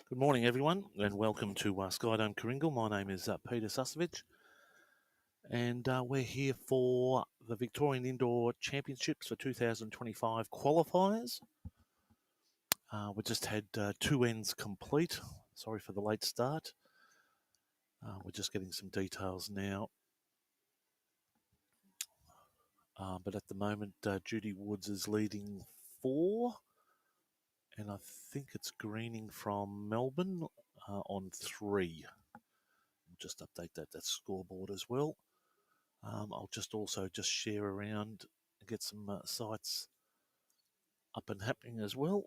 Good morning, everyone, and welcome to Skyedome Karingal. My name is Peter Susovich, and we're here for the Victorian Indoor Championships for 2025 qualifiers. We just had two ends complete. Sorry for the late start. We're just getting some details now. But at the moment, Judy Woods is leading 4, and I think it's Greening from Melbourne on 3. We'll just update that scoreboard as well. I'll just also share around and get some sites up and happening as well.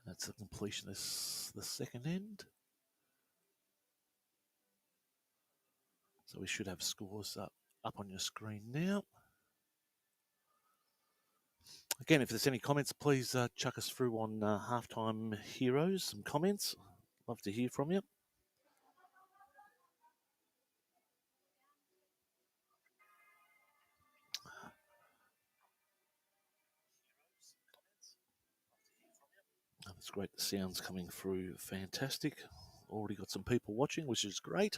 And that's the completion of the second end. So we should have scores up on your screen now. Again, if there's any comments, please chuck us through on Halftime Heroes, some comments. Love to hear from you. That's great. The sound's coming through fantastic. Already got some people watching, which is great.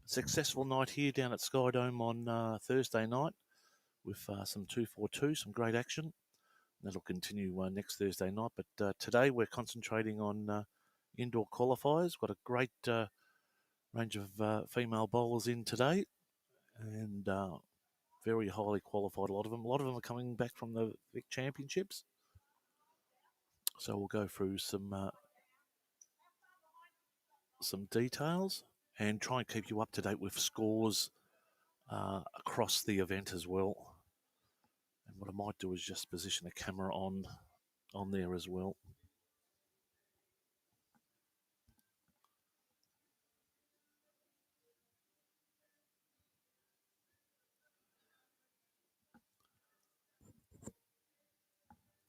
Successful night here down at Skyedome on Thursday night with some 242, some great action. That'll continue next Thursday night. But today we're concentrating on indoor qualifiers. Got a great range of female bowlers in today, and very highly qualified. A lot of them are coming back from the Vic Championships. So we'll go through some details and try and keep you up to date with scores across the event as well. And what I might do is just position the camera on there as well.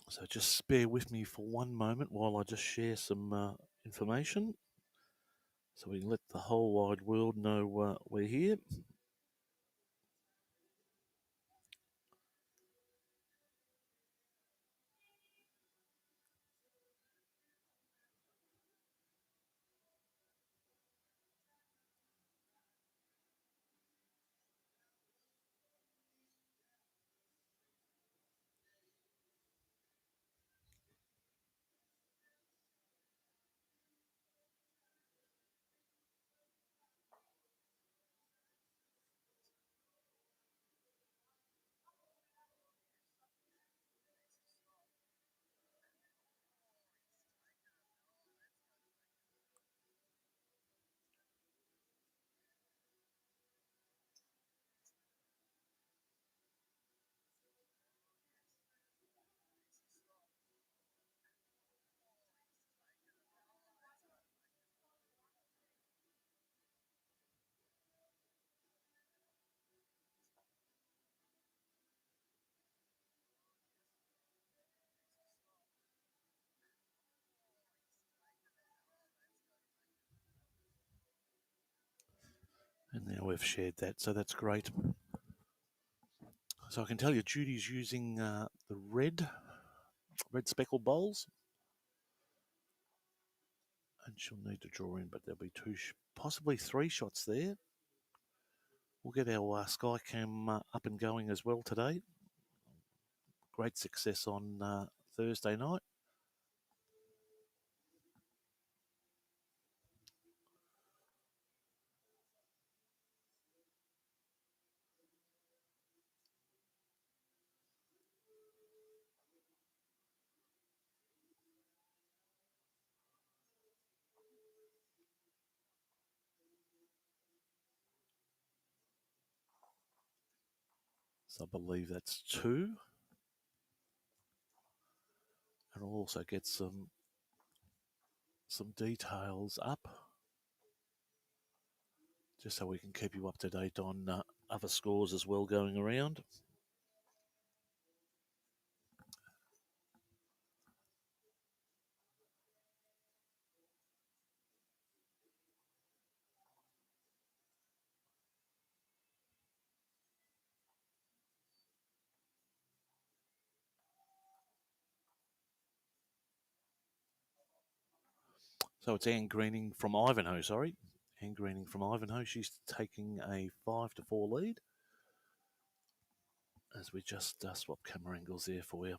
So just bear with me for one moment while I just share some information so we can let the whole wide world know we're here. And now we've shared that, so that's great. So I can tell you Judy's using the red speckled bowls. And she'll need to draw in, but there'll be possibly 3 shots there. We'll get our Skycam up and going as well today. Great success on Thursday night. So I believe that's 2. And I'll also get some details up, just so we can keep you up to date on other scores as well going around. So it's Anne Greening from Ivanhoe, sorry. Anne Greening from Ivanhoe. She's taking a 5-4 lead. As we just swap camera angles there for you.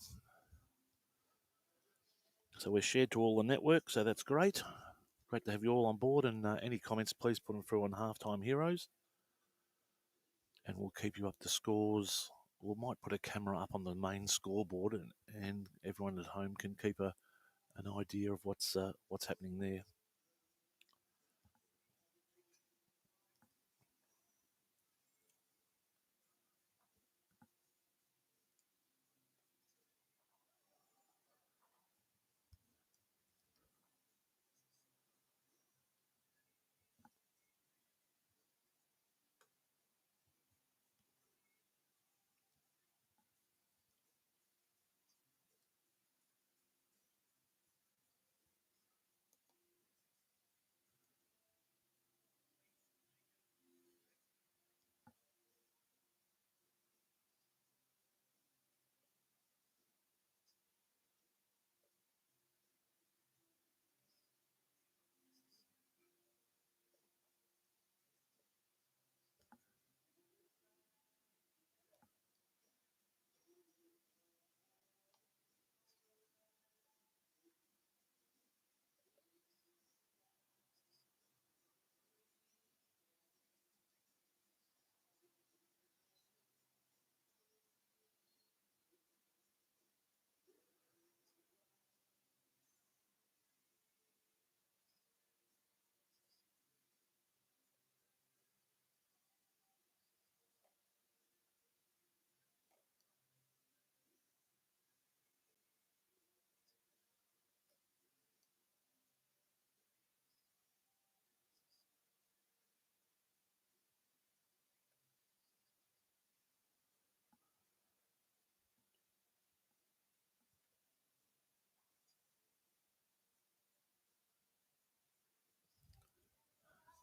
So we're shared to all the networks, so that's great. Great to have you all on board, and any comments, please put them through on Halftime Heroes. And we'll keep you up to scores. We might put a camera up on the main scoreboard, and everyone at home can keep an idea of what's happening there.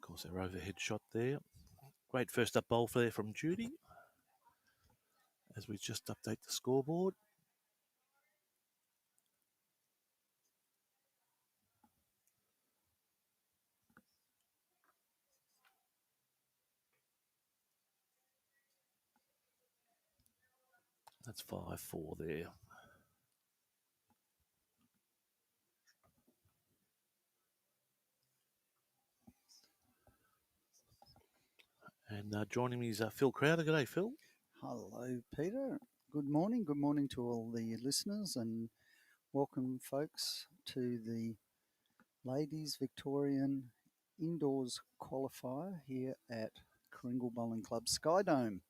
Of course, our overhead shot there. Great first up bowl there from Judy. As we just update the scoreboard. That's 5-4 there. And joining me is Phil Crowder. G'day, Phil. Hello, Peter. Good morning. Good morning to all the listeners, and welcome, folks, to the Ladies Victorian Indoors Qualifier here at Karingal Bowling Club Skyedome.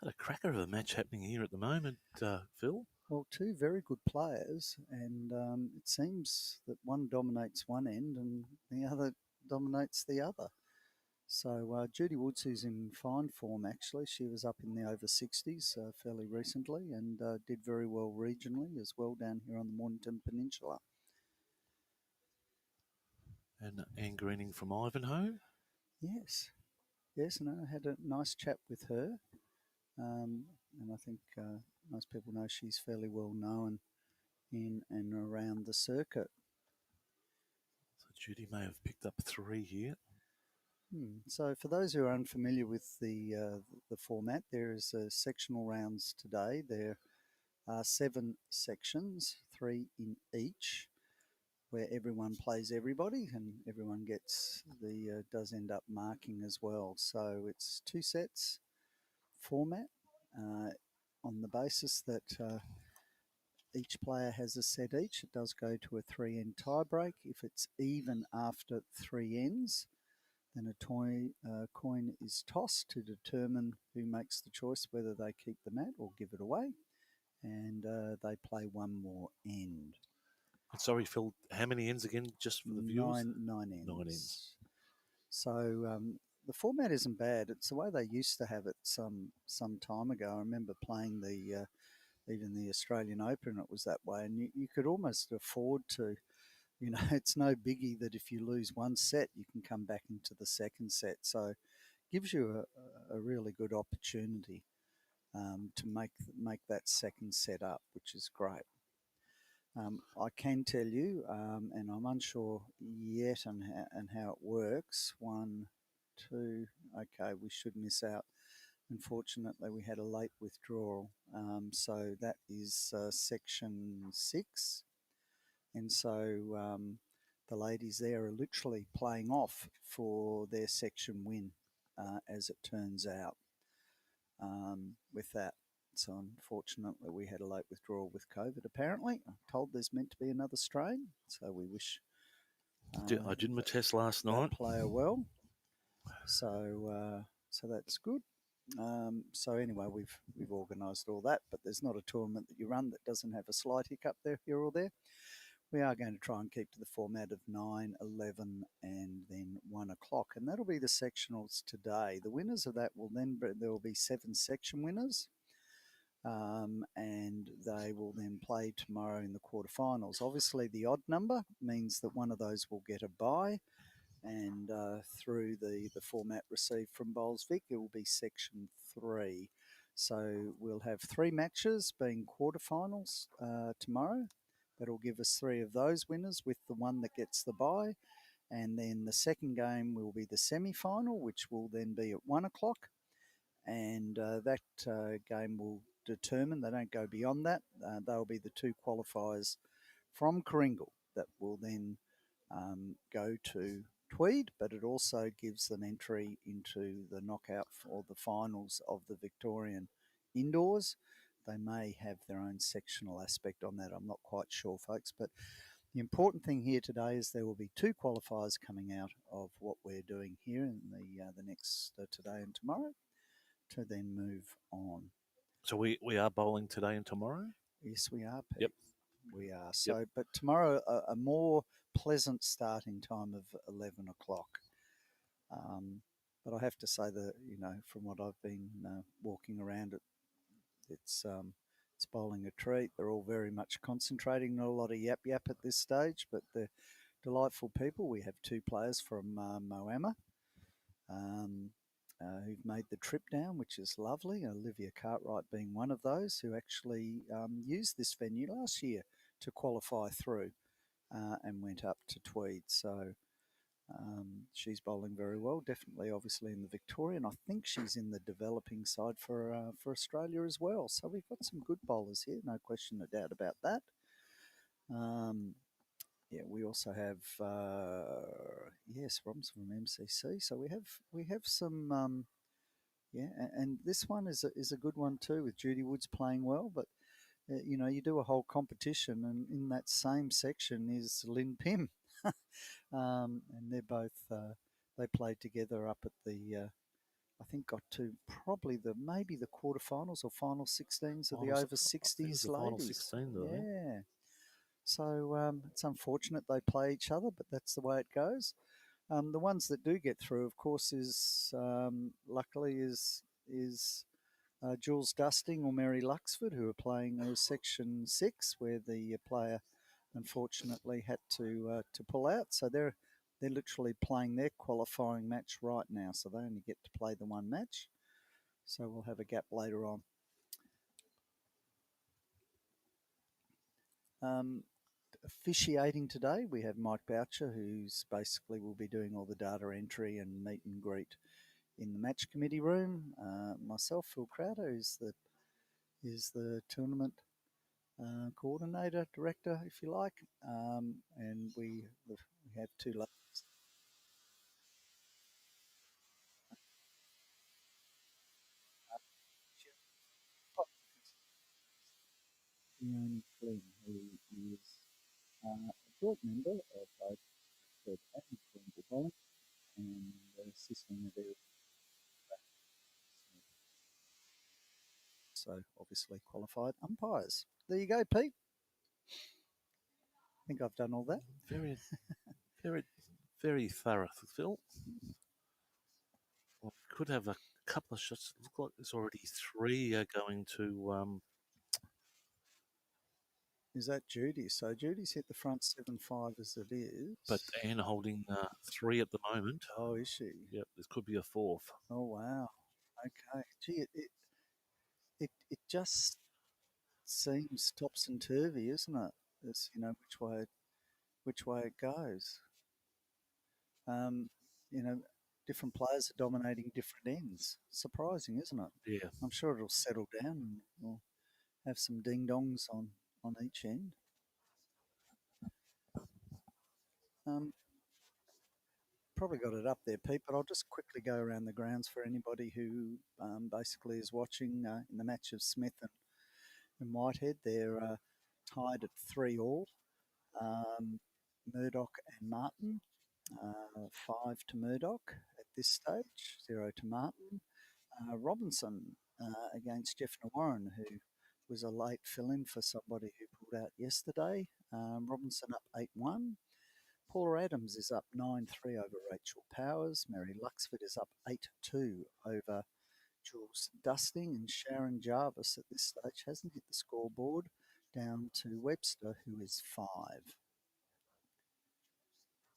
Got a cracker of a match happening here at the moment, Phil. Well, two very good players, and it seems that one dominates one end and the other dominates the other. So Judy Woods, who's in fine form, actually. She was up in the over 60s fairly recently and did very well regionally as well down here on the Mornington Peninsula. And Anne Greening from Ivanhoe. Yes, and I had a nice chat with her. And I think most people know she's fairly well known in and around the circuit. So Judy may have picked up 3 here. So for those who are unfamiliar with the format, there is sectional rounds today. There are 7 sections, 3 in each, where everyone plays everybody and everyone gets does end up marking as well. So it's 2 sets format on the basis that each player has a set each. It does go to a 3-end tiebreak. If it's even after 3 ends, then a coin is tossed to determine who makes the choice whether they keep the mat or give it away, and they play one more end. Sorry, Phil, how many ends again, just for the viewers? 9 ends. 9 ends. So the format isn't bad. It's the way they used to have it some time ago. I remember playing even the Australian Open, it was that way, and you could almost afford to. It's no biggie that if you lose one set, you can come back into the second set. So it gives you a really good opportunity to make that second set up, which is great. I can tell you, and I'm unsure yet and how it works. One, two, okay, we should miss out. Unfortunately, we had a late withdrawal. So that is section 6. And so the ladies there are literally playing off for their section win, as it turns out, with that. So unfortunately, we had a late withdrawal with COVID. Apparently, I'm told there's meant to be another strain. So we wish I did my test last that night. player well. So that's good. So anyway, we've organised all that, but there's not a tournament that you run that doesn't have a slight hiccup there, here or there. We are going to try and keep to the format of 9, 11, and then 1 o'clock, and that'll be the sectionals today. The winners of that will then there will be 7 section winners, and they will then play tomorrow in the quarterfinals. Obviously, the odd number means that one of those will get a bye. And through the format received from Bowls Vic, it will be section 3. So we'll have 3 matches being quarterfinals tomorrow. That'll give us 3 of those winners with the one that gets the bye. And then the second game will be the semi-final, which will then be at 1 o'clock. And that game will determine, they don't go beyond that. They'll be the 2 qualifiers from Karingal that will then go to Tweed, but it also gives them entry into the knockout or the finals of the Victorian indoors. They may have their own sectional aspect on that. I'm not quite sure, folks, but the important thing here today is there will be 2 qualifiers coming out of what we're doing here in the next today and tomorrow to then move on. So we are bowling today and tomorrow? Yes, we are, Pete. Yep. We are. So, but tomorrow a more pleasant starting time of 11 o'clock. But I have to say that, from what I've been walking around, it's bowling a treat. They're all very much concentrating, not a lot of yap at this stage, but they're delightful people. We have 2 players from Moama who've made the trip down, which is lovely. Olivia Cartwright being one of those who actually used this venue last year to qualify through and went up to Tweed. So she's bowling very well, definitely, obviously in the Victorian. I think she's in the developing side for Australia as well. So we've got some good bowlers here, no question, no doubt about that. Yeah, we also have Robs from MCC. So we have some and this one is a good one too, with Judy Woods playing well. But you do a whole competition, and in that same section is Lynn Pym. And they're both they played together up at the I think got to probably maybe the quarterfinals or final 16s of the over 60s ladies. Final 16, though. Yeah. So it's unfortunate they play each other, but that's the way it goes. The ones that do get through, of course, is luckily is Jules Dusting or Mary Luxford, who are playing Section 6, where the player unfortunately had to pull out. So they're literally playing their qualifying match right now. So they only get to play the one match. So we'll have a gap later on. Officiating today, we have Mike Boucher, who's basically will be doing all the data entry and meet and greet in the match committee room. Myself, Phil Crowder, is the tournament coordinator, director, if you like, and we have 2 ladies. Fiona Flynn, who is a board member of both Oxford and Cornwall Bowling, and assisting the so obviously qualified umpires. There you go, Pete. I think I've done all that. Very, very, very thorough, Phil. Well, we could have a couple of shots. It looks like there's already 3 going to. Is that Judy? So Judy's hit the front 7-5 as it is. But Anne holding 3 at the moment. Oh, is she? Yep, this could be a 4th. Oh, wow. Okay. Gee, it just seems topsy-turvy, isn't it? as which way it goes. Um, you know, different players are dominating different ends. Surprising, isn't it? Yeah. I'm sure it'll settle down and we'll have some ding dongs on each end. Um, Probably got it up there, Pete, but I'll just quickly go around the grounds for anybody who basically is watching in the match of Smith and Whitehead. They're tied at 3-all. Murdoch and Martin, 5 to Murdoch at this stage, 0 to Martin. Robinson against Jeff Warren, who was a late fill-in for somebody who pulled out yesterday. Robinson up 8-1. Paula Adams is up 9-3 over Rachel Powers. Mary Luxford is up 8-2 over Jules Dusting. And Sharon Jarvis at this stage hasn't hit the scoreboard, down to Webster, who is 5.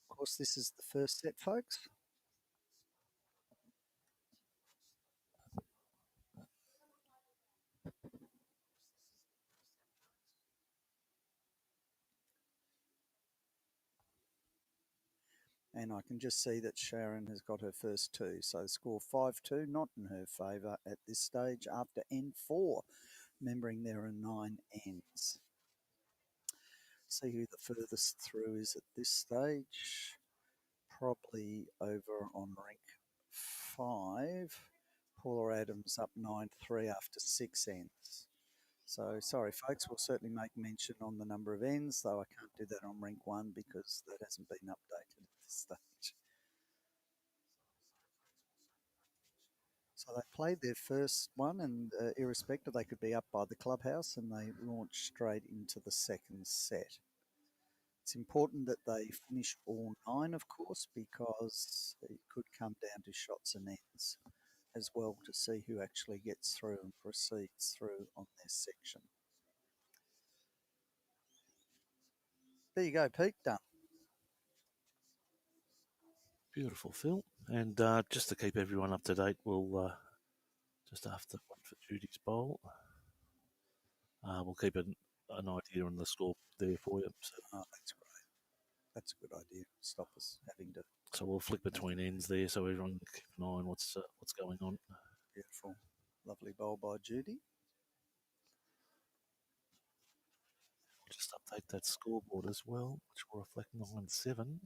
Of course, this is the first set, folks. And I can just see that Sharon has got her first 2. So score 5-2, not in her favour at this stage after N4. Remembering there are 9 ends. See who the furthest through is at this stage. Probably over on rank 5. Paula Adams up 9-3 after 6 ends. So sorry, folks, we'll certainly make mention on the number of ends, though I can't do that on rank 1 because that hasn't been updated at this stage. So they played their first one, and irrespective, they could be up by the clubhouse, and they launched straight into the second set. It's important that they finish all 9, of course, because it could come down to shots and ends as well to see who actually gets through and proceeds through on their section. There you go, Pete, done. Beautiful, Phil. And just to keep everyone up to date, we'll just after one for Judy's bowl, we'll keep an idea on the score there for you. So, that's great. That's a good idea. Stop us having to. So we'll flick between ends there, so everyone can keep an eye on what's going on. Beautiful, lovely bowl by Judy. We'll just update that scoreboard as well, which will reflect 9-7.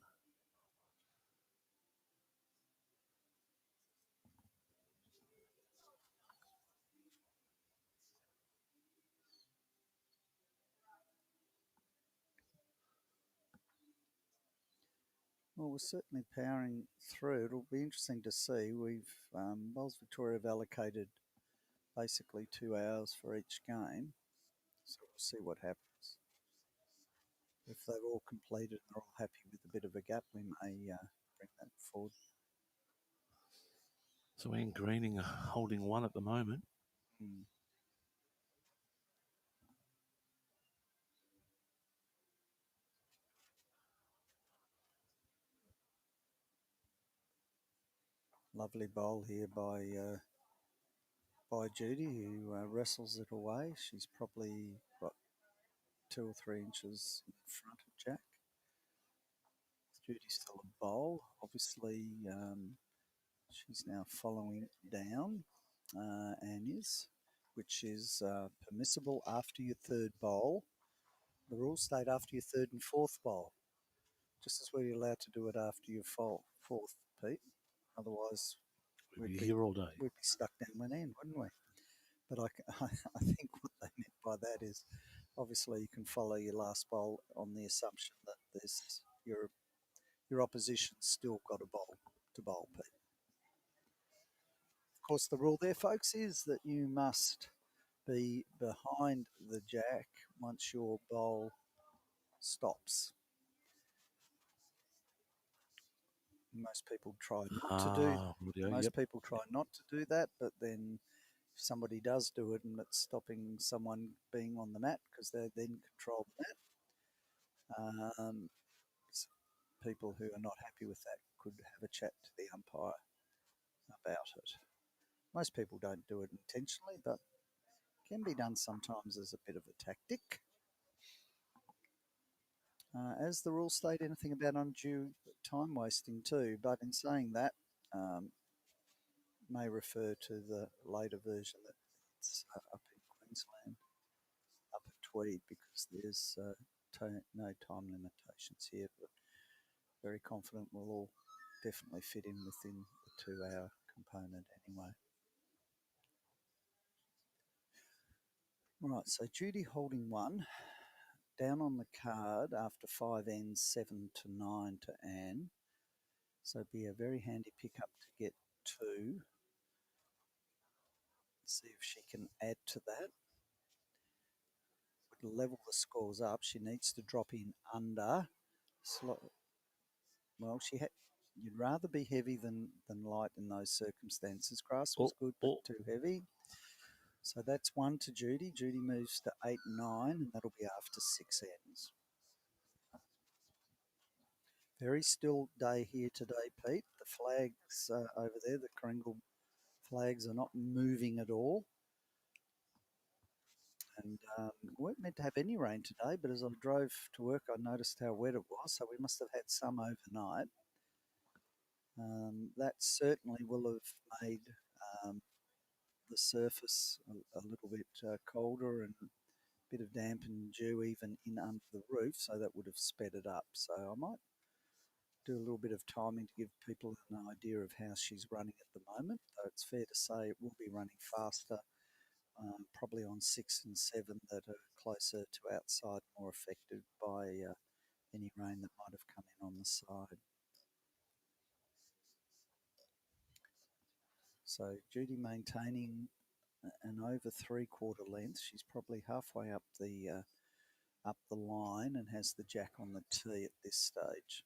Well, we're certainly powering through. It'll be interesting to see. We've Bowls Victoria have allocated basically 2 hours for each game, so we'll see what happens. If they've all completed and they're all happy with a bit of a gap, we may bring that forward. So Ian Greening holding 1 at the moment. Lovely bowl here by Judy, who wrestles it away. She's probably got 2 or 3 inches in front of Jack. Judy's still a bowl. Obviously, she's now following down Anya's, which is permissible after your 3rd bowl. The rules state after your 3rd and 4th bowl, just as we're allowed to do it after your 4th, Pete. Otherwise, we'd be here all day. We'd be stuck down one end, wouldn't we? But I think what they meant by that is obviously you can follow your last bowl on the assumption that there's your opposition's still got a bowl to bowl, Pete. Of course, the rule there, folks, is that you must be behind the jack once your bowl stops. Most people try not to do. Most people try not to do that, but then if somebody does do it and it's stopping someone being on the mat because they then control the mat, people who are not happy with that could have a chat to the umpire about it. Most people don't do it intentionally, but can be done sometimes as a bit of a tactic. As the rules state anything about undue time wasting too, but in saying that, may refer to the later version that it's up in Queensland, up at Tweed, because there's no time limitations here. But very confident we'll all definitely fit in within the 2-hour component anyway. Right, so Judy holding 1. Down on the card after 5 ends, 7 to 9 to Anne. So it'd be a very handy pickup to get 2. See if she can add to that. Would level the scores up. She needs to drop in under. Well, you'd rather be heavy than light in those circumstances. Grass was good, but too heavy. So that's 1 to Judy. Judy moves to 8 and 9, and that'll be after 6 ends. Very still day here today, Pete. The flags over there, the Karingal flags, are not moving at all. And we weren't meant to have any rain today, but as I drove to work, I noticed how wet it was. So we must have had some overnight. That certainly will have made the surface a little bit colder, and a bit of damp and dew even in under the roof. So that would have sped it up. So I might do a little bit of timing to give people an idea of how she's running at the moment. Though it's fair to say it will be running faster, probably on 6 and 7 that are closer to outside, more affected by any rain that might have come in on the side. So Judy maintaining an over 3/4 length. She's probably halfway up the line and has the jack on the tee at this stage.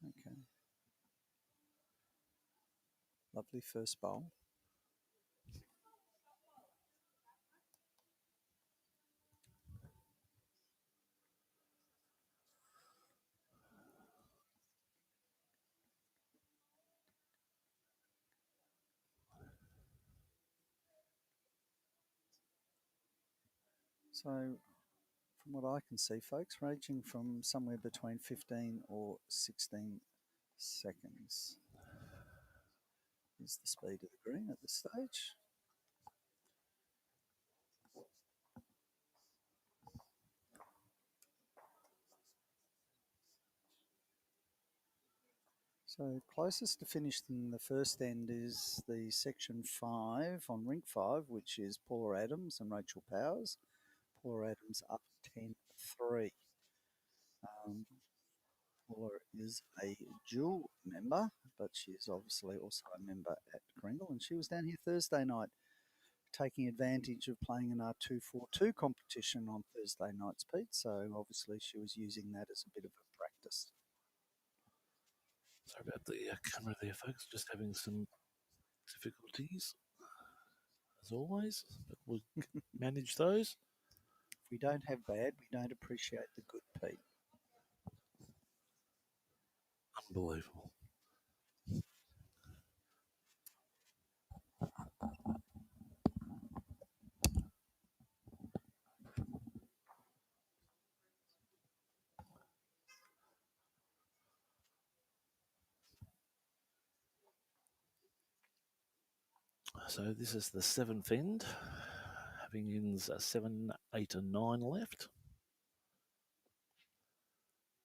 Okay. Lovely first bowl. So from what I can see, folks, ranging from somewhere between 15 or 16 seconds is the speed of the green at this stage. So closest to finish in the first end is the section 5 on rink 5, which is Paula Adams and Rachel Powers. Paula Adams up 10-3. Paula is a dual member, but she is obviously also a member at Karingal, and she was down here Thursday night taking advantage of playing an R242 competition on Thursday nights, Pete. So obviously she was using that as a bit of a practice. Sorry about the camera there, folks. Just having some difficulties, as always, but we'll manage those. If we don't have bad, we don't appreciate the good, Pete. Unbelievable. So this is the 7th end, having ends 7, 8 and 9 left.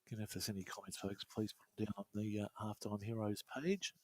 Again, if there's any comments, folks, please put them down on the Halftime Heroes page.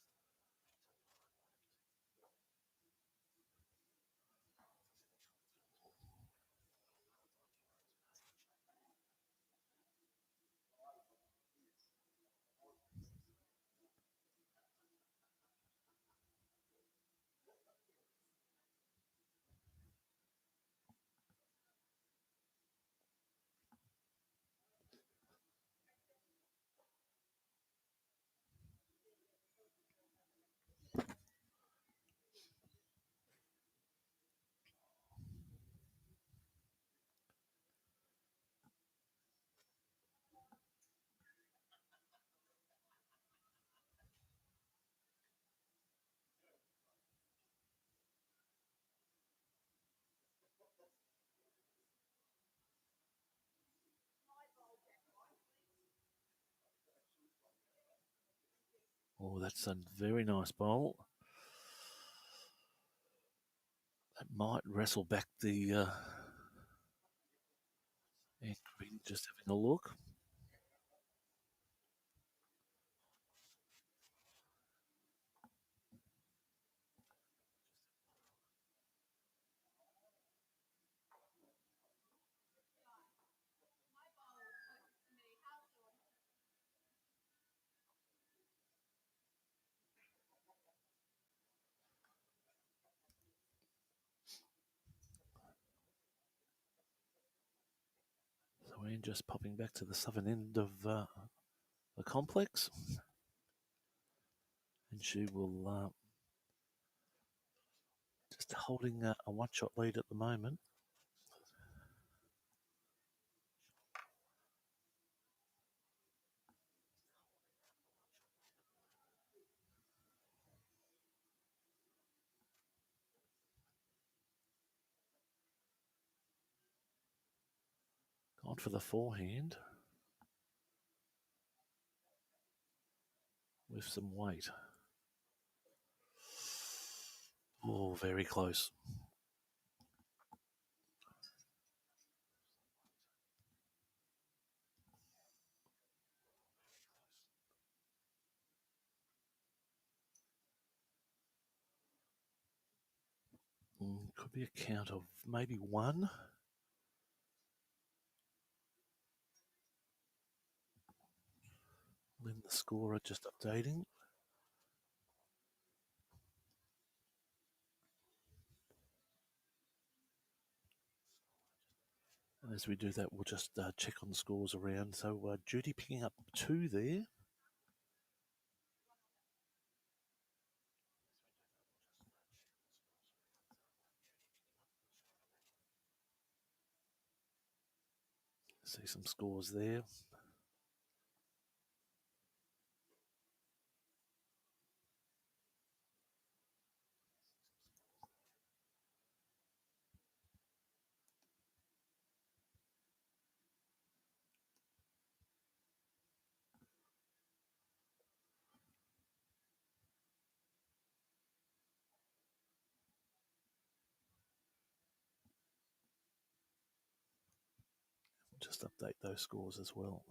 that's a very nice bowl. That might wrestle back the green, just having a look. So we're just popping back to the southern end of the complex. And she will just holding a one-shot lead at the moment. Gone for the forehand with some weight. Oh, very close. Could be a count of maybe one. Then the scorer just updating. And as we do that, we'll just check on the scores around. So Judy picking up 2 there. See some scores there. Just update those scores as well.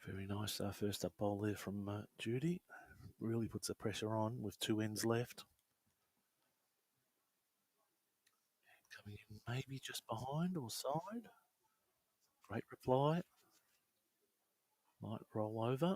Very nice first up bowl there from Judy. Really puts the pressure on with 2 ends left. Coming in maybe just behind or side. Great reply. Might roll over.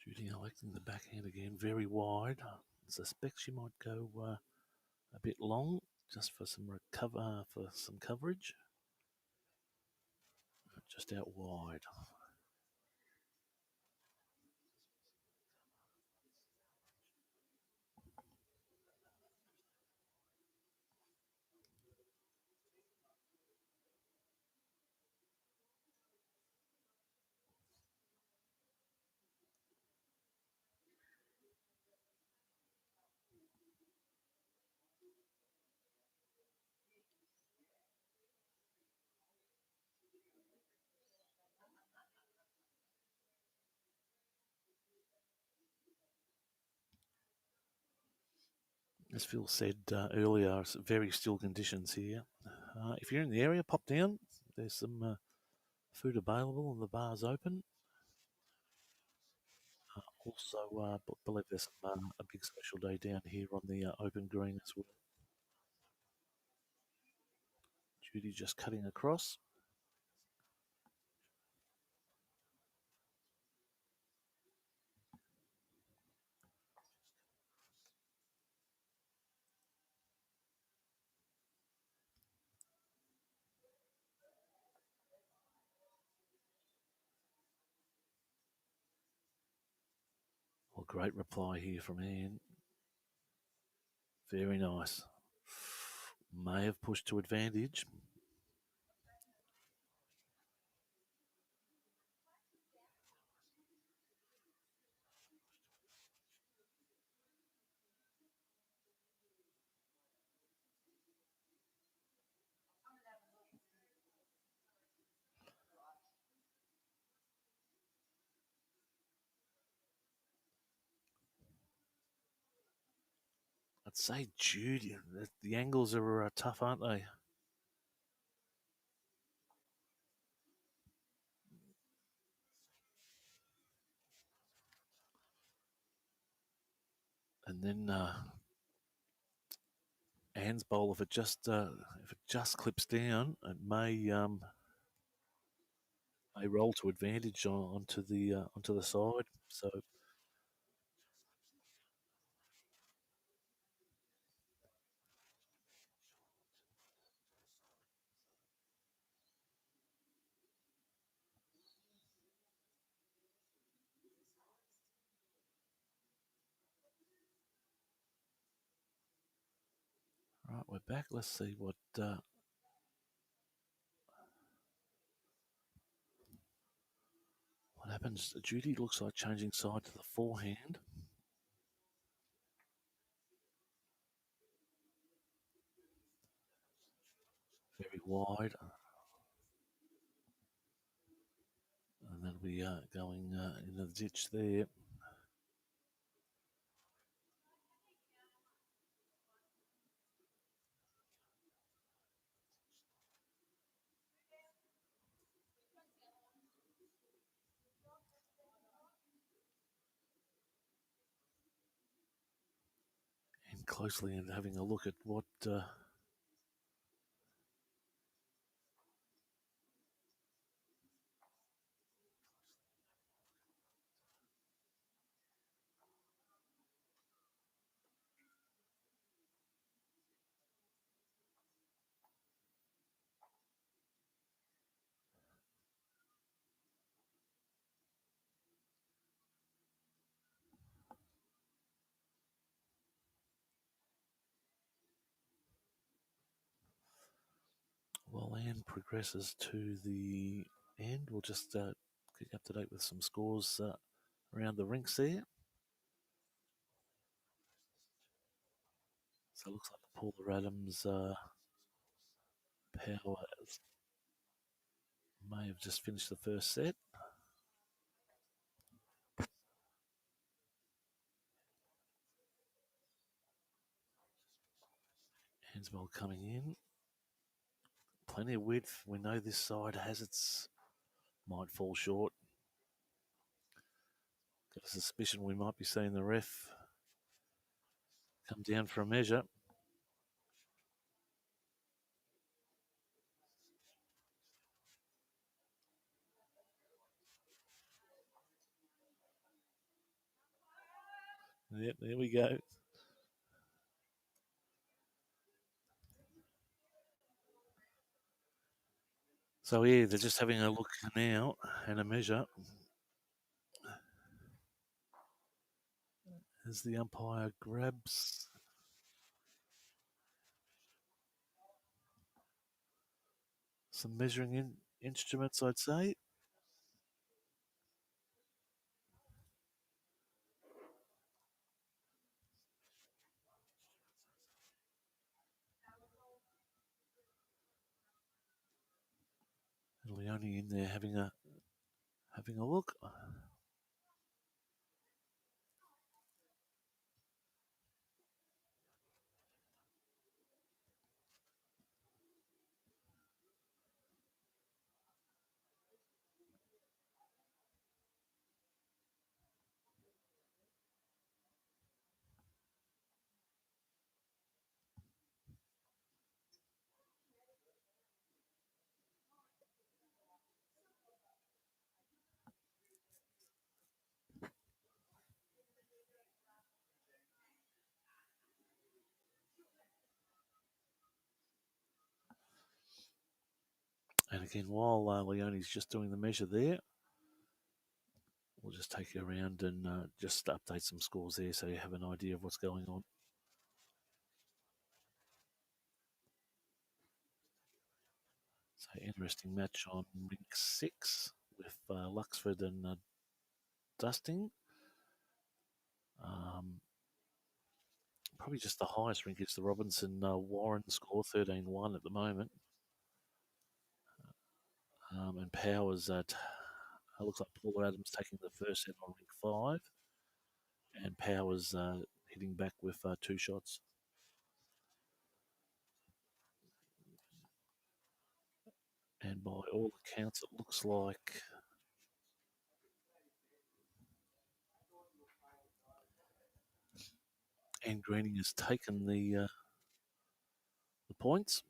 Judy electing the backhand again, very wide. I suspect she might go a bit long just for some for some coverage. Just out wide. As Phil said earlier, it's very still conditions here. If you're in the area, pop down. There's some food available and the bar's open. Also, believe there's a big special day down here on the open green as well. Judy just cutting across. great reply here from Anne. Very nice. May have pushed to advantage. I'd say Judy. The angles are tough, aren't they? And then Anne's bowl, if it just clips down, it may roll to advantage onto the side. So right, we're back. Let's see what happens. Judy looks like changing side to the forehand. Very wide. And that'll be going into the ditch there. And closely and having a look at what while Anne progresses to the end. We'll just keep up to date with some scores around the rinks there. So it looks like Paula Adams' power may have just finished the first set. Hanswell coming in. Plenty of width. We know this side has its might fall short. Got a suspicion we might be seeing the ref come down for a measure. Yep, there we go. So yeah, they're just having a look now and a measure as the umpire grabs some measuring instruments, I'd say. And Leone in there having a look. And again, while Leone's just doing the measure there, we'll just take you around and just update some scores there so you have an idea of what's going on. So interesting match on rink 6 with Luxford and Dusting. Probably just the highest rink is the Robinson Warren score, 13-1 at the moment. And Powers looks like Paula Adams taking the first set on rink 5, and Powers hitting back with 2 shots. And by all accounts, it looks like Anne Greening has taken the points.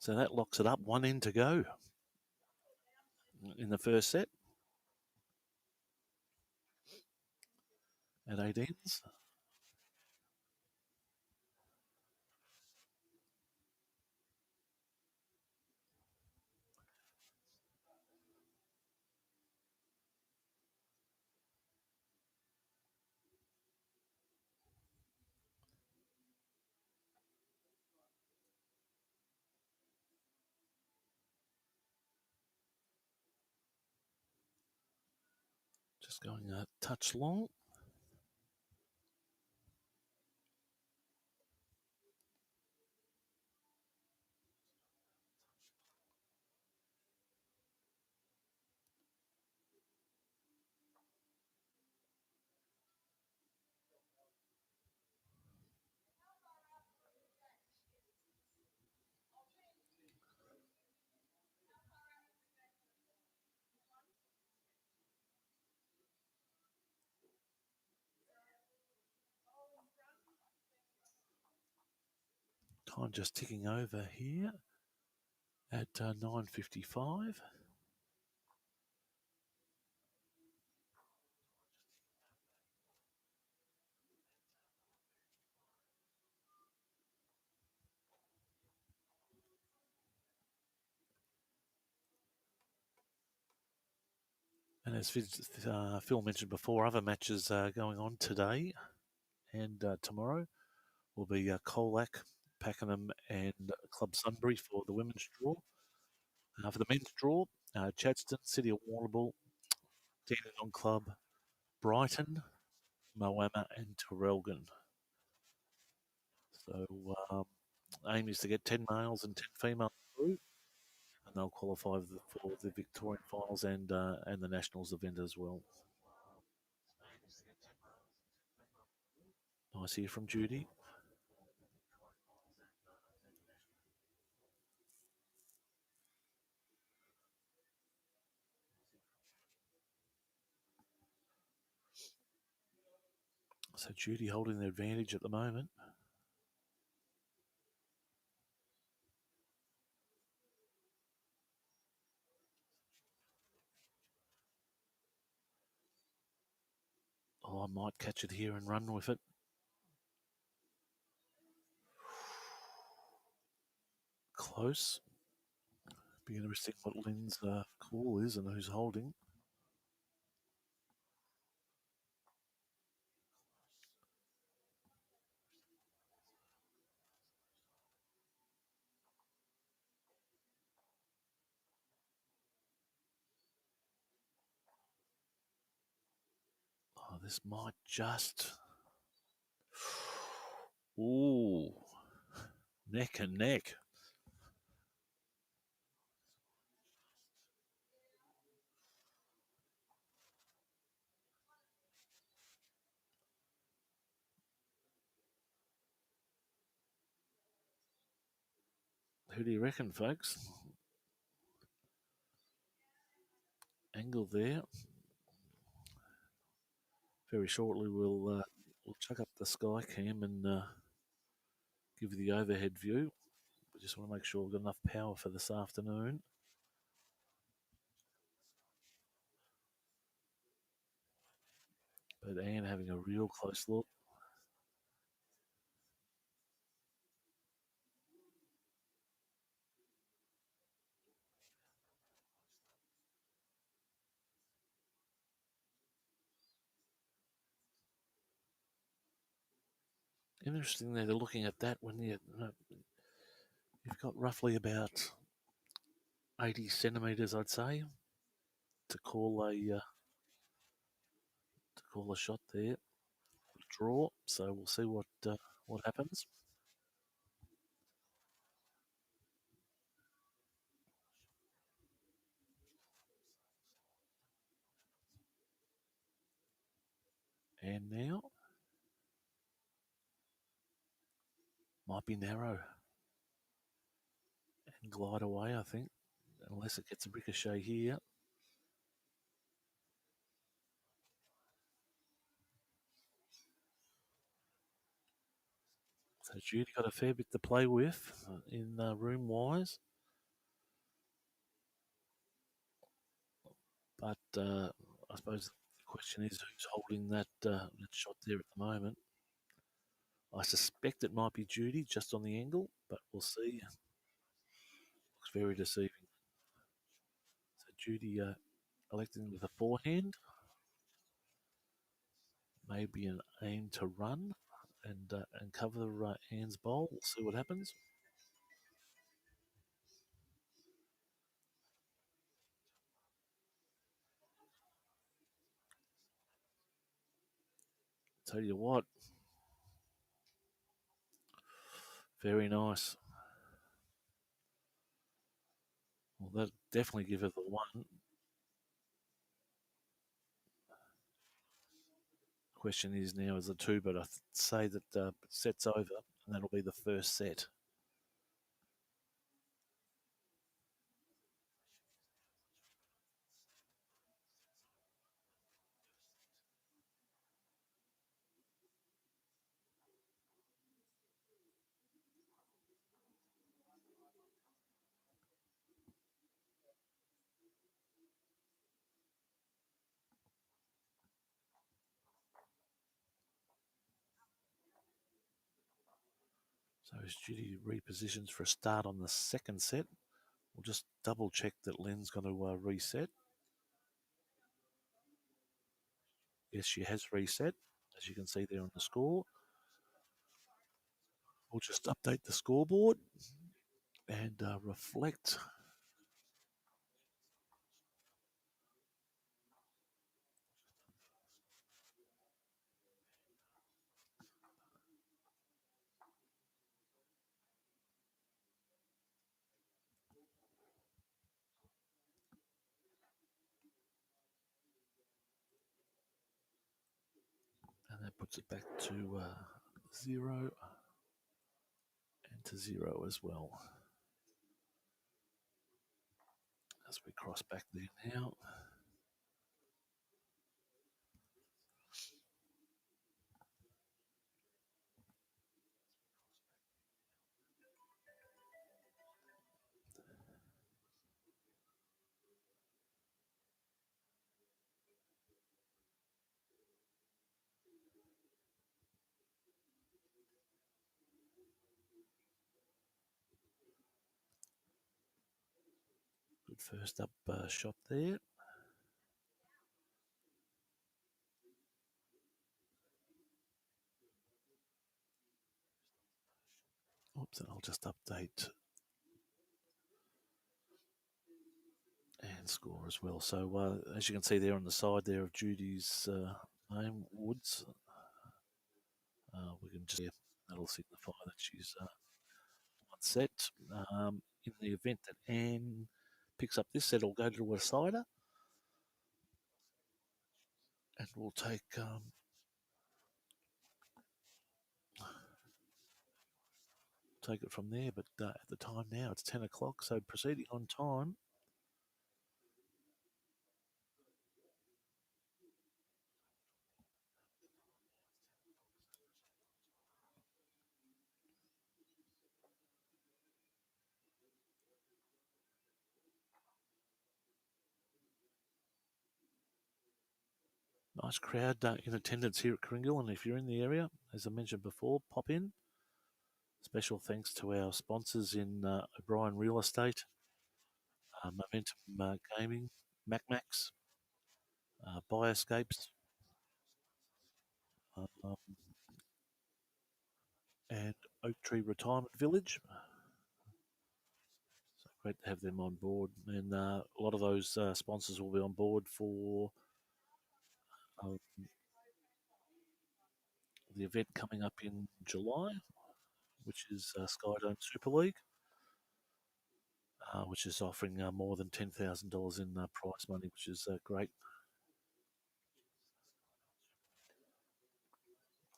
So that locks it up. 1 end to go in the first set at 8 ends. Just going a touch long. Time just ticking over here at 9:55. And as Phil mentioned before, other matches going on today and tomorrow will be Colac, Pakenham, and Club Sunbury for the women's draw. For the men's draw, Chadstone, City of Warrnambool, Dandenong Club, Brighton, Moama, and Terrelgan. So aim is to get 10 males and 10 females through, and they'll qualify for the Victorian finals and the Nationals event as well. Nice here from Judy. So Judy holding the advantage at the moment. Oh, I might catch it here and run with it. Close. Be interesting what Lynn's call is and who's holding. Oh, this might just. Ooh, neck and neck. Who do you reckon, folks? Angle there. Very shortly, we'll chuck up the sky cam and give you the overhead view. We just want to make sure we've got enough power for this afternoon. But Anne having a real close look. Interesting there, they're looking at that when you've got roughly about 80 centimetres, I'd say, to call a shot there, draw. So we'll see what happens. And now might be narrow and glide away, I think, unless it gets a ricochet here. So Judy got a fair bit to play with in room-wise. But I suppose the question is who's holding that shot there at the moment. I suspect it might be Judy just on the angle, but we'll see. Looks very deceiving. So Judy electing with a forehand. Maybe an aim to run and cover Anne's bowl. We'll see what happens. Tell you what, very nice. Well, that definitely give her the one. Question is now is the two, but I say that set's over, and that'll be the first set. So as Judy repositions for a start on the second set, we'll just double check that Len's going to reset. Yes, she has reset, as you can see there on the score. We'll just update the scoreboard and reflect. And that puts it back to 0 and to 0 as well. As we cross back there now. Good first up shot there. Oops, and I'll just update and score as well. So as you can see there on the side there of Judy's name, Woods, we can just, that'll signify that she's one set. In the event that Anne picks up this set, it'll go to a cider. And we'll take it from there. But at the time now, it's 10 o'clock, so proceeding on time. Nice crowd in attendance here at Karingal, and if you're in the area, as I mentioned before, pop in. Special thanks to our sponsors in O'Brien Real Estate, Momentum Gaming, MacMax, Bioscapes, um, and Oak Tree Retirement Village. So great to have them on board, and a lot of those sponsors will be on board for um, the event coming up in July, which is Skyedome Super League, which is offering more than $10,000 in prize money, which is great.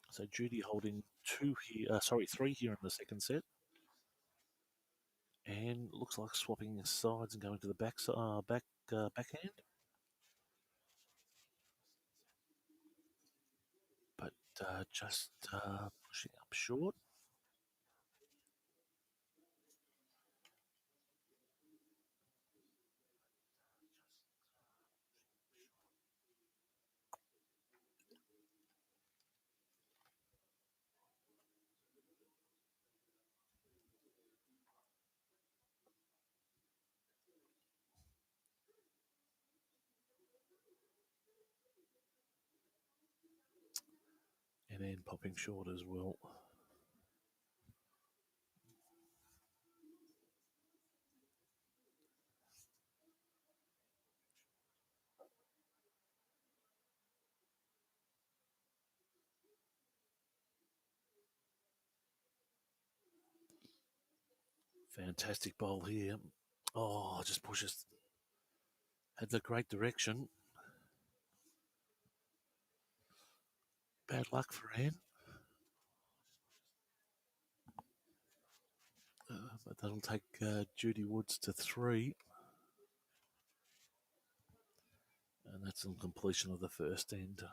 So Judy holding three here in the second set, and looks like swapping sides and going to the backhand, but just pushing up short. And then popping short as well. Fantastic bowl here. Oh, just pushes. Had the great direction. Bad luck for Anne. But that'll take Judy Woods to 3. And that's on completion of the first end.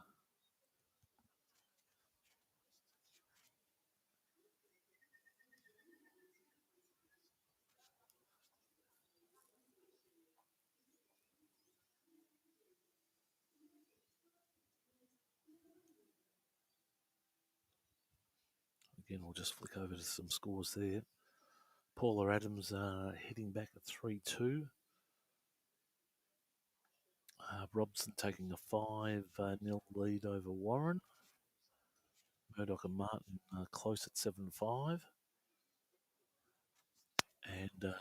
Again, we'll just flick over to some scores there. Paula Adams heading back at 3-2. Robson taking a 5-0 lead over Warren. Murdoch and Martin close at 7-5. And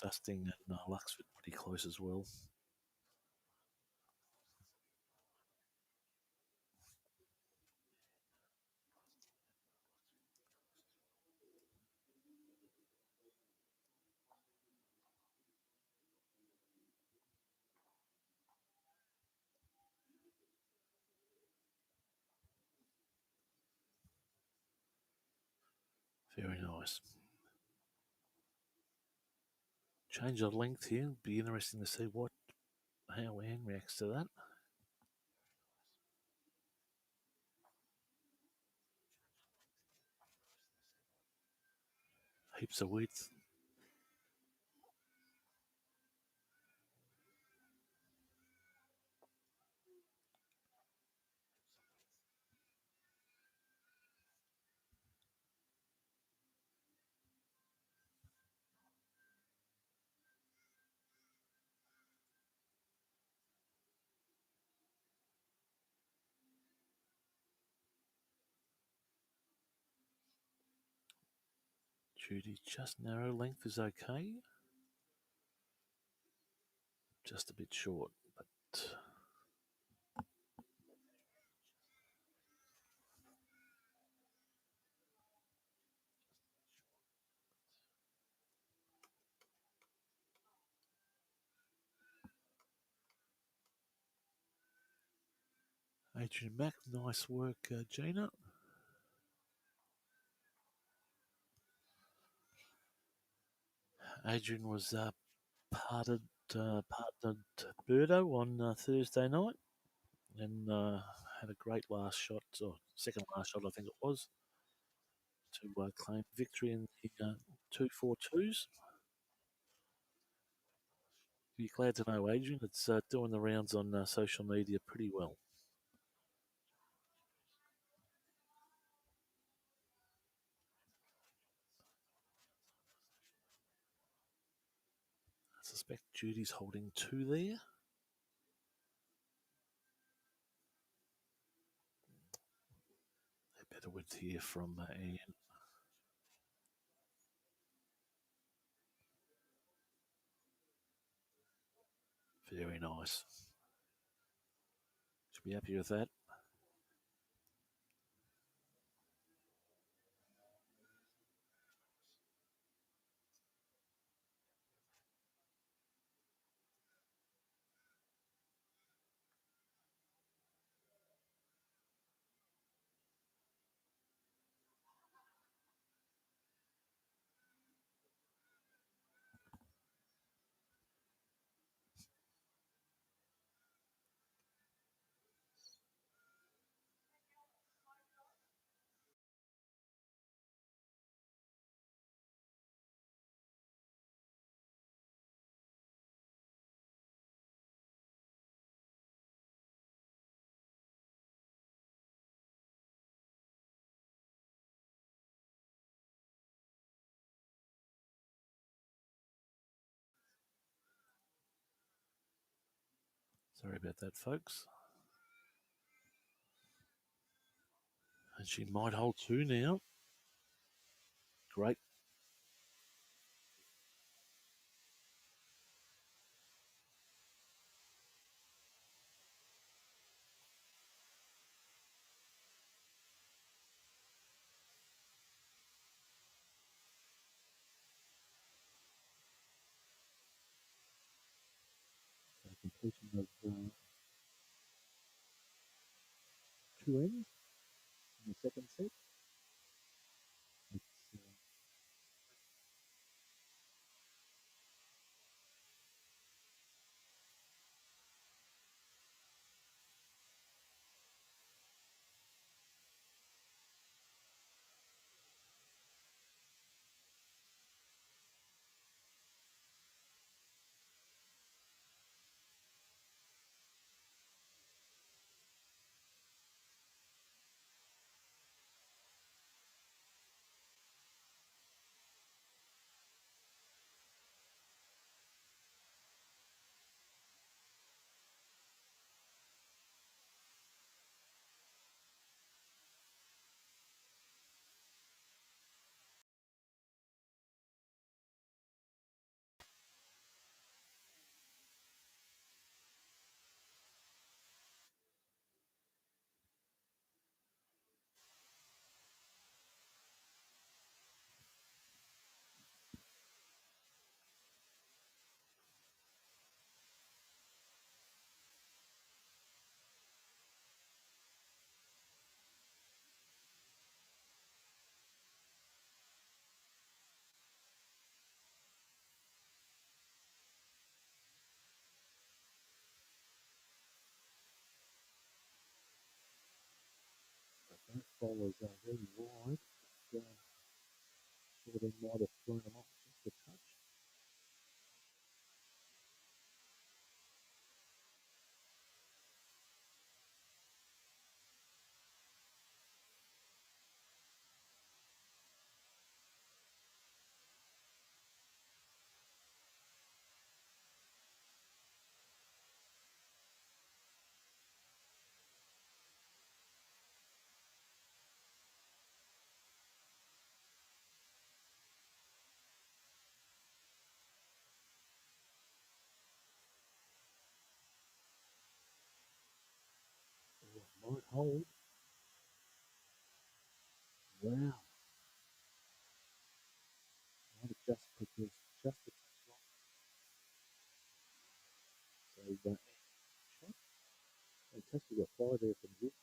Dusting and Luxford pretty close as well. Very nice. Change of length here. Be interesting to see how Anne reacts to that. Heaps of width. Judy, just narrow length is okay. Just a bit short, but Adrian Mack, nice work, Gina. Adrian was partnered Birdo on Thursday night and had a great last shot, or second last shot, I think it was, to claim victory in the 2-4-2s. Be glad to know Adrian. It's doing the rounds on social media pretty well. suspect Judy's holding 2 there. A better width here from Anne. Very nice. Should be happy with that. Sorry about that, folks. And she might hold 2 now. Great. So completion of 2 ends in the second set. It's that follows very wide. Sort of might have thrown them off just a touch. Might hold. Wow. Might have just put this just a touch long. So shot. Fantastic reply there from Vic.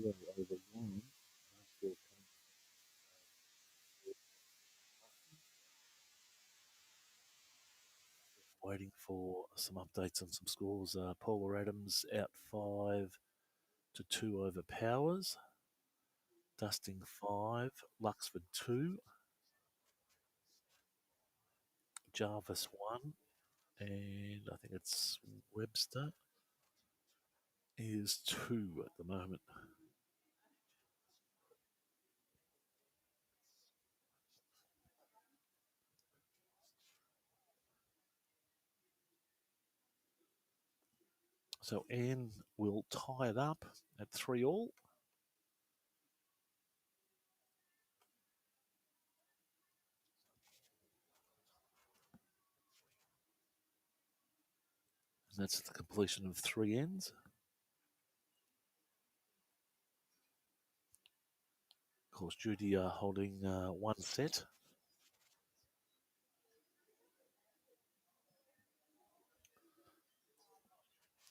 0 over 1. Waiting for some updates on some scores. Paula Adams out 5-2 over Powers. Dusting 5. Luxford 2. Jarvis 1. And I think it's Webster is 2 at the moment. So Anne will tie it up at 3-all. And that's the completion of 3 ends. Of course, Judy holding 1 set.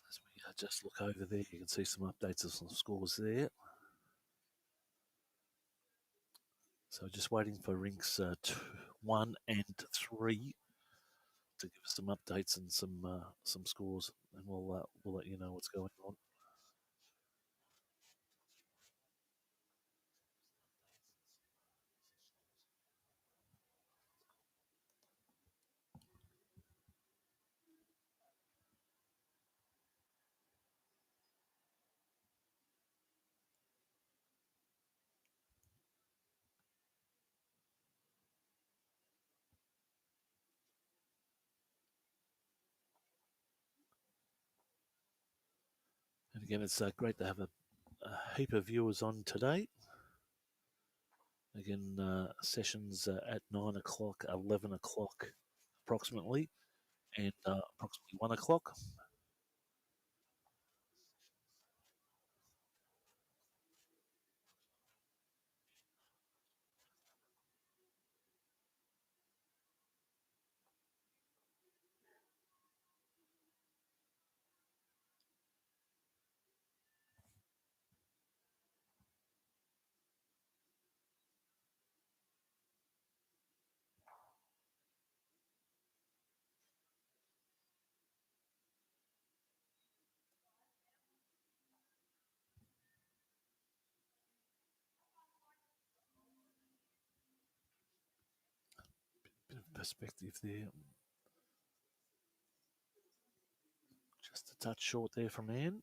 As we just look over there, you can see some updates of some scores there. So just waiting for rinks 1 and 3 to give us some updates and some scores, and we'll let you know what's going on. And again, it's great to have a heap of viewers on today. Again, sessions at 9 o'clock, 11 o'clock approximately, and approximately 1 o'clock. Bit of perspective there. Just a touch short there from Anne.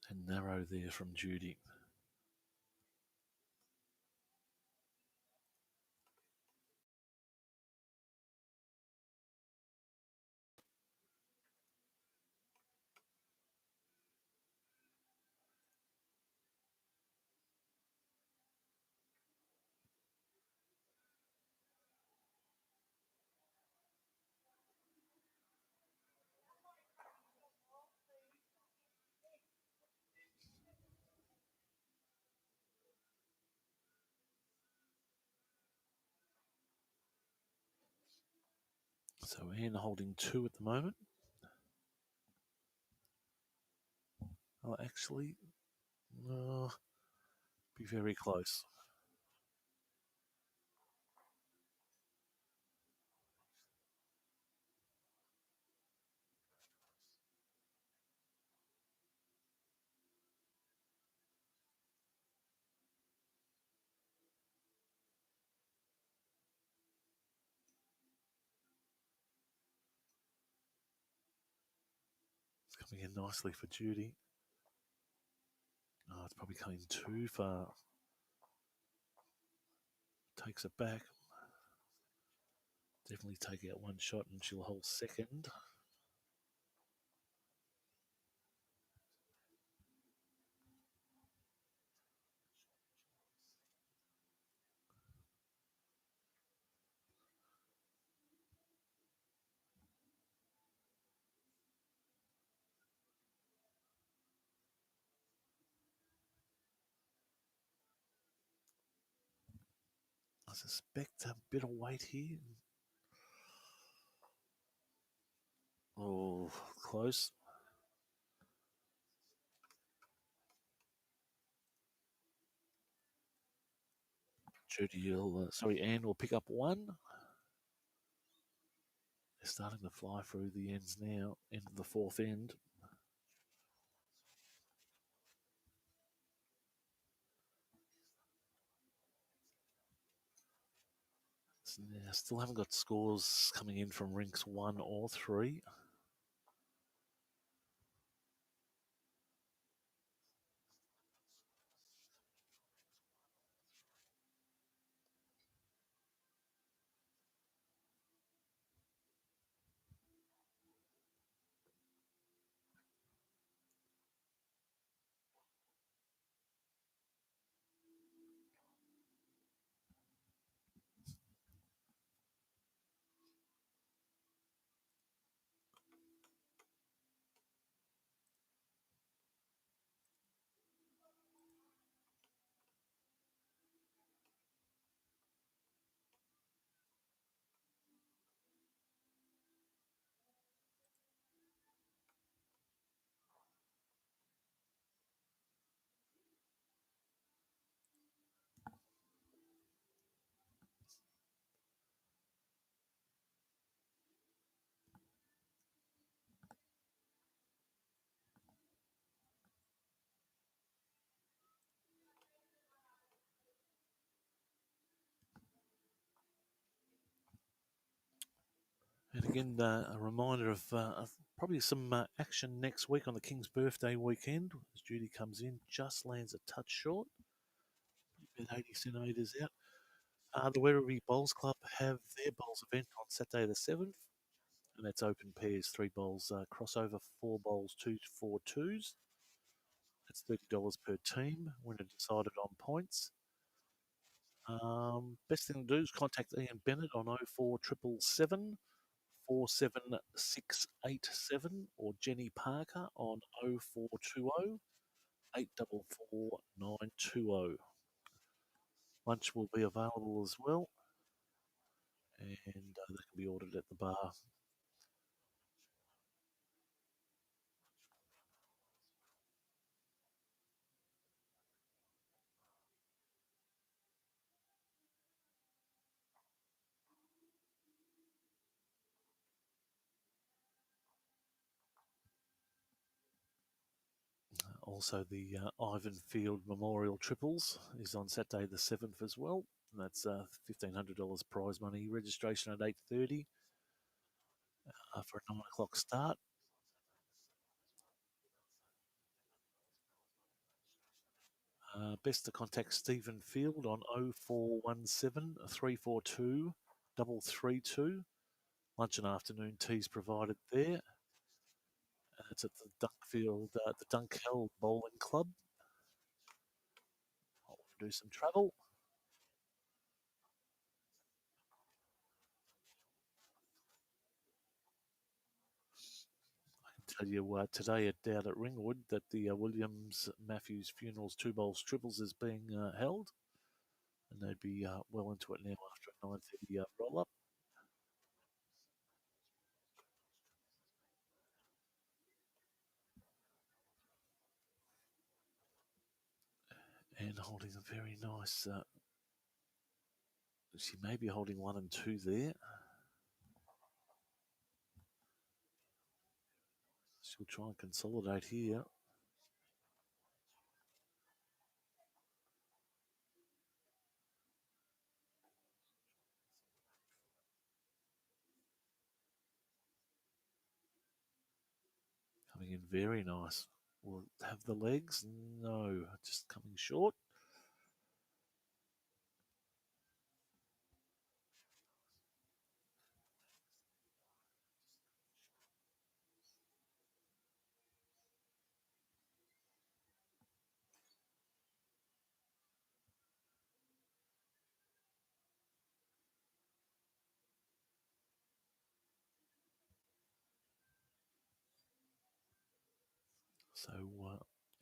And narrow there from Judy. So Anne holding 2 at the moment. Oh, actually, be very close. It's coming in nicely for Judy. Oh, it's probably coming too far. Takes it back. Definitely take out 1 shot and she'll hold second. suspect a bit of weight here. Oh, close. Anne will pick up one. They're starting to fly through the ends now, into the fourth end. Now, still haven't got scores coming in from rinks 1 or 3. And again, a reminder of probably some action next week on the King's birthday weekend. As Judy comes in, just lands a touch short, about 80 centimetres out. The Werribee Bowls Club have their bowls event on Saturday the 7th, and that's open pairs, 3 bowls, crossover, 4 bowls, 2 to 4 twos. That's $30 per team. Winner decided on points. Best thing to do is contact Ian Bennett on 04777 47687 or Jenny Parker on 0420 844 920. Lunch will be available as well, and they can be ordered at the bar. Also, the Ivan Field Memorial Triples is on Saturday the 7th as well. And that's $1,500 prize money. Registration at 8:30 for a 9 o'clock start. Best to contact Stephen Field on 0417 342 332. Lunch and afternoon teas provided there. It's at the the Dunkhill Bowling Club. I'll do some travel. I can tell you today down at Ringwood that the Williams Matthews Funerals 2 bowls triples is being held, and they'd be well into it now after a 9:30 roll up. And holding a very nice. She may be holding 1 and 2 there. She'll try and consolidate here. Coming in very nice. Will have the legs? No, just coming short. So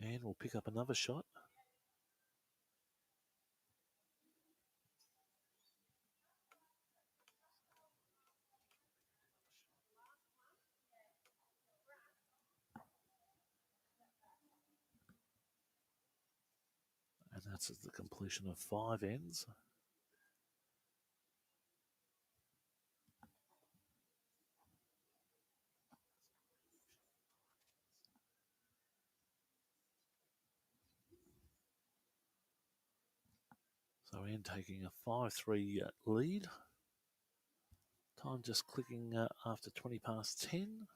Anne will pick up another shot. That's at the completion of 5 ends. So Anne taking a 5-3 lead. Time just clicking after 20 past 10.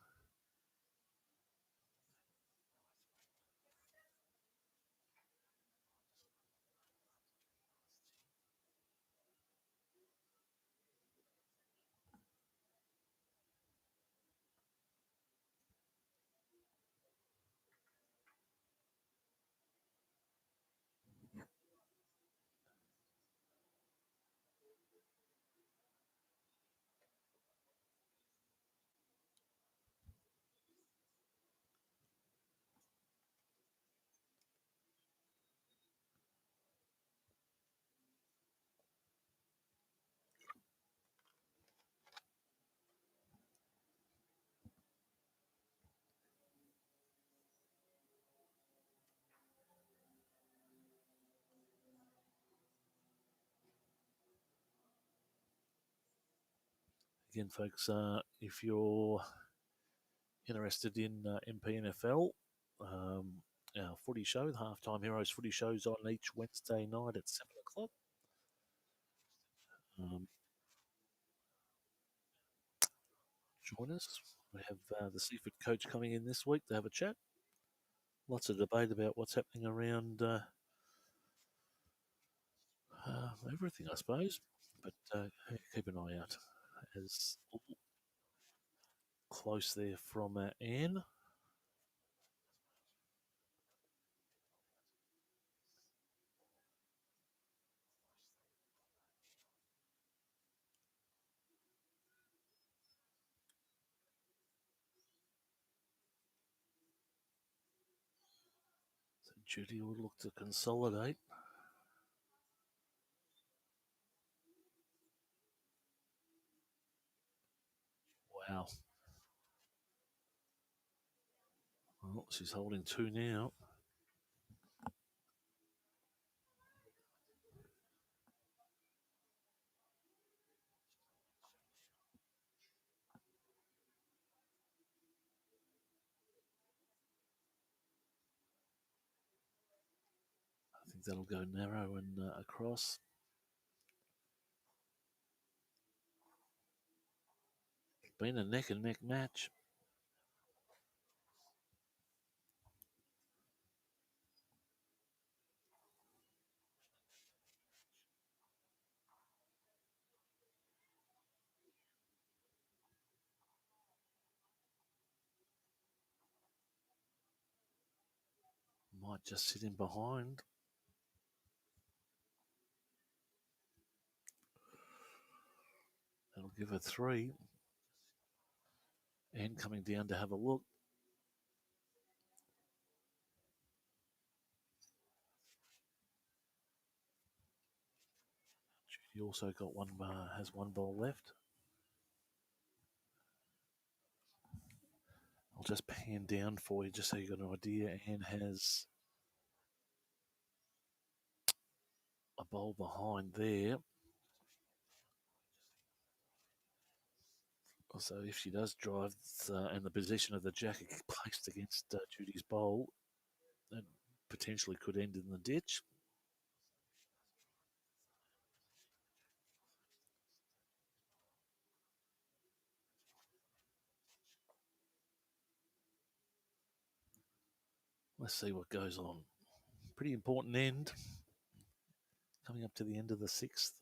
Again, folks, if you're interested in MPNFL, our footy show, the Halftime Heroes footy shows on each Wednesday night at 7 o'clock. Join us. We have the Seaford coach coming in this week to have a chat. Lots of debate about what's happening around everything, I suppose. But keep an eye out. As close there from Anne. So Judy will look to consolidate. Wow. Well, she's holding 2 now. I think that'll go narrow and across. It's been a neck and neck match. Might just sit in behind. That'll give her 3. And coming down to have a look. Judy also got has 1 ball left. I'll just pan down for you just so you got an idea. Anne has a bowl behind there. So if she does drive and the position of the jacket placed against Judy's bowl, that potentially could end in the ditch. Let's see what goes on. Pretty important end. Coming up to the end of the 6th.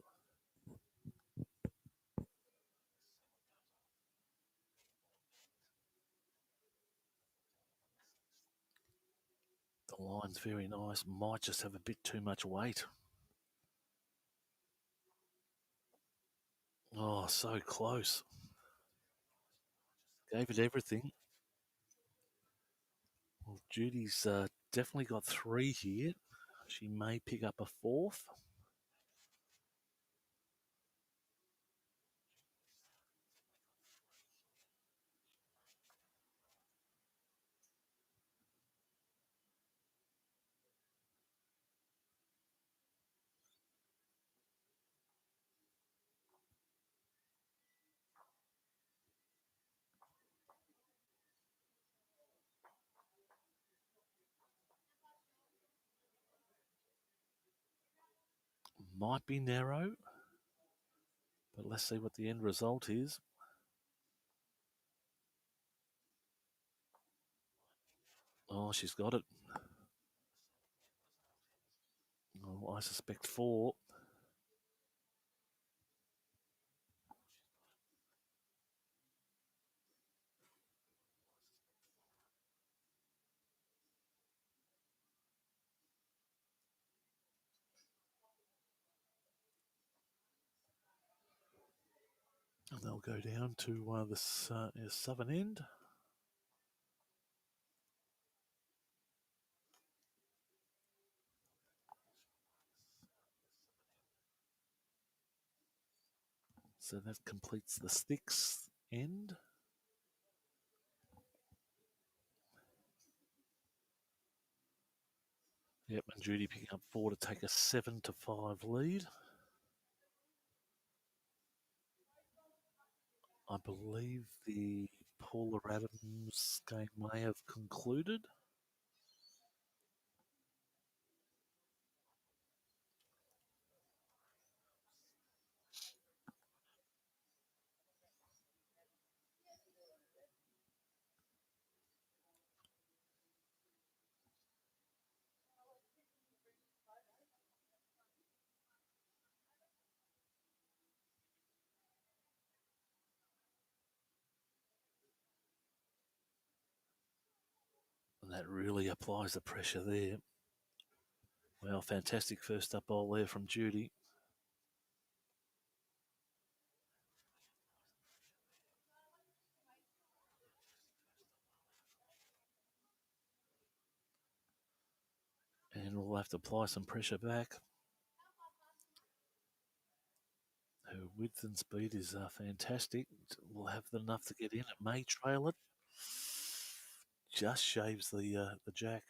The line's very nice. Might just have a bit too much weight. Oh, so close. Gave it everything. Well, Judy's definitely got 3 here. She may pick up a 4th. Might be narrow, but let's see what the end result is. Oh, she's got it. Oh, I suspect 4. And they'll go down to the southern end. So that completes the 6th end. Yep, and Judy picking up 4 to take a 7-5 lead. I believe the Paula Adams game may have concluded. And that really applies the pressure there. Well, fantastic first up bowl there from Judy. And we'll have to apply some pressure back. Her width and speed is fantastic. We'll have enough to get in. It may trail it. Just shaves the jack.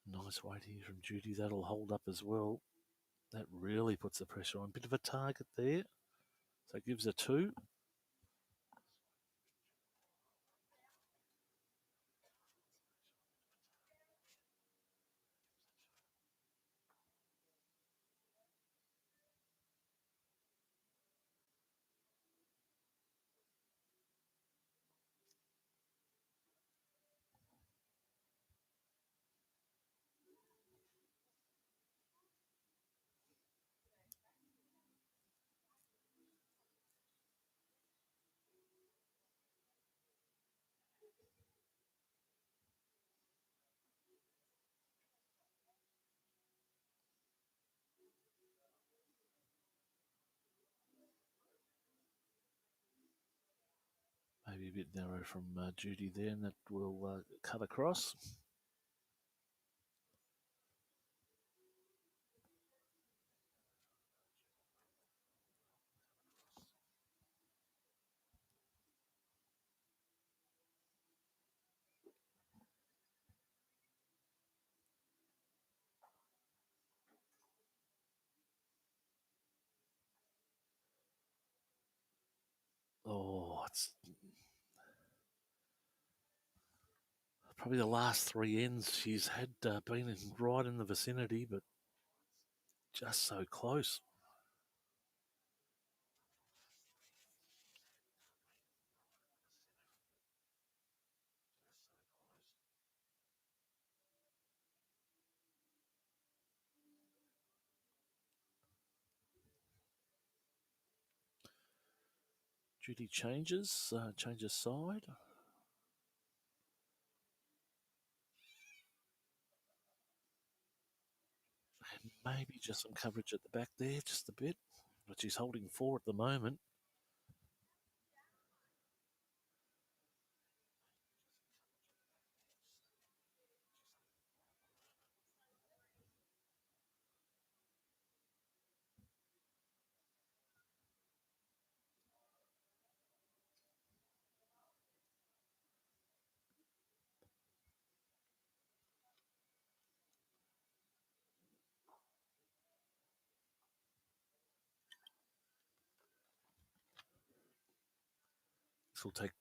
Nice weight here from Judy. That'll hold up as well. That really puts the pressure on. Bit of a target there. So it gives a 2. Maybe a bit narrow from Judy there, and that will cut across. Oh, it's probably the last 3 ends she's had been right in the vicinity, but just so close. Judy changes side. And maybe just some coverage at the back there, just a bit. But she's holding 4 at the moment. This will take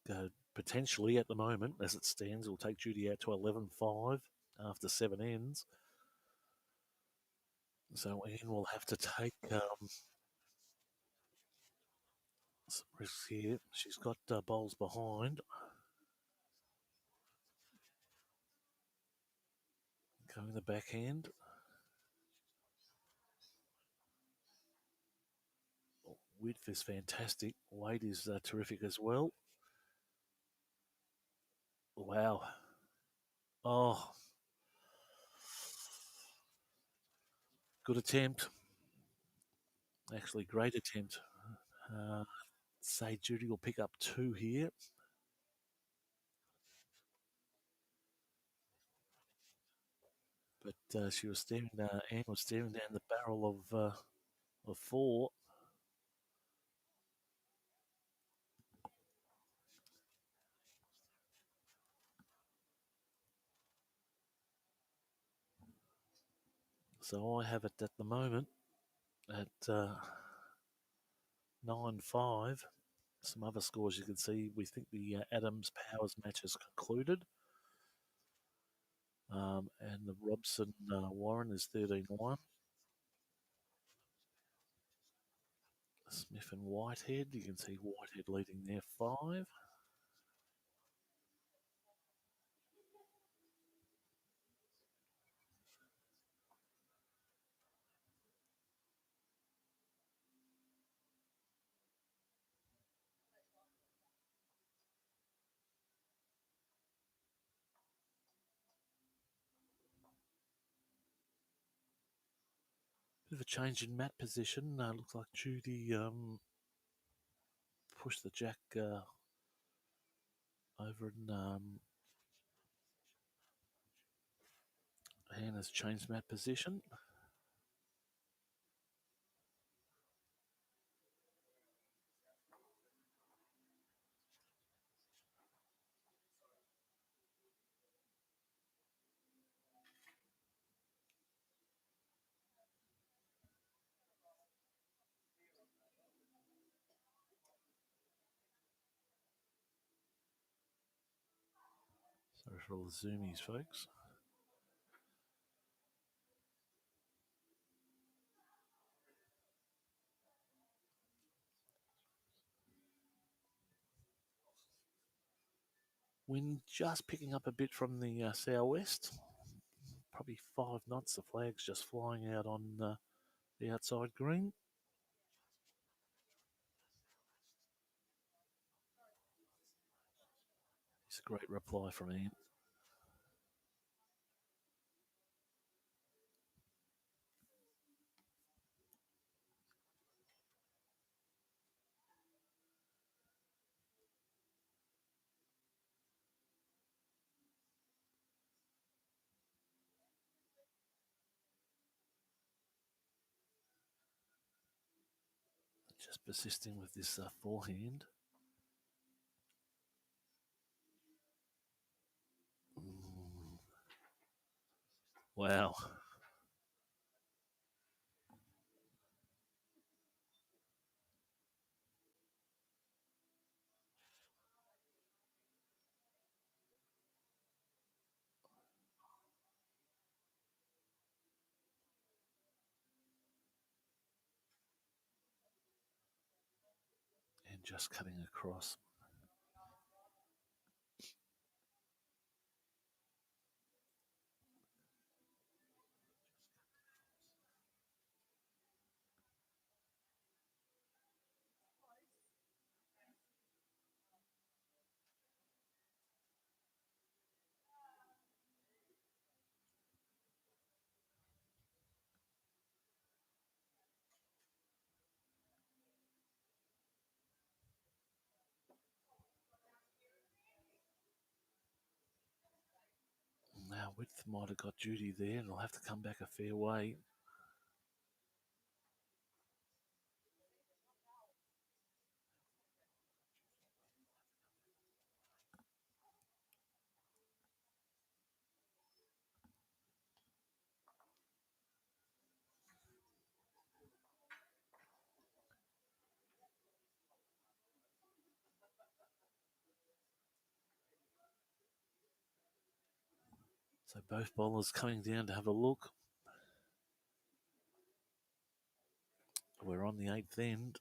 potentially at the moment, as it stands, will take Judy out to 11.5 after 7 ends. So Ian will have to take some risks here. She's got bowls behind. Going the backhand. Width is fantastic. Weight is terrific as well. Wow. Oh, good attempt. Actually, great attempt. Say Judy will pick up 2 here. But she was staring. Anne was staring down the barrel of 4. So I have it at the moment at 9.5. Some other scores you can see. We think the Adams Powers match has concluded. And the Robson Warren is 13.1. Smith and Whitehead, you can see Whitehead leading there 5. Bit of a change in mat position. Looks like Judy pushed the jack over, and Hannah's changed mat position. Sorry for all the zoomies, folks. Wind just picking up a bit from the southwest. Probably 5 knots. The flag's just flying out on the outside green. It's a great reply from Ian. Just persisting with this forehand. Wow. And just cutting across. Now width might have got Judy there, and it'll have to come back a fair way. So both bowlers coming down to have a look. We're on the 8th end.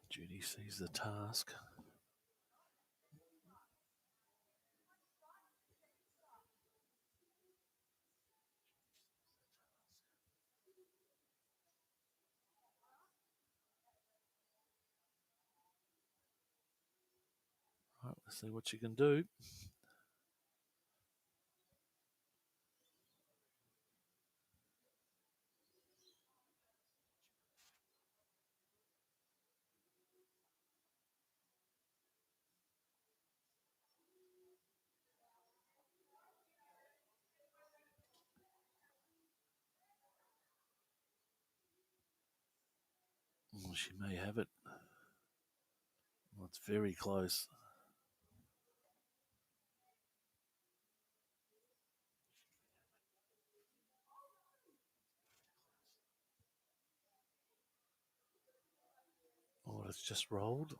Judy sees the task. Right, let's see what she can do. Oh, she may have it. Well, it's very close. Oh, it's just rolled.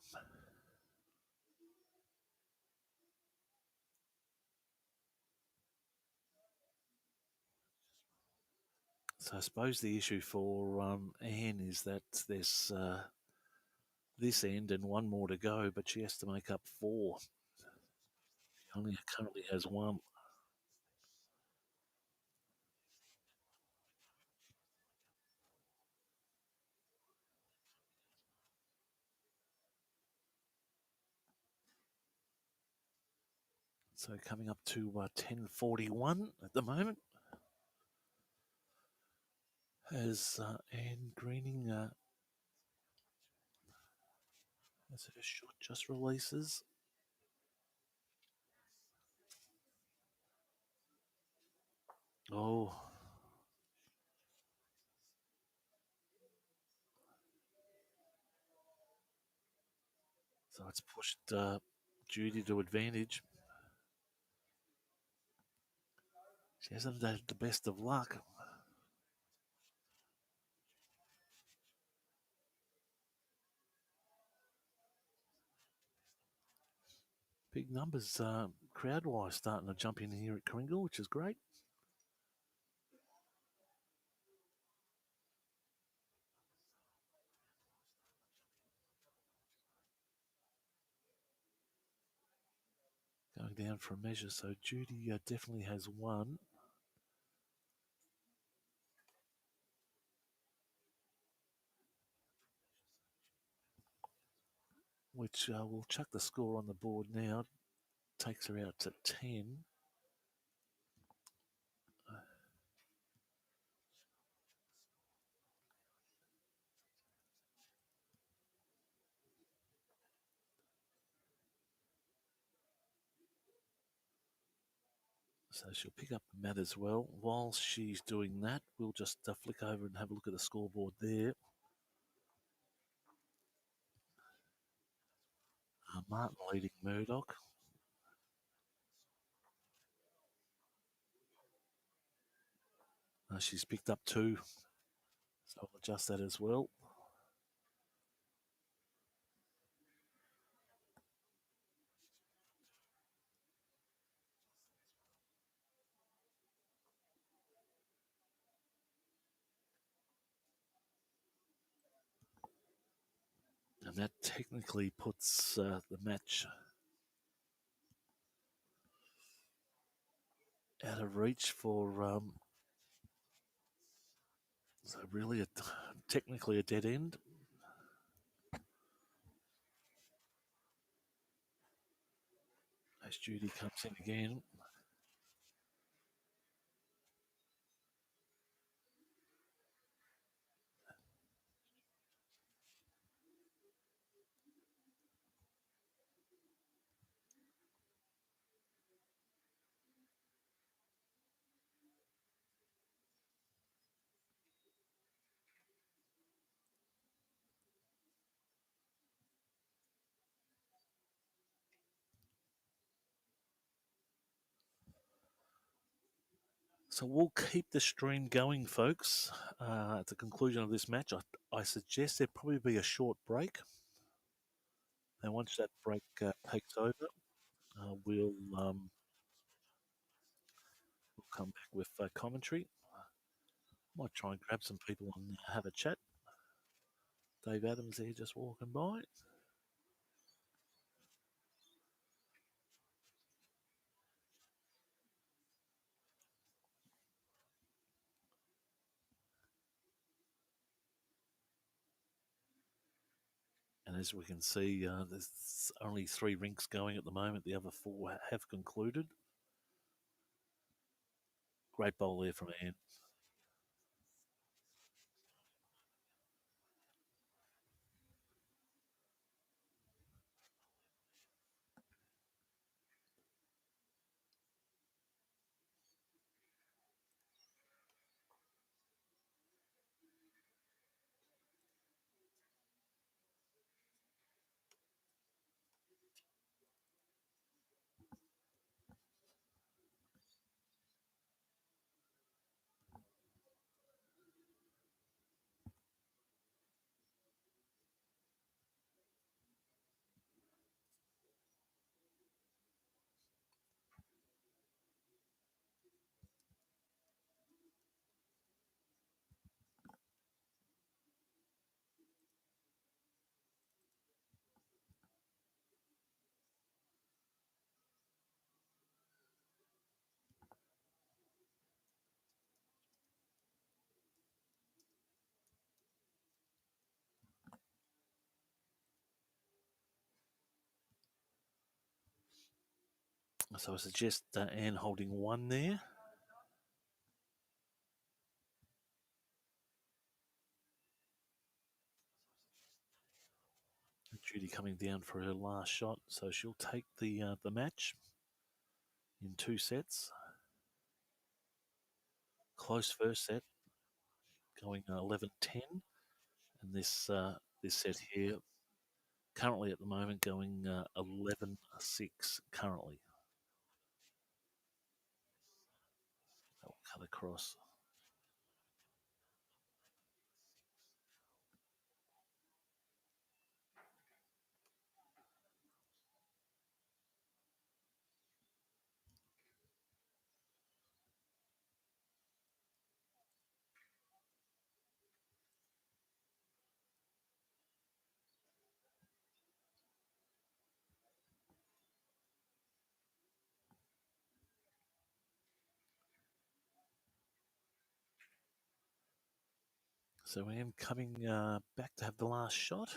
So I suppose the issue for Anne is that there's this end and one more to go, but she has to make up 4. She only currently has 1. So coming up to 10:41 at the moment. As Anne Greening as her shot just releases. Oh, so it's pushed Judy to advantage. She hasn't had the best of luck. Big numbers crowd-wise starting to jump in here at Karingal, which is great. Going down for a measure, so Judy definitely has 1. Which will chuck the score on the board now. Takes her out to 10. So she'll pick up the mat as well. While she's doing that, we'll just flick over and have a look at the scoreboard there. Martin leading Murdoch. She's picked up 2, so I'll adjust that as well. And that technically puts the match out of reach for, so really technically a dead end. As Judy comes in again. So we'll keep the stream going, folks. At the conclusion of this match, I suggest there probably be a short break. And once that break takes over, we'll come back with commentary. Might try and grab some people and have a chat. Dave Adams there just walking by. And as we can see, there's only 3 rinks going at the moment. The other 4 have concluded. Great bowl there from Anne. So I suggest Anne holding 1 there. Judy coming down for her last shot, so she'll take the match in 2 sets. Close first set, going 11-10, and this set here, currently at the moment, going 11-6 currently. That will cut across. So Anne coming back to have the last shot.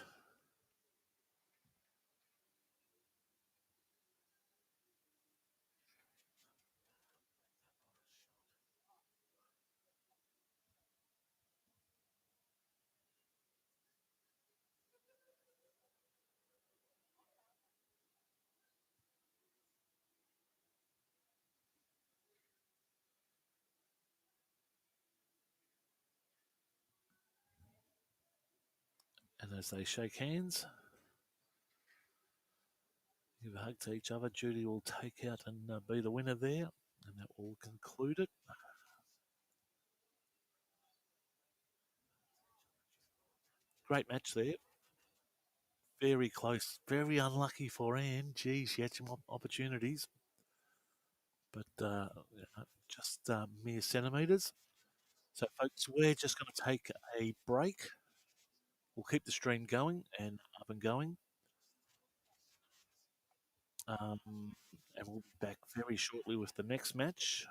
And as they shake hands, give a hug to each other, Judy will take out and be the winner there, and that will conclude it. Great match there. Very close. Very unlucky for Anne. Gee, she had some opportunities, but just mere centimetres. So, folks, we're just going to take a break. We'll keep the stream going and up and going. And we'll be back very shortly with the next match.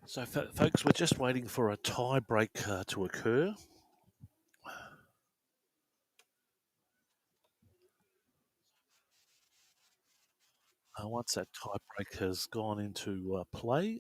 So, folks, we're just waiting for a tie break to occur. Once that tie break has gone into play,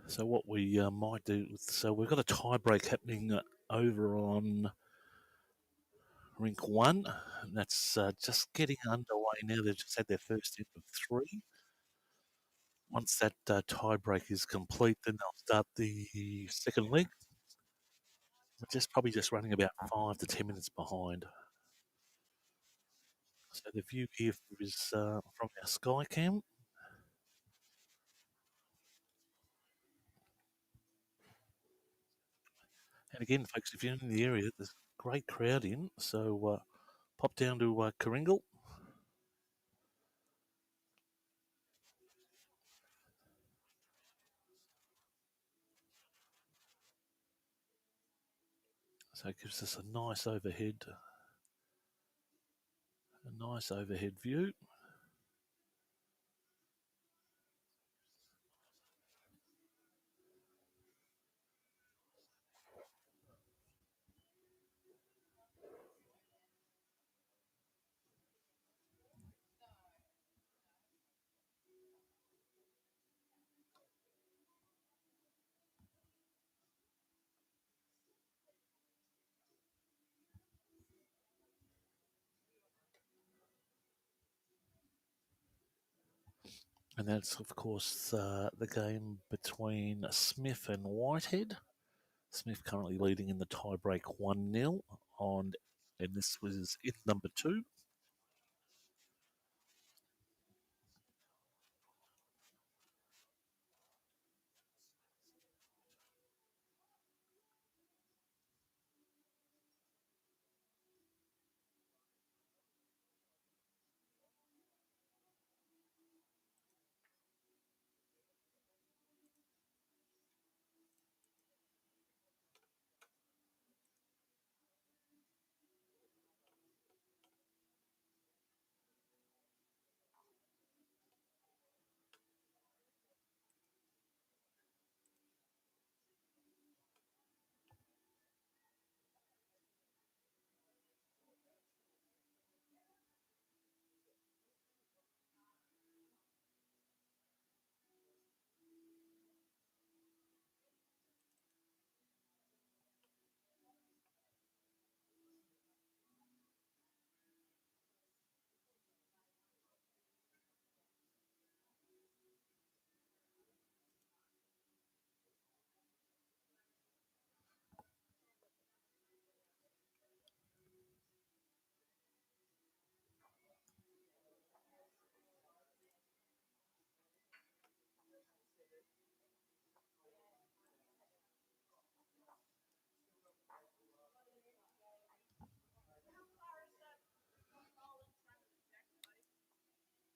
so what we might do, so we've got a tie break happening over on rink 1. And that's just getting underway now. They've just had their first hit of 3. Once that tie break is complete, then they'll start the second leg. We're probably just running about 5 to 10 minutes behind. So the view here is from our Skycam. And again, folks, if you're in the area, there's a great crowd in. So pop down to Karingal. So it gives us a nice overhead view. And that's, of course, the game between Smith and Whitehead. Smith currently leading in the tiebreak 1-0 on, and this was in number 2.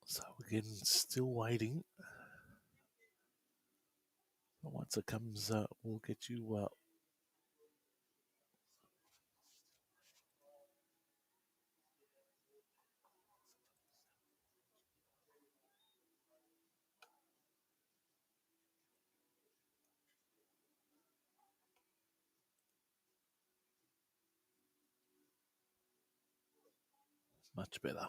So again, still waiting. But once it comes, we'll get you Much better.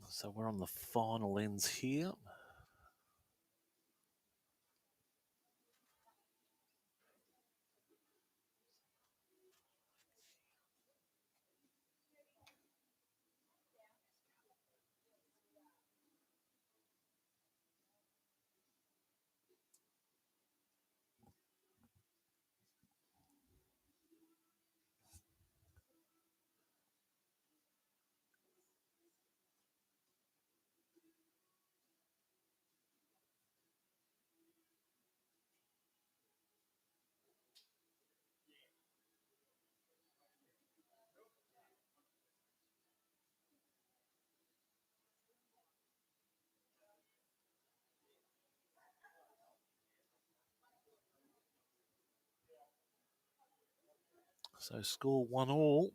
So we're on the final ends here. So score 1-1.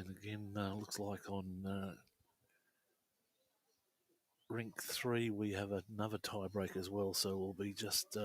And again, looks like on rink 3 we have another tie break as well, so we'll be just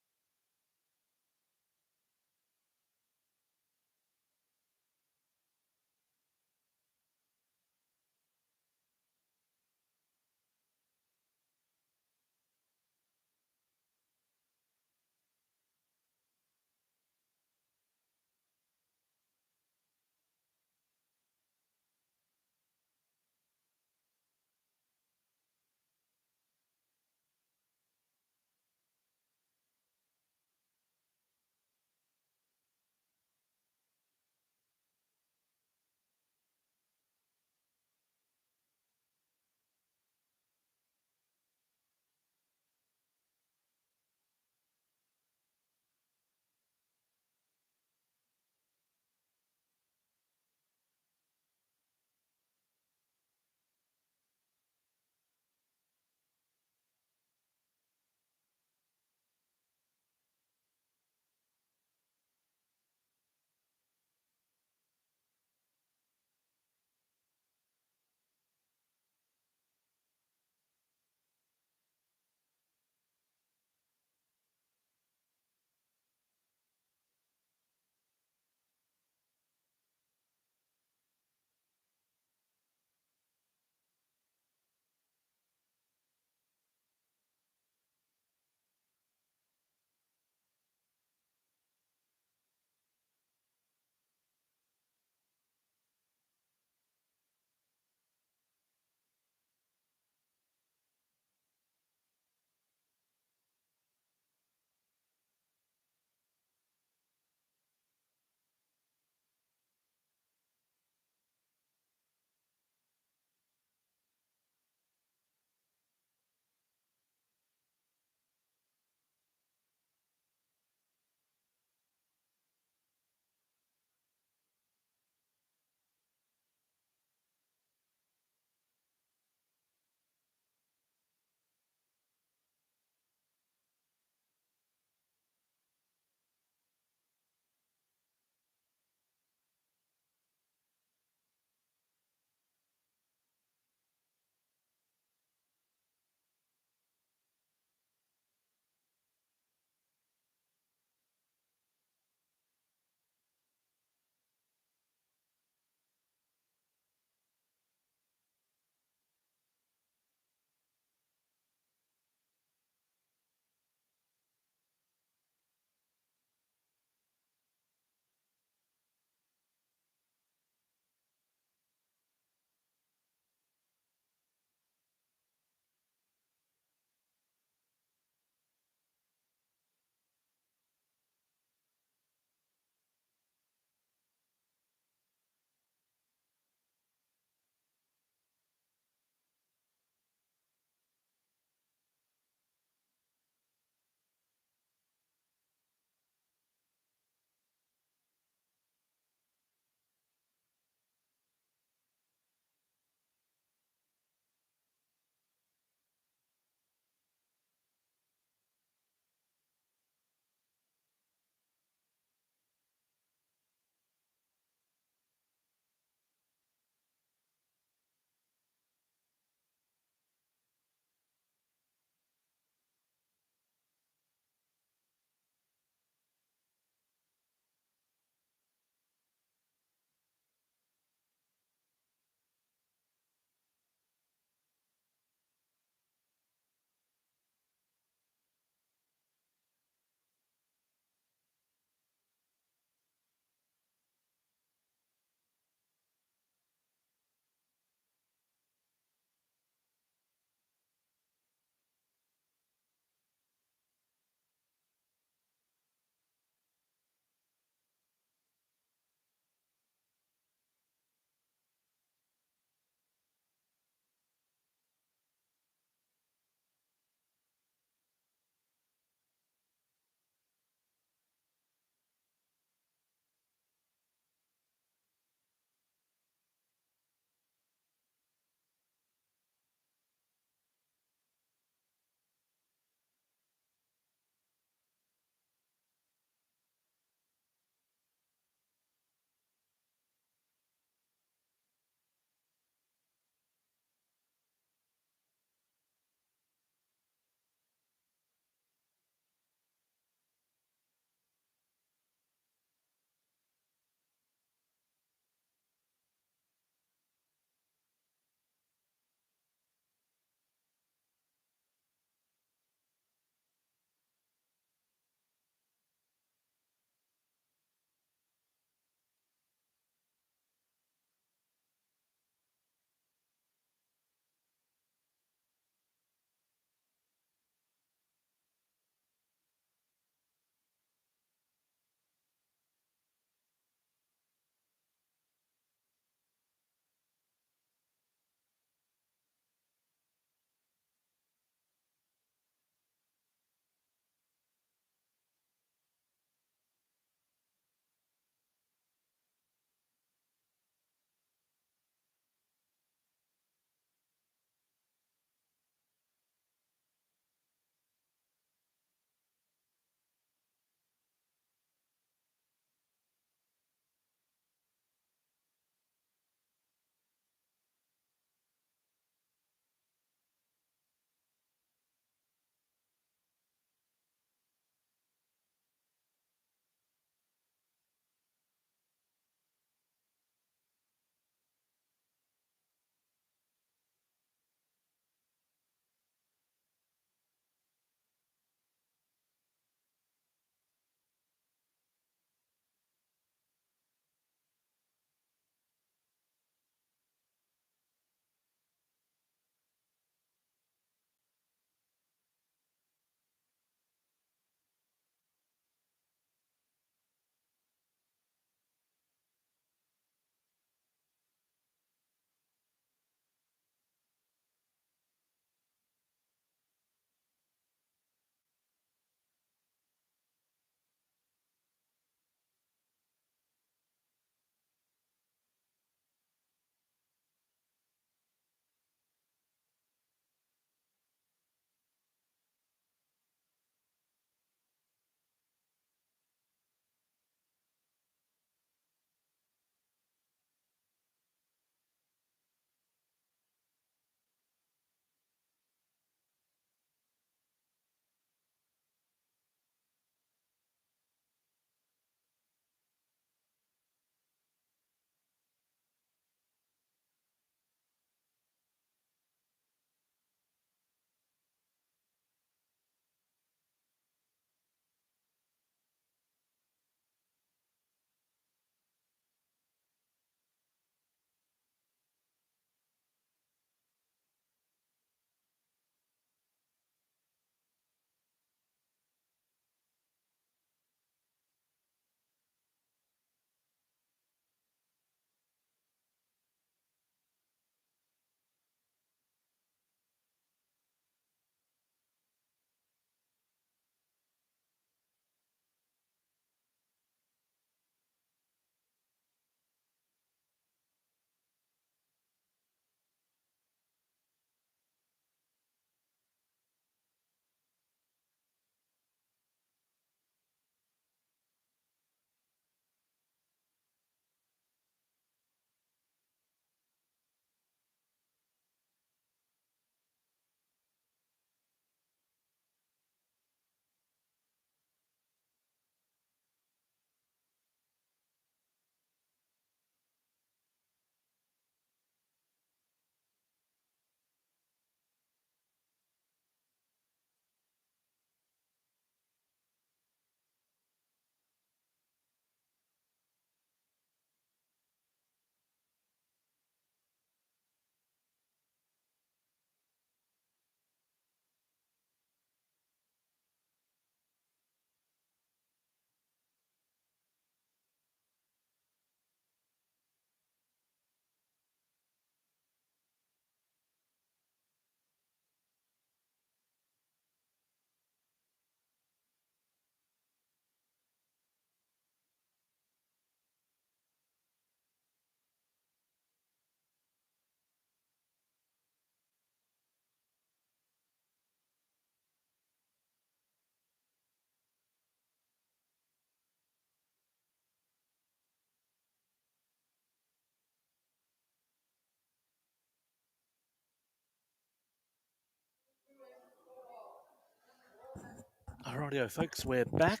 Rightio, folks, we're back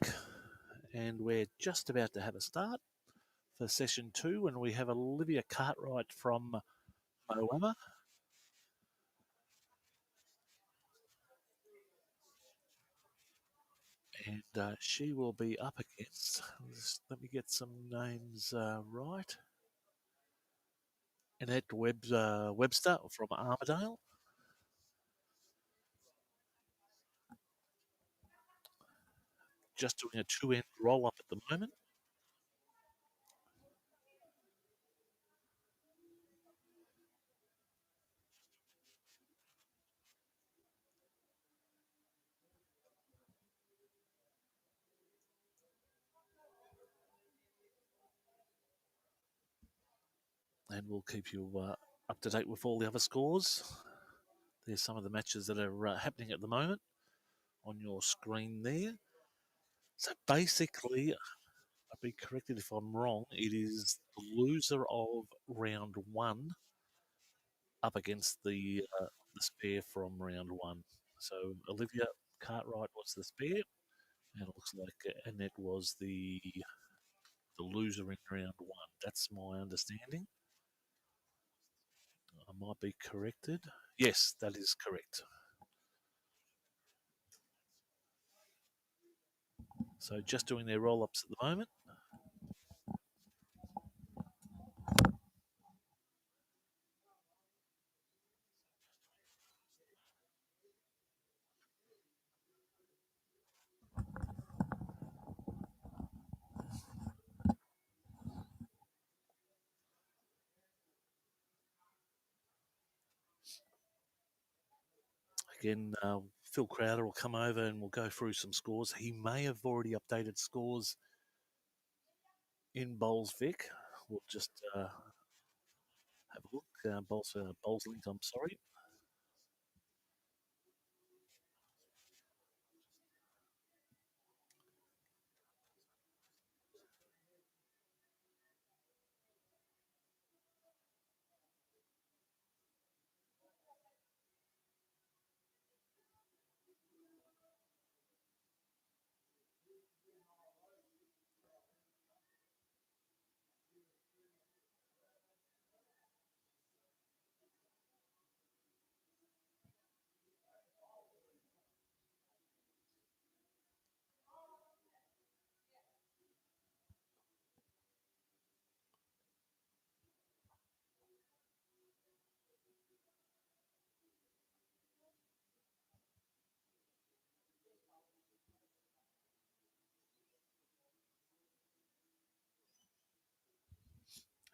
and we're just about to have a start for session 2, and we have Olivia Cartwright from Moama. And she will be up against, let me get some names right, Annette Webster from Armidale. Just doing a 2-end roll-up at the moment. And we'll keep you up to date with all the other scores. There's some of the matches that are happening at the moment on your screen there. So basically, I'll be corrected if I'm wrong, it is the loser of round 1 up against the spare from round 1. So Olivia Cartwright was the spare, and it looks like Annette was the loser in round 1. That's my understanding. I might be corrected. Yes, that is correct. So just doing their roll-ups at the moment. Again, Phil Crowder will come over and we'll go through some scores. He may have already updated scores in Bowls Vic. We'll just have a look. Bowls linked, I'm sorry.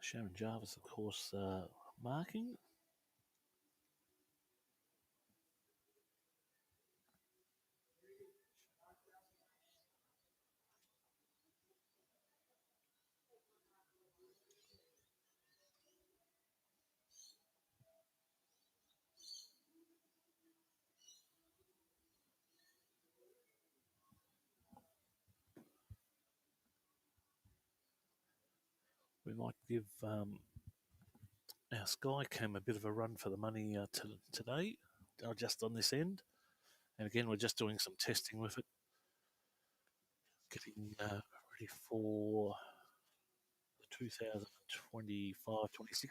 Sharon Jarvis, of course, marking. We might give our Skycam a bit of a run for the money today, just on this end. And again, we're just doing some testing with it, getting ready for the 2025-26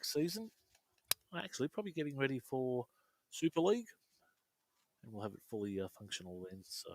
season. Actually, probably getting ready for Super League, and we'll have it fully functional then. So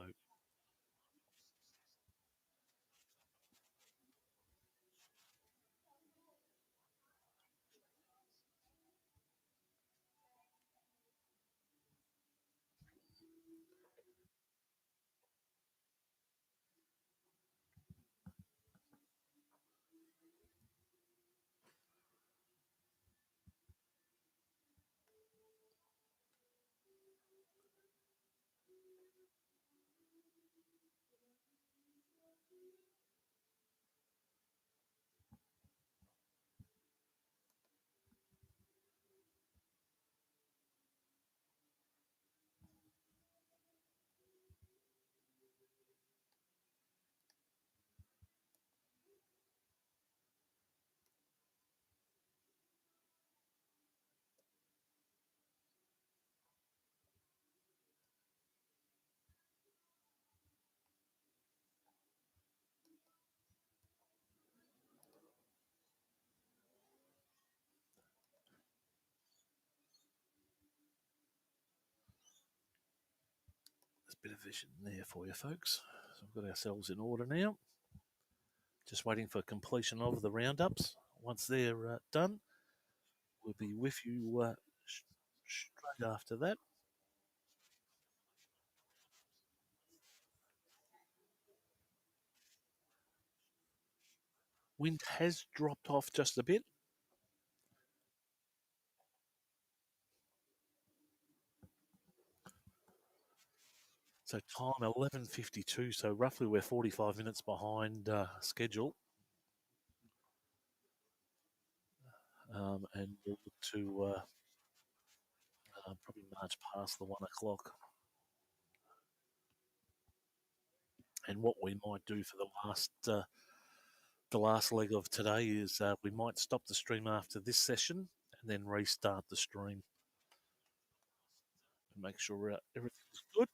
bit of vision there for you folks. So we've got ourselves in order now. Just waiting for completion of the roundups. Once they're done, we'll be with you straight after that. Wind has dropped off just a bit. So time 11:52. So roughly we're 45 minutes behind schedule, and we'll look to probably march past the 1 o'clock. And what we might do for the last leg of today is we might stop the stream after this session and then restart the stream and make sure everything's good.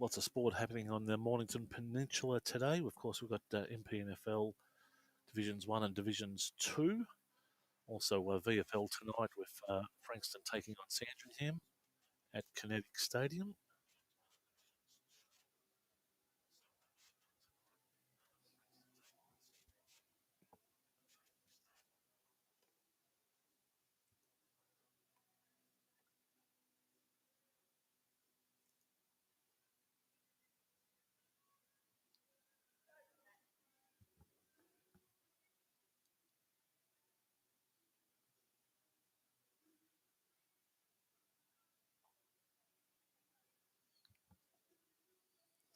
Lots of sport happening on the Mornington Peninsula today. Of course, we've got MPNFL Divisions 1 and Divisions 2. Also, VFL tonight with Frankston taking on Sandringham at Kinetic Stadium.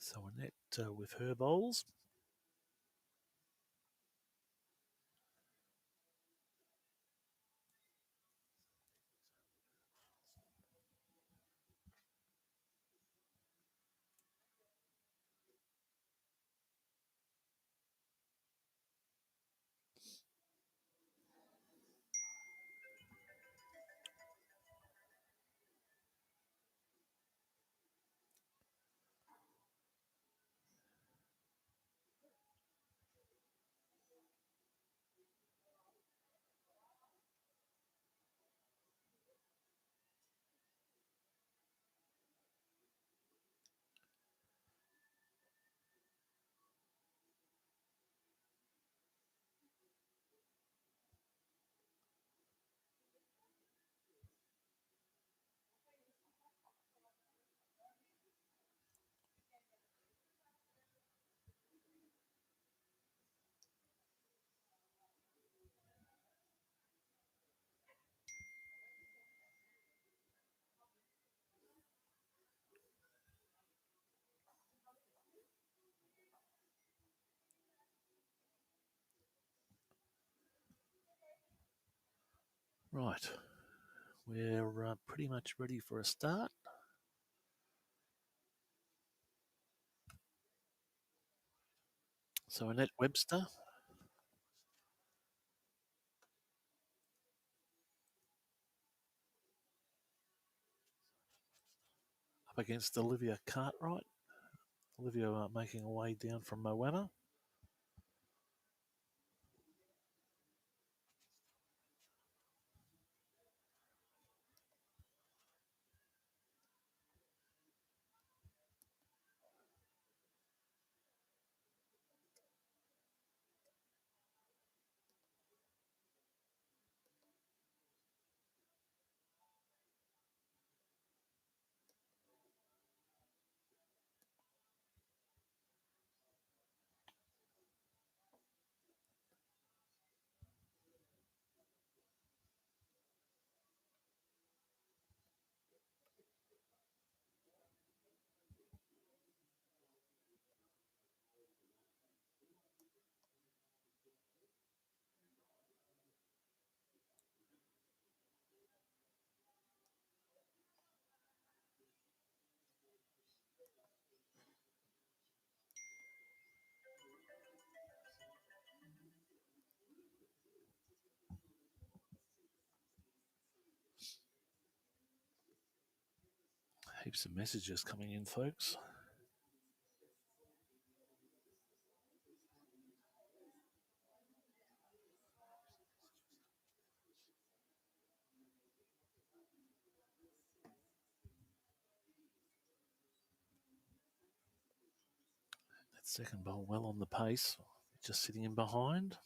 So Annette with her bowls. Right, we're pretty much ready for a start. So Annette Webster up against Olivia Cartwright. Olivia making her way down from Moana. Heaps of messages coming in, folks. That second bowl well on the pace, just sitting in behind.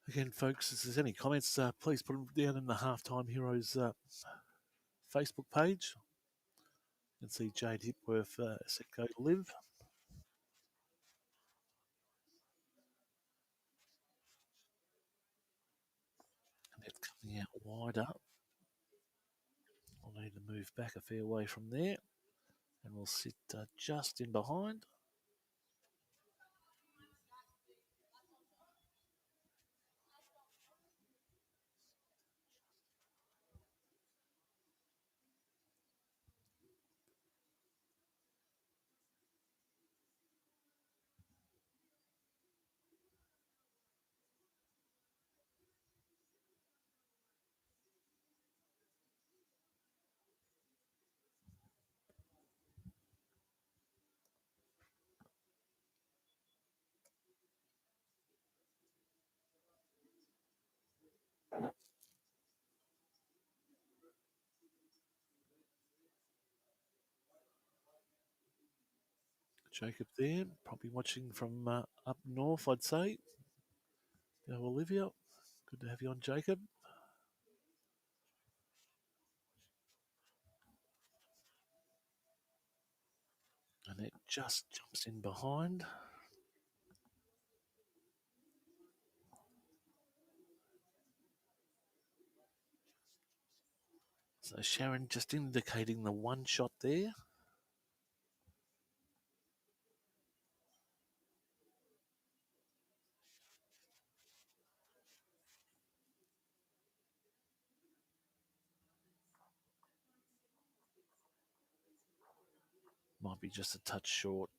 Again, folks, if there's any comments, please put them down in the Halftime Heroes Facebook page. You can see Jade Hipworth set go to live. And it's coming out wider. I'll need to move back a fair way from there. And we'll sit just in behind. Jacob there, probably watching from up north, I'd say. Go Olivia. Good to have you on, Jacob. And it just jumps in behind. So Sharon just indicating the one shot there. Might be just a touch short.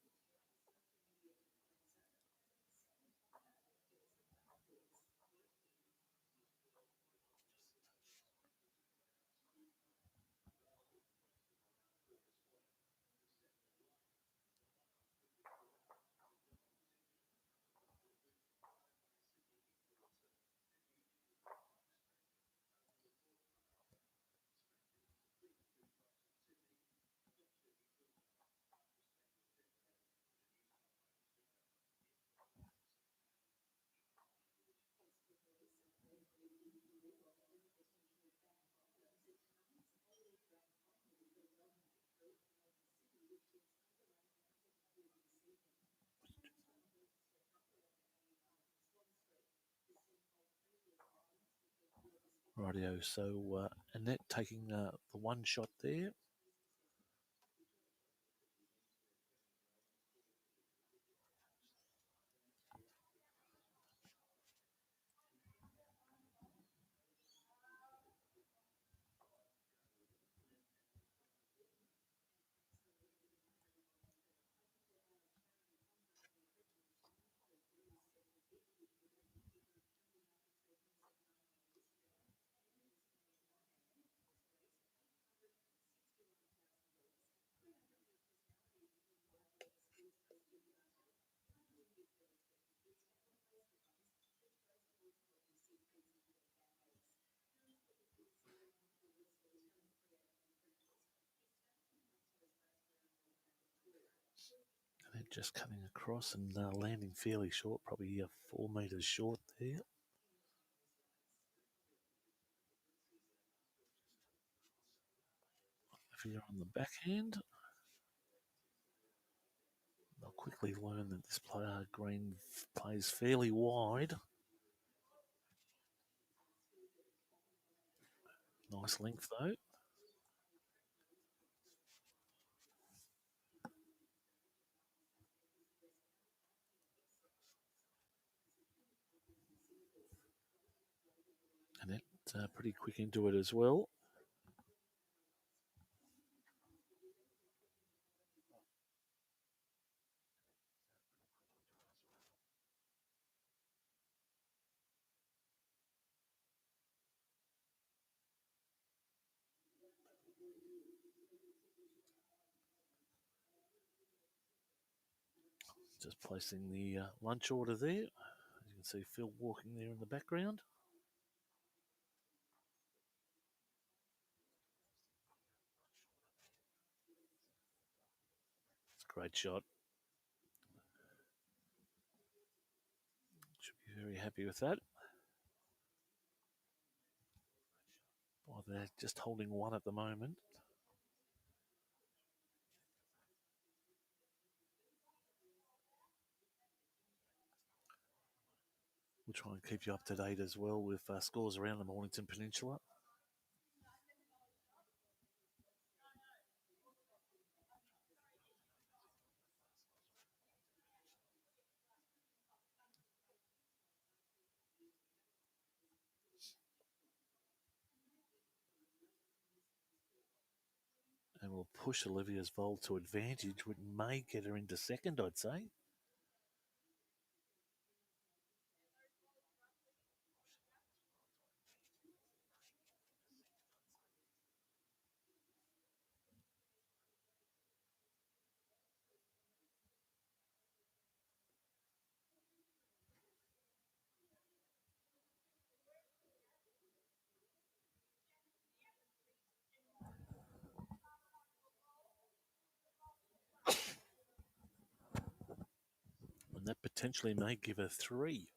Rightio, so Annette taking the one shot there. Annette just coming across and landing fairly short, probably 4 metres short there. If you're on the backhand, they'll quickly learn that this green plays fairly wide. Nice length though. pretty quick into it as well. Just placing the lunch order there. As you can see, Phil walking there in the background. It's a great shot. Should be very happy with that. Oh, they're just holding one at the moment. We'll try and keep you up to date as well with scores around the Mornington Peninsula. And we'll push Olivia's Vol to advantage, which may get her into second, I'd say. And that potentially may give her 3.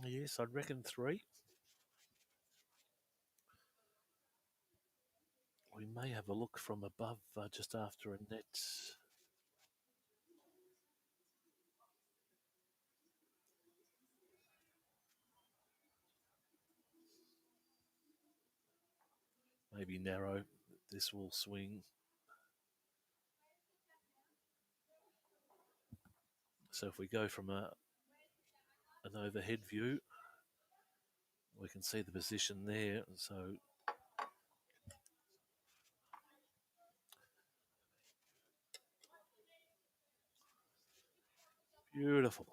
Yes, I'd reckon 3. We may have a look from above just after a net. Maybe narrow. This will swing. So if we go from an overhead view, we can see the position there. So beautiful.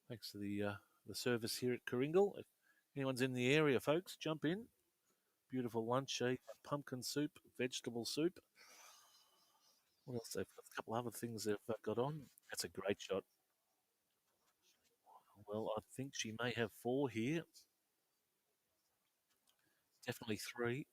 Thanks to the service here at Karingal. If anyone's in the area, folks, jump in. Beautiful lunch, pumpkin soup, vegetable soup. What else? They've got a couple other things they've got on. That's a great shot. Well, I think she may have 4 here. Definitely 3.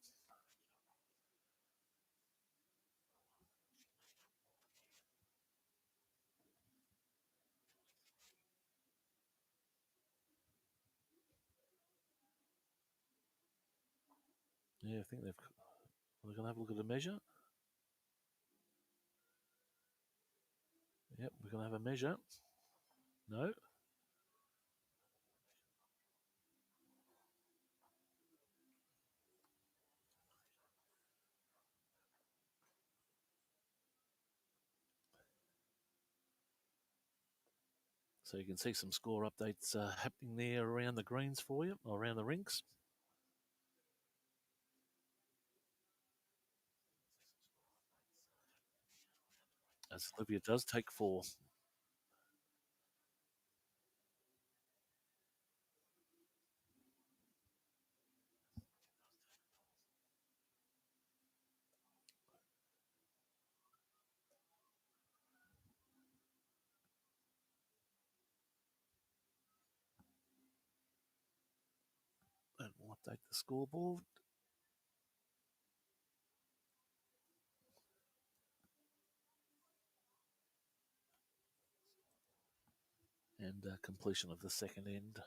Yeah, I think we're going to have a look at the measure. Yep, we're going to have a measure. No. So you can see some score updates happening there around the greens for you, or around the rinks. As Olivia does take 4. And we'll update the scoreboard. And completion of the second end.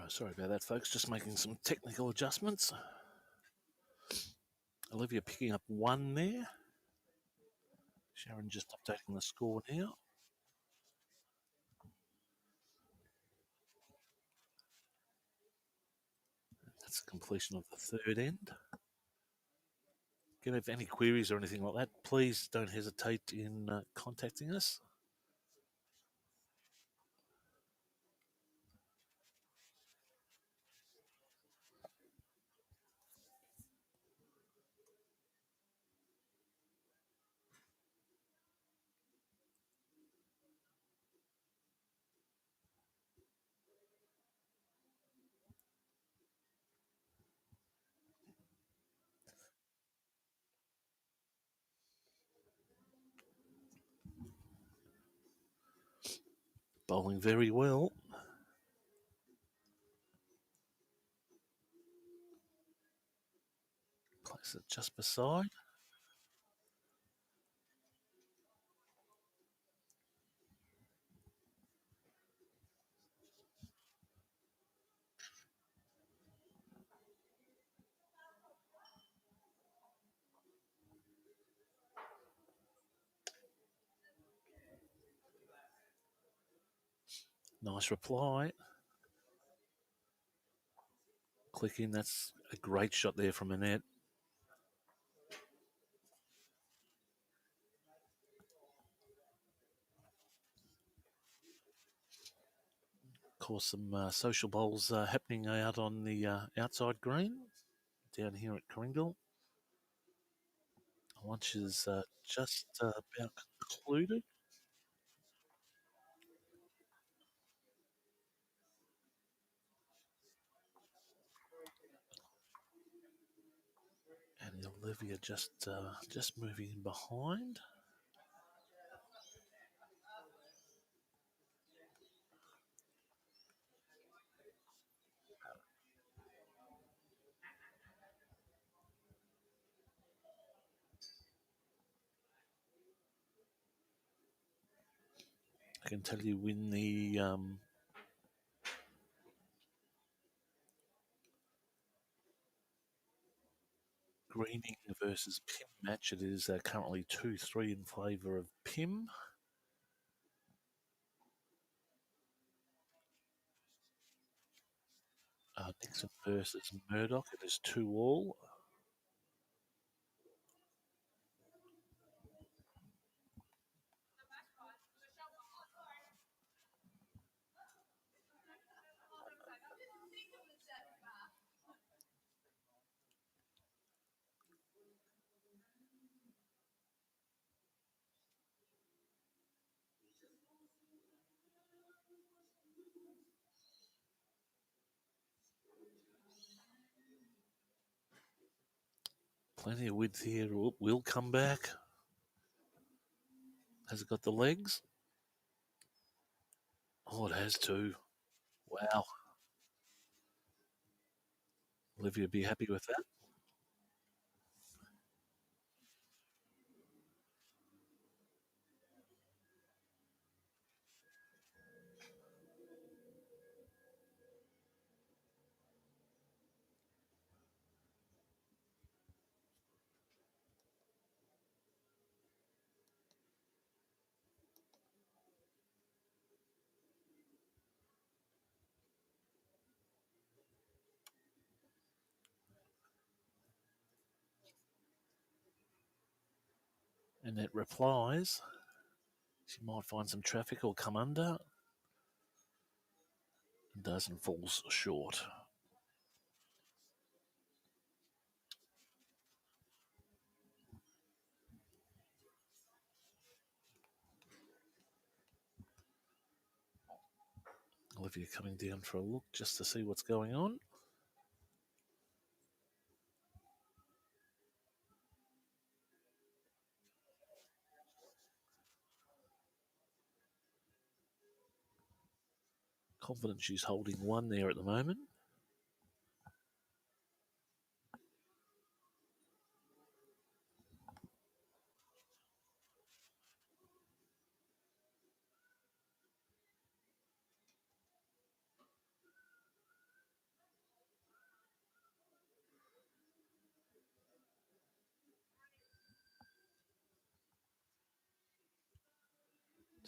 Sorry about that, folks. Just making some technical adjustments. Olivia picking up one there. Sharon just updating the score now. That's the completion of the third end. Again, if any queries or anything like that, please don't hesitate in contacting us. Bowling very well. Place it just beside. Nice reply. Click in. That's a great shot there from Annette. Of course, some social bowls happening out on the outside green down here at Karingal. Lunch is just about concluded. And Olivia just moving in behind. I can tell you when the Greening versus Pim match, it is currently 2-3 in favour of Pim. Nixon versus Murdoch, it is 2-all. Plenty of width here. Will come back. Has it got the legs? Oh, it has too. Wow. Olivia be happy with that. And it replies. She might find some traffic or come under. And does and falls short. Olivia coming down for a look just to see what's going on. Confident she's holding one there at the moment.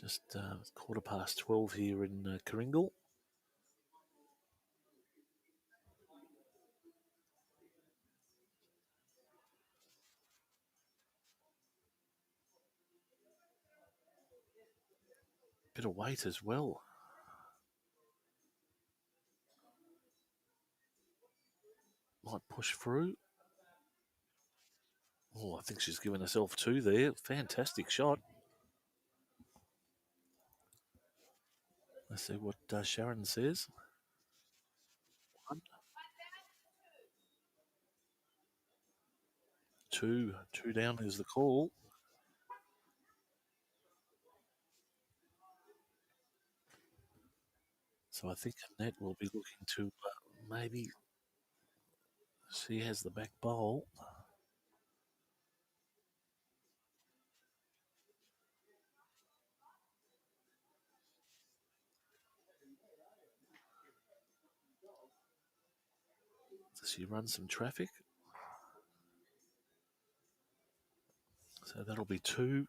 Just 12:15 here in Karingal. Bit of weight as well. Might push through. Oh, I think she's given herself 2 there. Fantastic shot. Let's see what Sharon says. 1, 2, 2 down is the call. So I think Annette will be looking to maybe she has the back bowl. Does she run some traffic? So that'll be 2.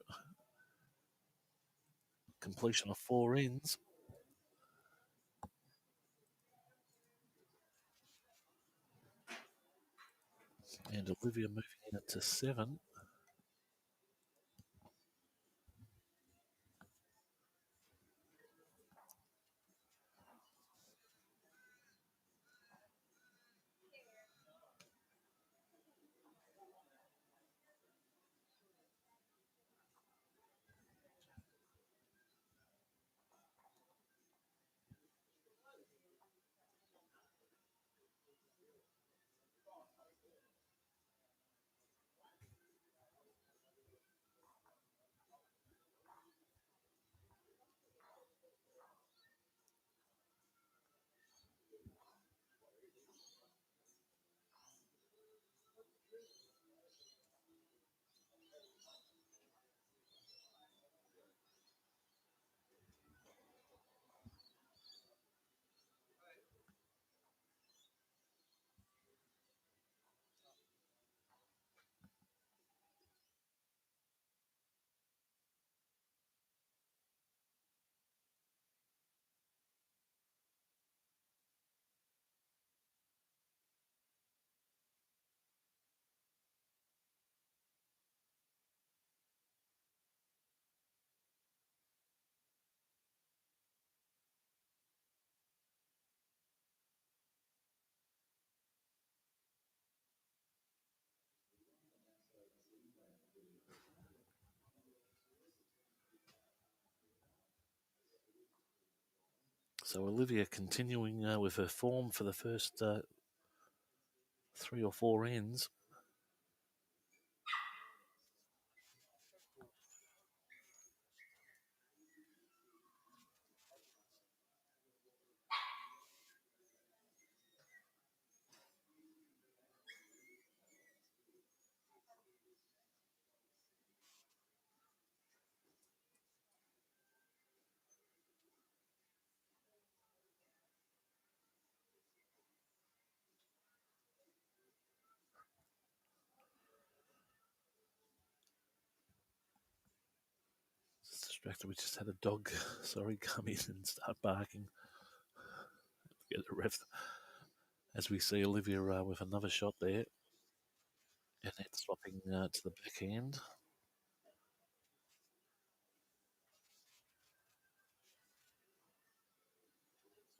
Completion of 4 ends. And Olivia moving in to 7. So Olivia continuing with her form for the first 3 or 4 ends. Just distracted. We just had a dog, come in and start barking. Get the ref. As we see Olivia with another shot there. And that's swapping to the backhand.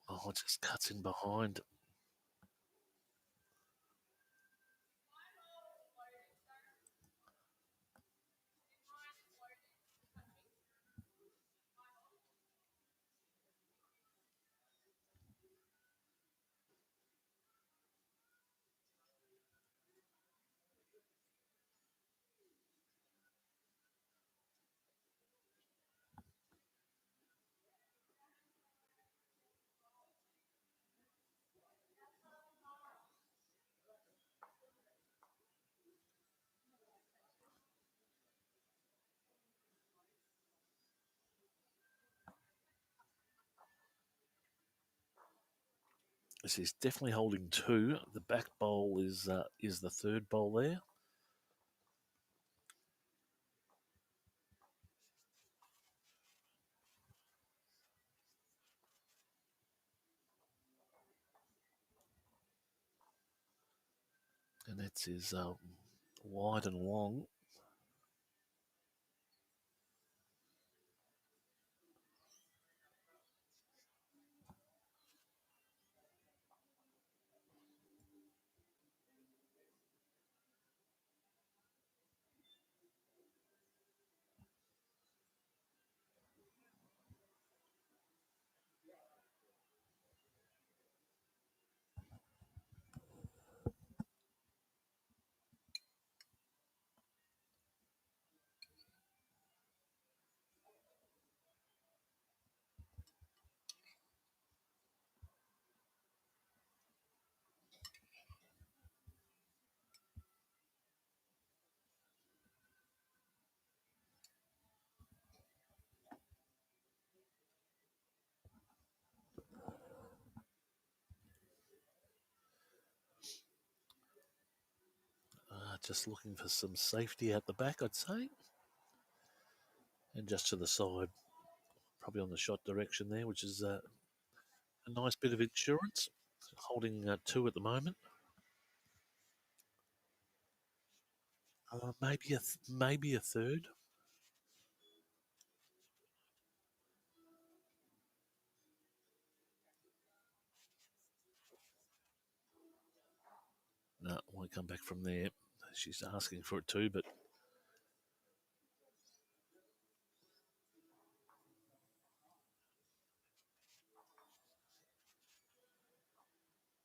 Oh, it just cuts in behind. She's definitely holding 2. The back bowl is the third bowl there. And that's is wide and long. Just looking for some safety out the back, I'd say. And just to the side, probably on the shot direction there, which is a nice bit of insurance. Holding 2 at the moment. Maybe a third. No, won't come back from there. She's asking for it too, but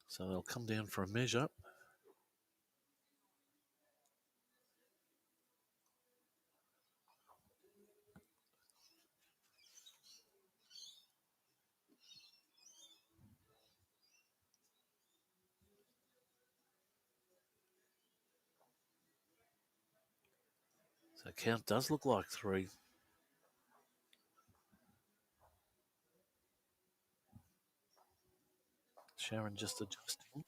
so they'll come down for a measure. So count does look like 3. Sharon just adjusting.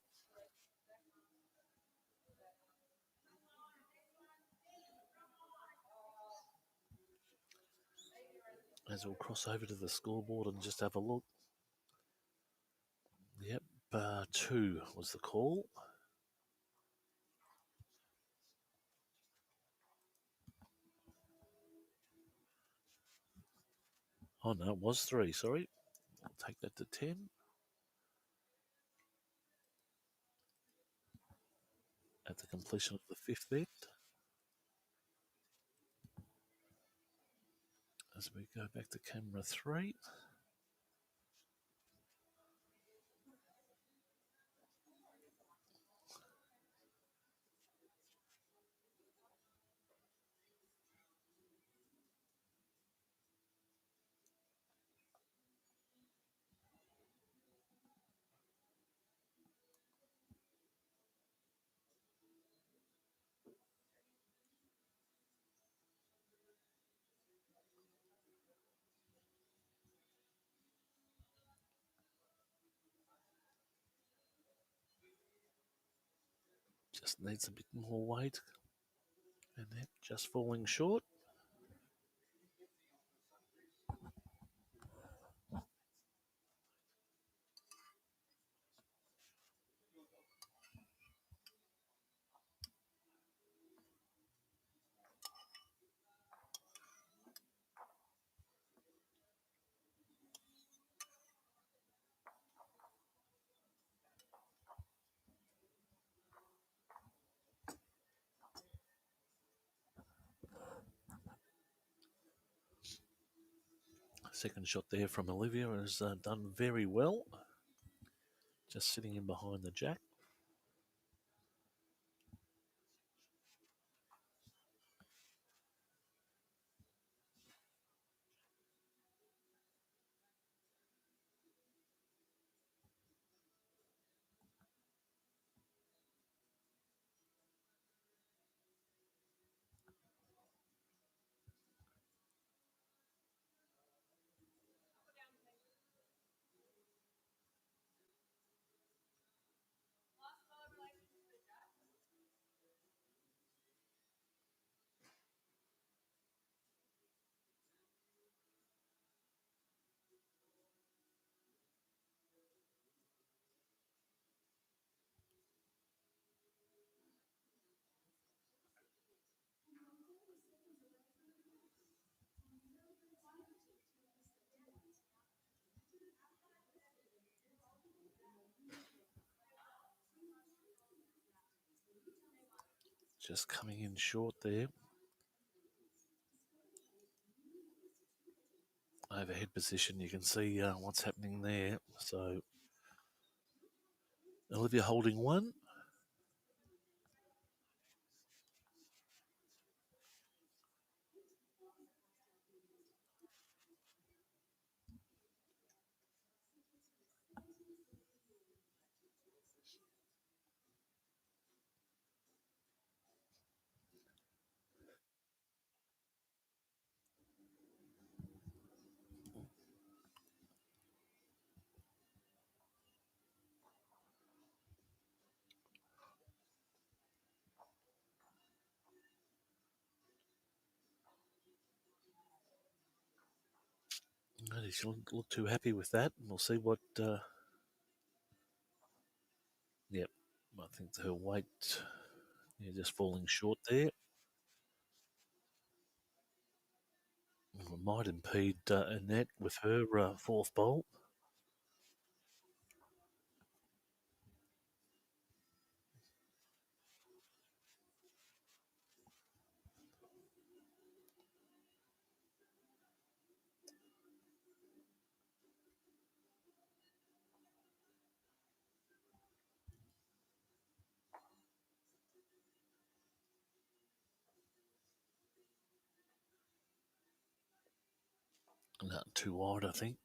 As we'll cross over to the scoreboard and just have a look. Yep, 2 was the call. Oh no, it was 3. Sorry, I'll take that to 10. At the completion of the 5th bend. As we go back to camera 3. Just needs a bit more weight. And then just falling short. Second shot there from Olivia has done very well. Just sitting in behind the jack. Just coming in short there. Overhead position, you can see what's happening there. So Olivia holding one. She doesn't look too happy with that. We'll see what. Yep, I think her weight, just falling short there. Might impede Annette with her fourth bowl. Not too wide, I think.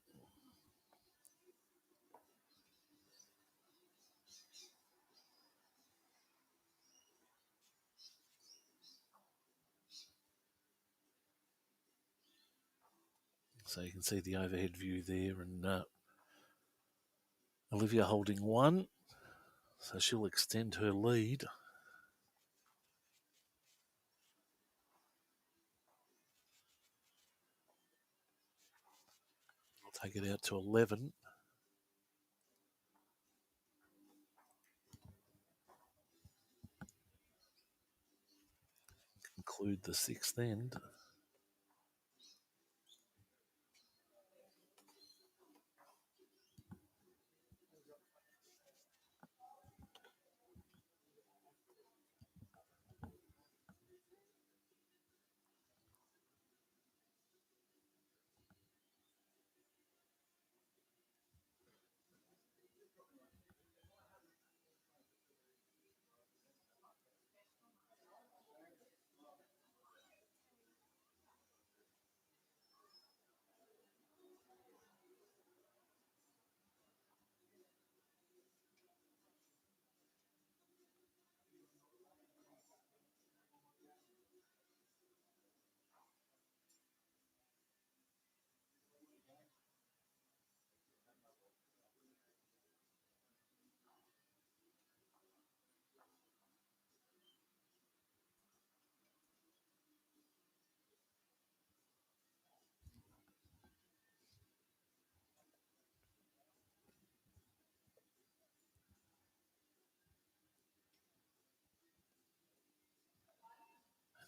So you can see the overhead view there, and Olivia holding one. So she'll extend her lead. I'll take it out to 11. Conclude the sixth end.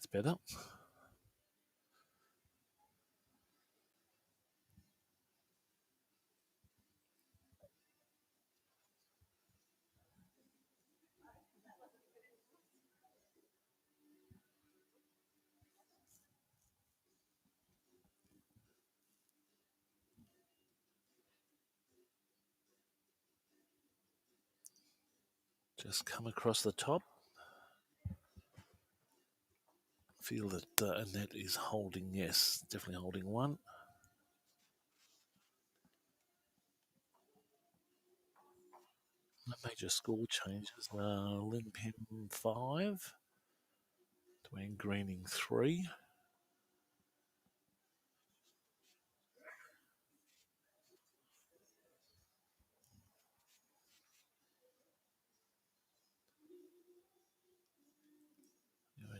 That's better. Just come across the top. Feel that Annette is holding, yes, definitely holding one. No major score changes. Lin Pim 5. Dwayne Greening 3.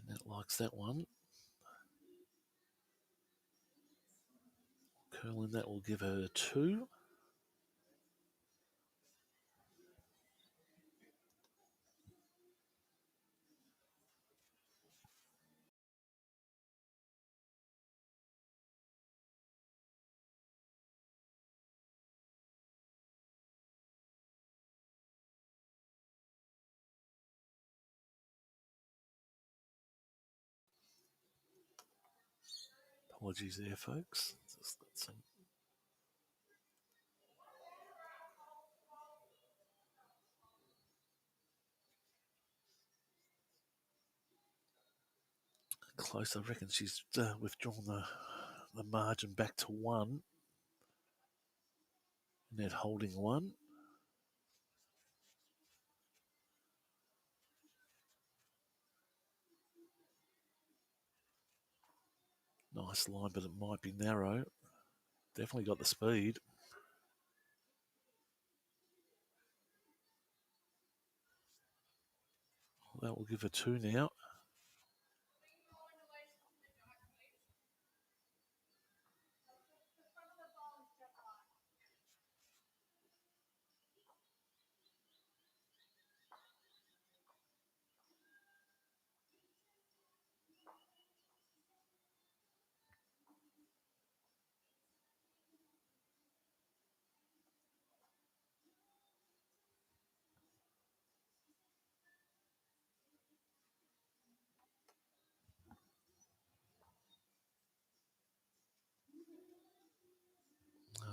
Annette likes that one. Curling that will give her 2. Apologies there, folks. Just got some close. I reckon she's withdrawn the margin back to 1. Net holding 1. Nice line, but it might be narrow. Definitely got the speed. That will give her 2 now.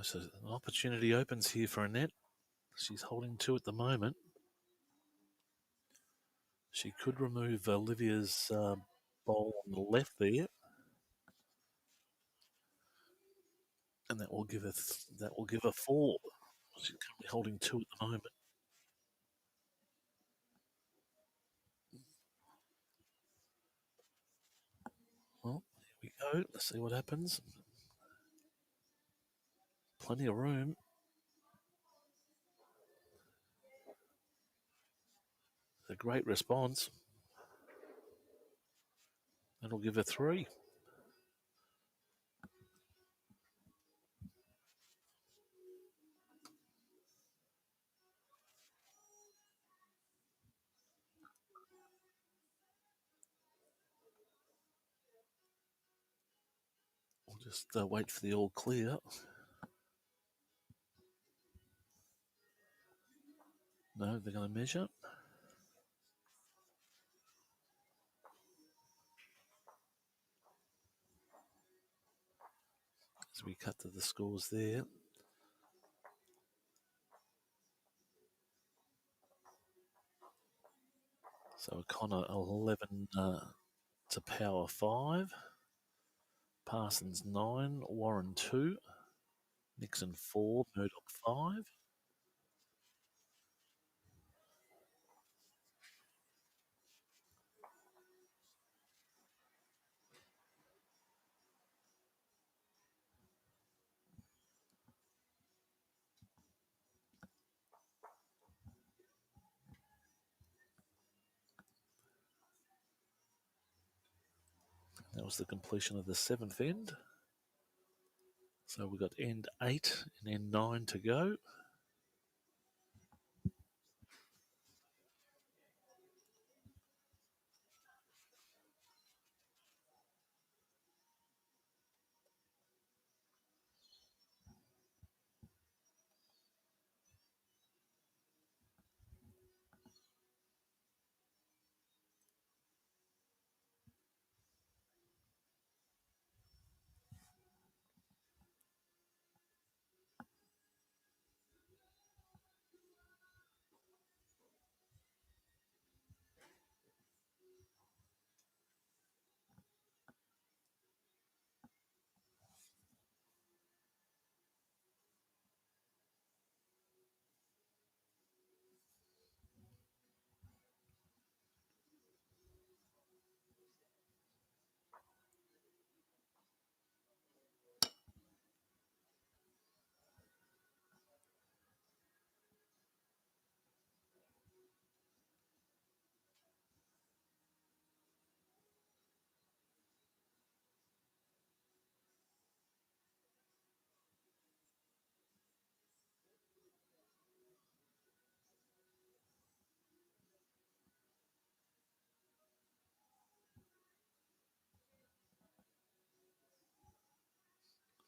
So an opportunity opens here for Annette. She's holding 2 at the moment. She could remove Olivia's bowl on the left there, and that will give her 4. She's currently holding 2 at the moment. Well, here we go. Let's see what happens. Plenty of room. A great response. That'll give her 3. We'll just wait for the all clear. No, they're going to measure. As we cut to the scores there. So O'Connor 11 to power 5. Parsons 9. Warren 2. Nixon 4. Murdoch 5. That was the completion of the 7th end. So we've got end 8 and end 9 to go.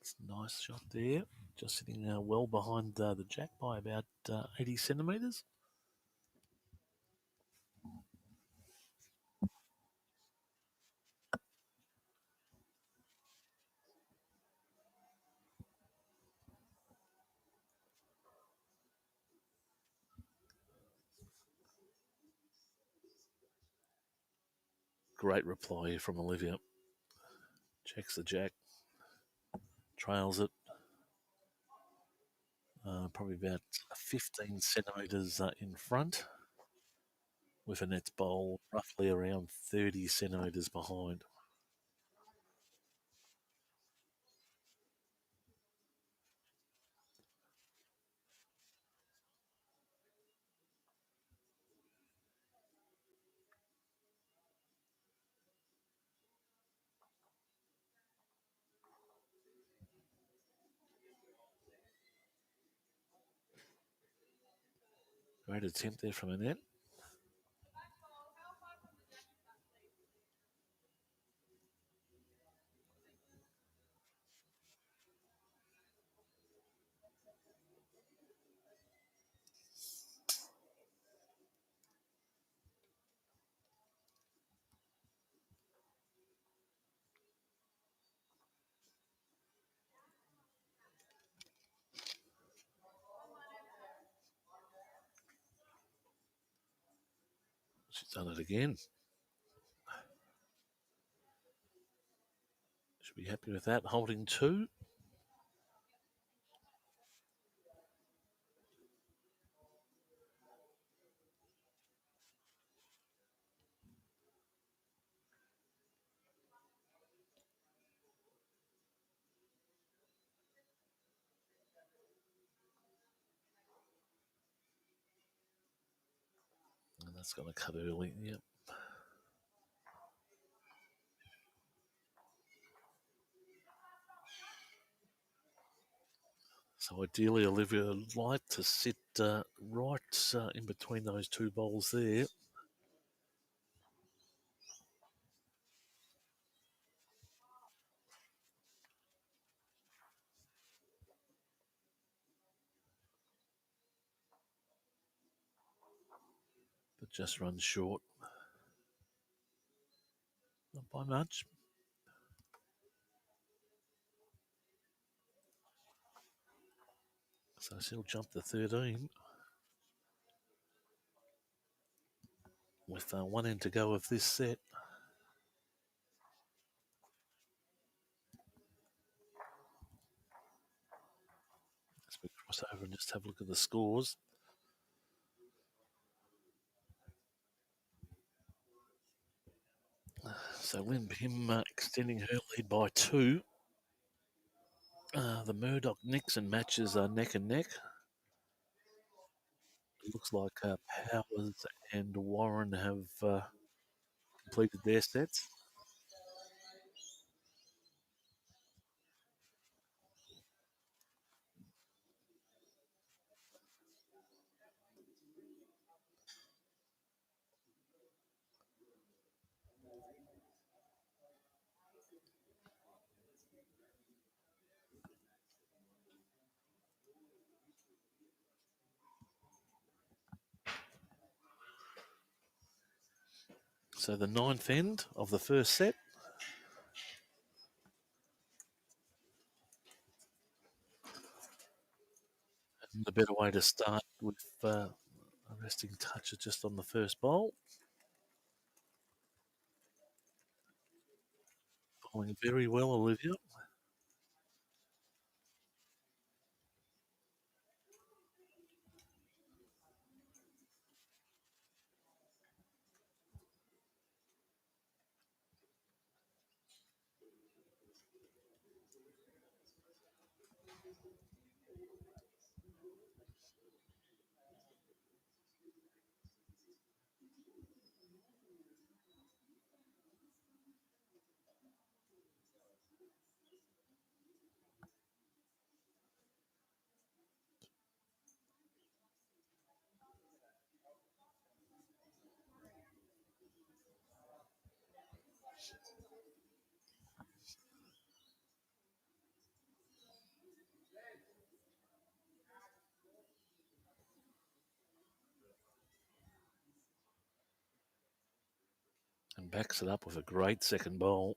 It's a nice shot there. Just sitting well behind the jack by about 80 centimetres. great reply from Olivia. Checks the jack, trails it, probably about 15 centimetres in front, with a net's bowl roughly around 30 centimetres behind. Great attempt there from Annette. She's done it again. Should be happy with that. Holding 2. And that's going to cut early. Yep. So ideally, Olivia would like to sit right in between those 2 bowls there. But just runs short. Not by much. So she'll jump to 13. With 1 end to go of this set. As we cross over and just have a look at the scores. So Lynn Pim extending her lead by 2. The Murdoch-Nixon matches are neck and neck. It looks like Powers and Warren have completed their sets. So the 9th end of the first set. And the better way to start with a resting touch just on the first bowl. Bowling very well, Olivia. And backs it up with a great second bowl.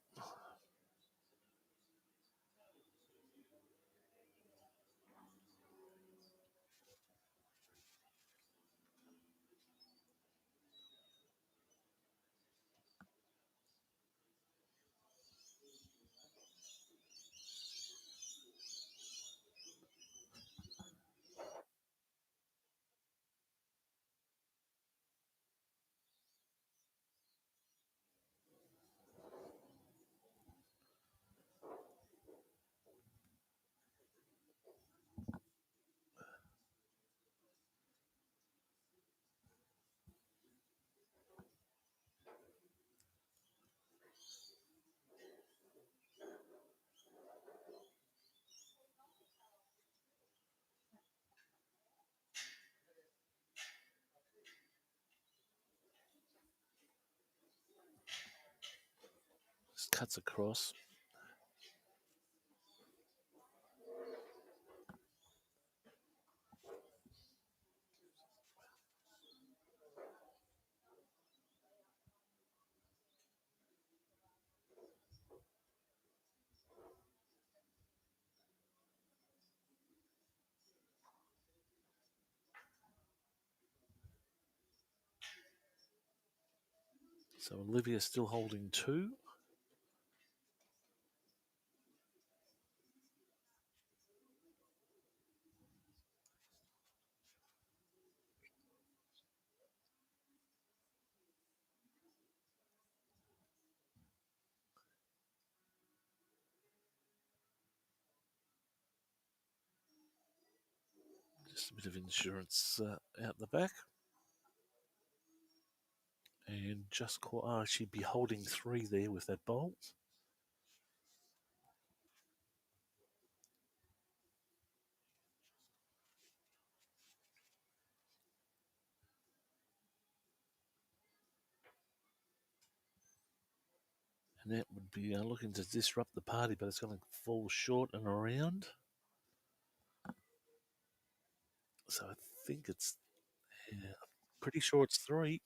cuts across. So Olivia still holding 2. Just a bit of insurance out the back. And just caught, she'd be holding 3 there with that bowl. And that would be looking to disrupt the party, but it's going to fall short and around. So I think it's, pretty sure it's 3.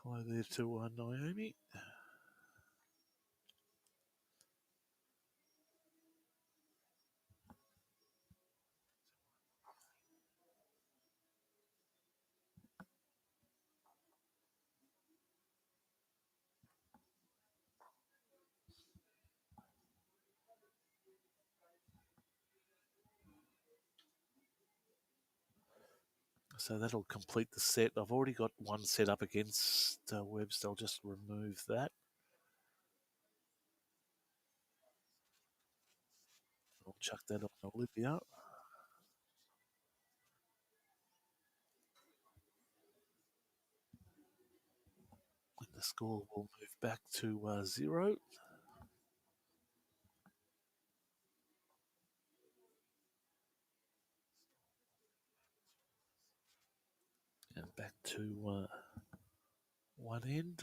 Hello there to Naomi. So that'll complete the set. I've already got one set up against Webbs. I'll just remove that. I'll chuck that on Olivia. And the score will move back to 0. And back to one end.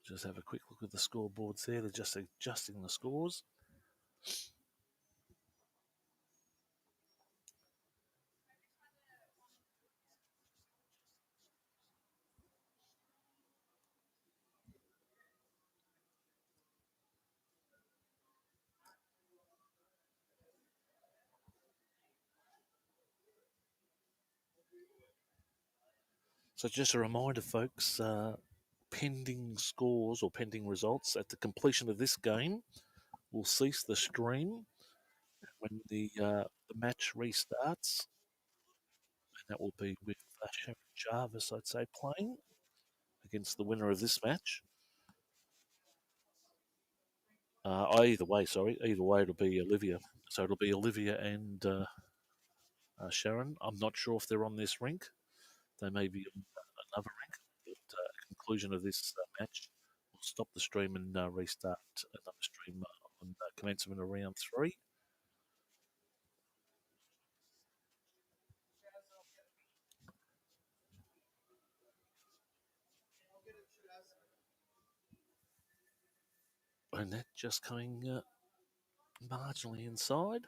Just have a quick look at the scoreboards there. They're just adjusting the scores. So just a reminder, folks, pending scores or pending results at the completion of this game will cease the stream when the match restarts. And that will be with Sharon Jarvis, I'd say, playing against the winner of this match. Either way, it'll be Olivia. So it'll be Olivia and Sharon. I'm not sure if they're on this rink. They may be on another rink. But conclusion of this match, we'll stop the stream and restart another stream on commencement of round 3. And that just coming marginally inside.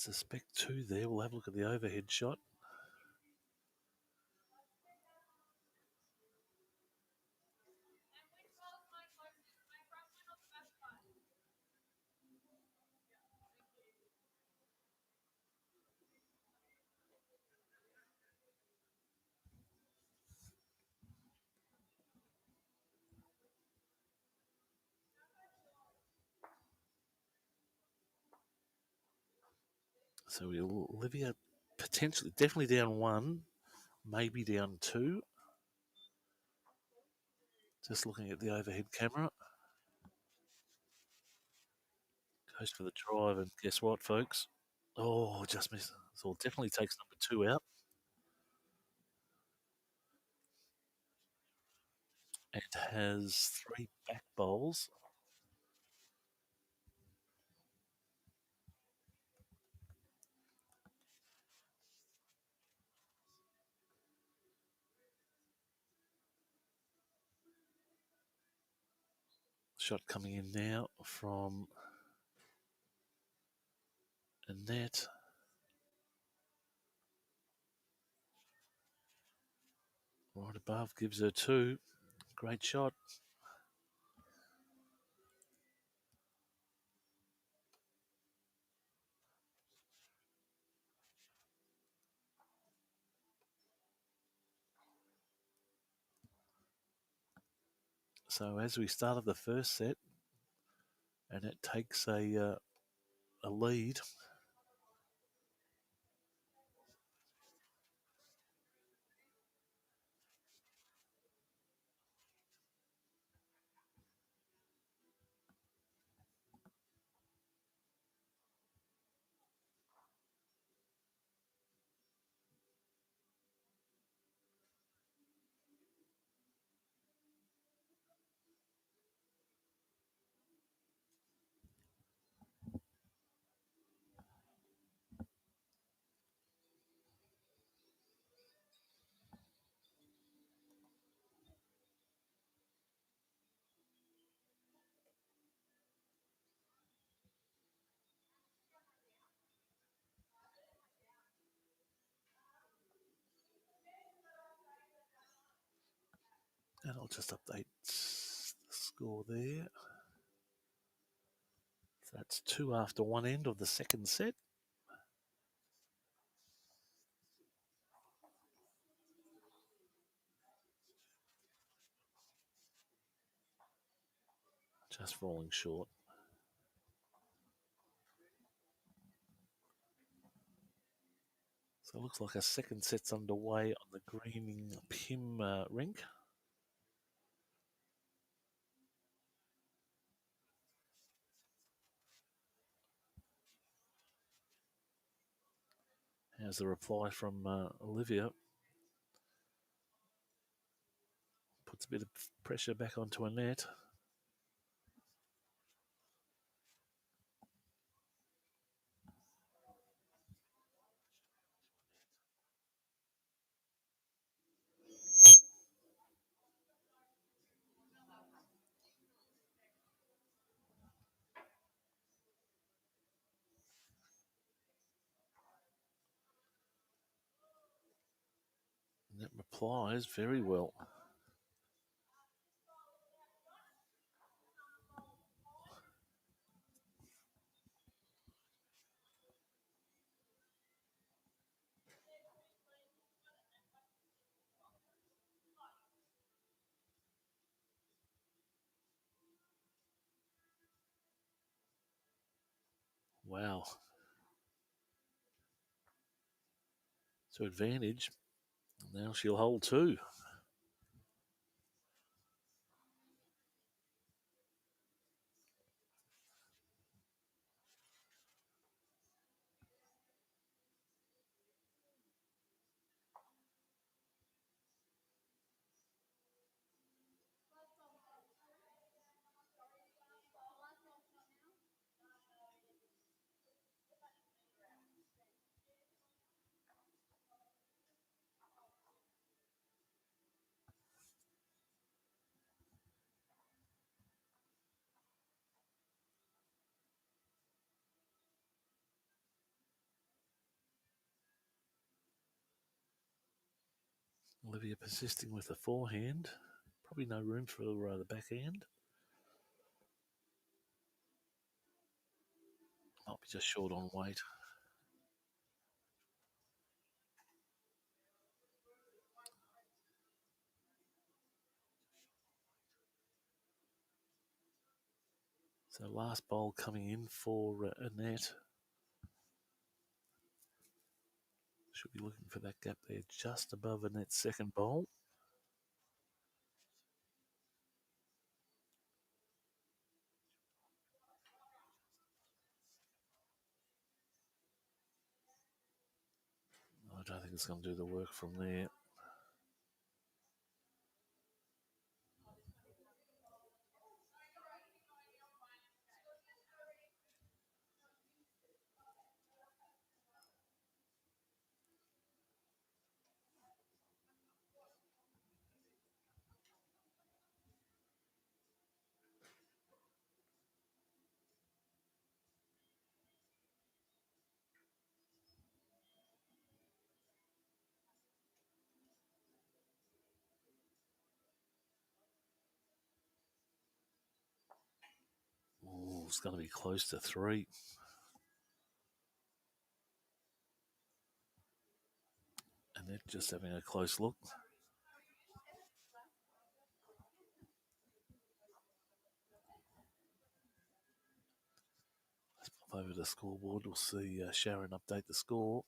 suspect 2 there. We'll have a look at the overhead shot. So Olivia potentially, definitely down 1, maybe down 2. Just looking at the overhead camera. Goes for the drive, and guess what, folks? Oh, just missed. So it definitely takes number 2 out. And has 3 back bowls. Shot coming in now from Annette. Right above, gives her 2. Great shot. So as we started the first set, Annette takes a lead. And I'll just update the score there. So that's 2 after one end of the second set. Just falling short. So it looks like a second set's underway on the Greening Pim rink. Here's the reply from Olivia. Puts a bit of pressure back onto Annette. Annette replies very well. Wow. To advantage. Now she'll hold 2. Olivia persisting with the forehand. Probably no room for the backhand. Might be just short on weight. So last bowl coming in for Annette. Should be looking for that gap there just above Annette's second bowl. I don't think it's going to do the work from there. Oh, it's going to be close to 3. Annette just having a close look. Let's pop over to the scoreboard. We'll see Sharon update the score.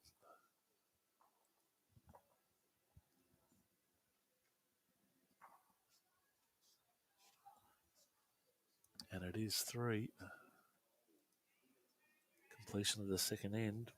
And it is 3. Completion of the second end.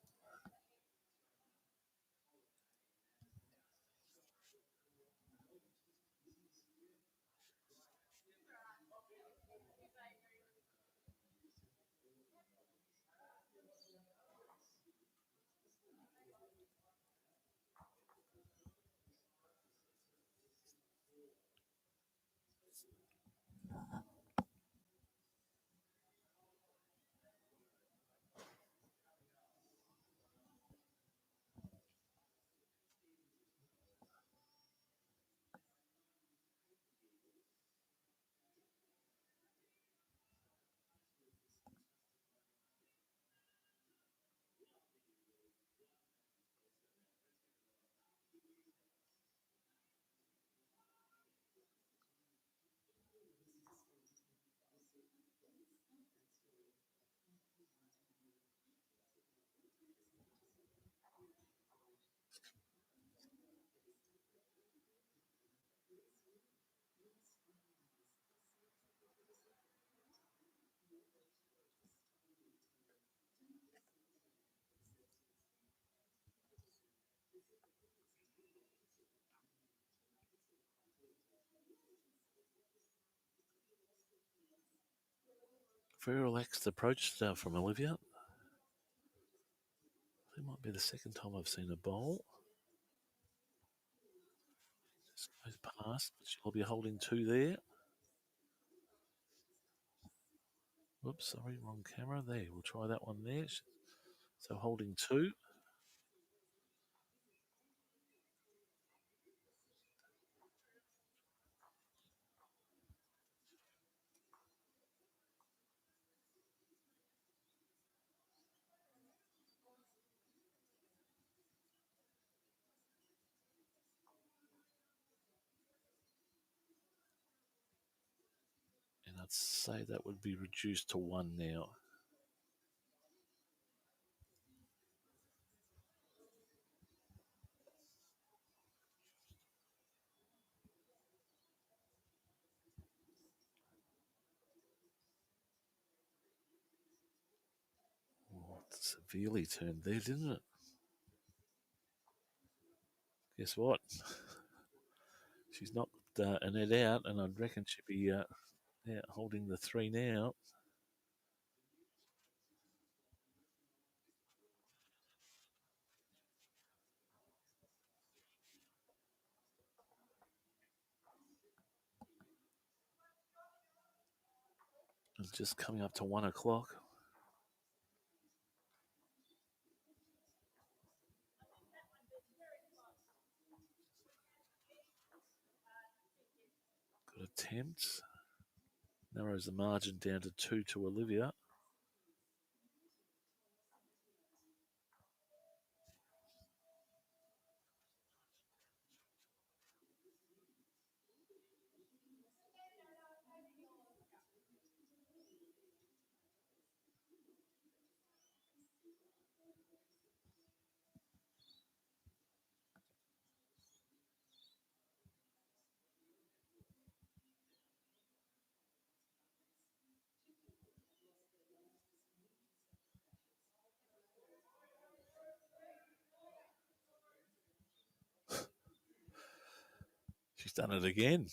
Very relaxed approach from Olivia. It might be the second time I've seen a bowl. Just goes past, but she'll be holding 2 there. Whoops, sorry, wrong camera. There, we'll try that one there. So holding 2. And I'd say that would be reduced to 1 now. Oh, it severely turned there, didn't it? Guess what? She's knocked Annette out, and I'd reckon she'd be holding the 3 now. It's just coming up to 1 o'clock. attempt. Narrows the margin down to 2 to Olivia. She's done it again.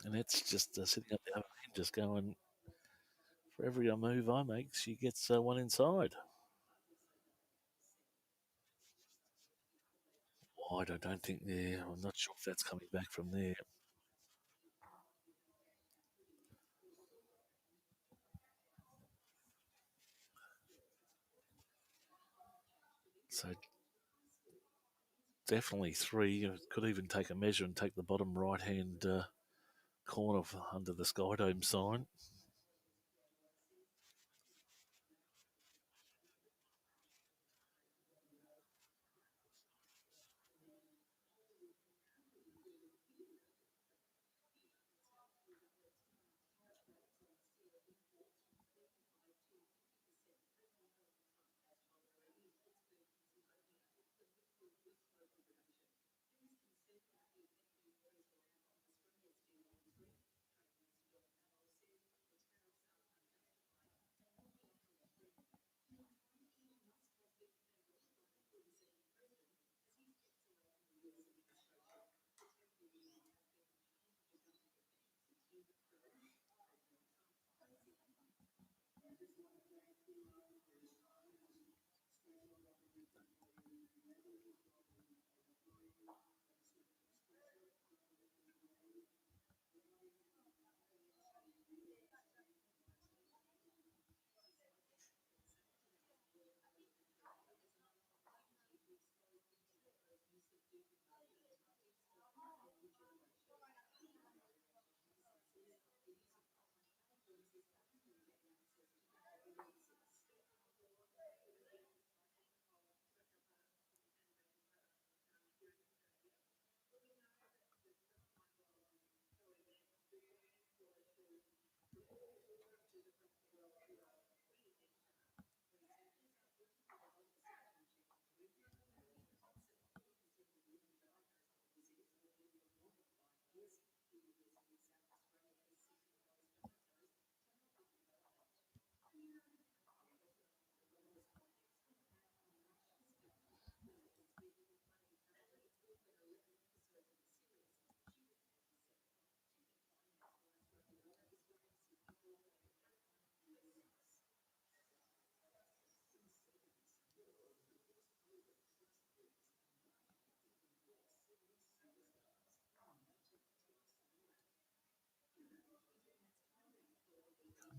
And that's just sitting up the other end, just going, for every move I make, she gets one inside. Wide, I don't think there. I'm not sure if that's coming back from there. So definitely 3. Could even take a measure and take the bottom right-hand corner under the Skyedome sign.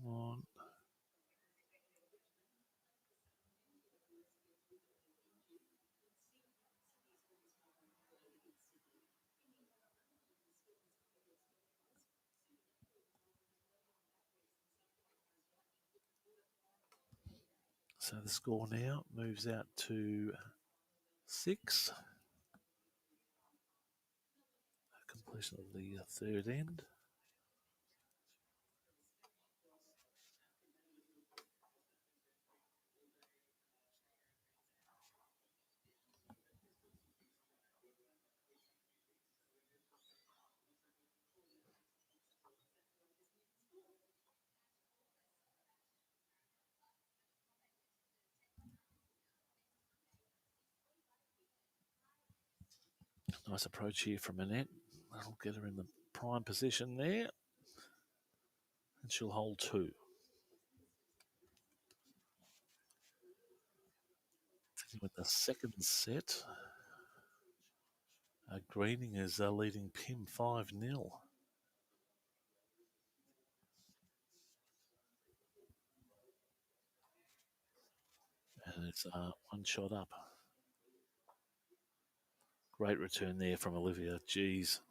Come on. So the score now moves out to 6. Completion of the third end. Nice approach here from Annette. That'll get her in the prime position there. And she'll hold 2. With the second set, Greening is leading Pim 5-0. And it's 1 shot up. Great return there from Olivia. Geez,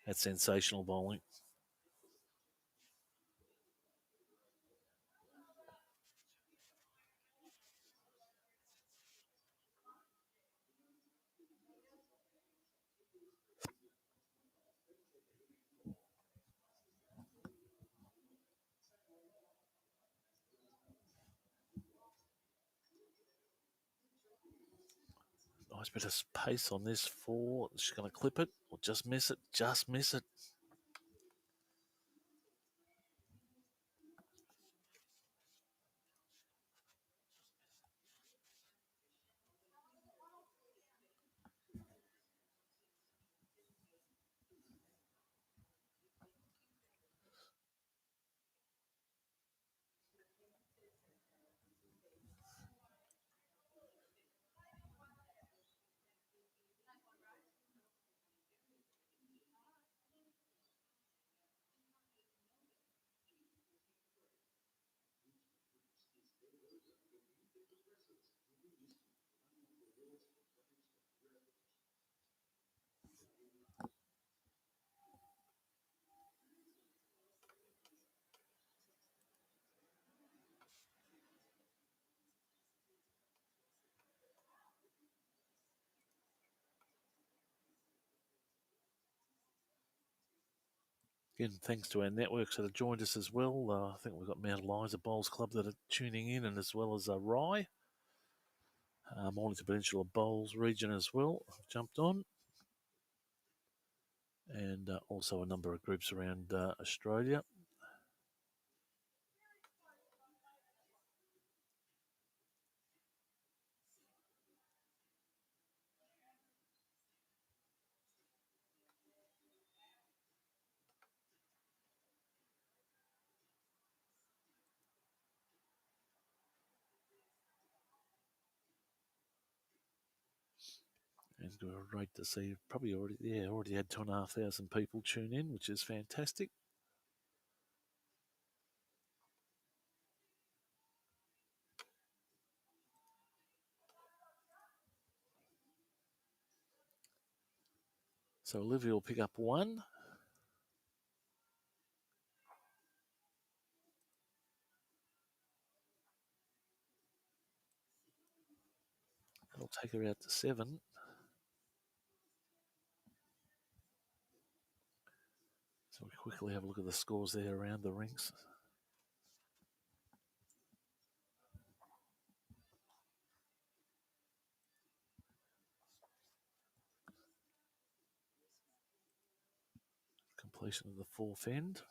that's sensational bowling. Nice bit of pace on this 4. She's going to clip it or just miss it. Just miss it. Again, thanks to our networks that have joined us as well. I think we've got Mount Eliza Bowls Club that are tuning in, and as well as Rye. Mornington Peninsula Bowls region as well have jumped on. And also a number of groups around Australia. And great to see. Probably already had 2,500 people tune in, which is fantastic. So Olivia will pick up 1. That'll take her out to 7. So we quickly have a look at the scores there around the rinks. Completion of the 4th end.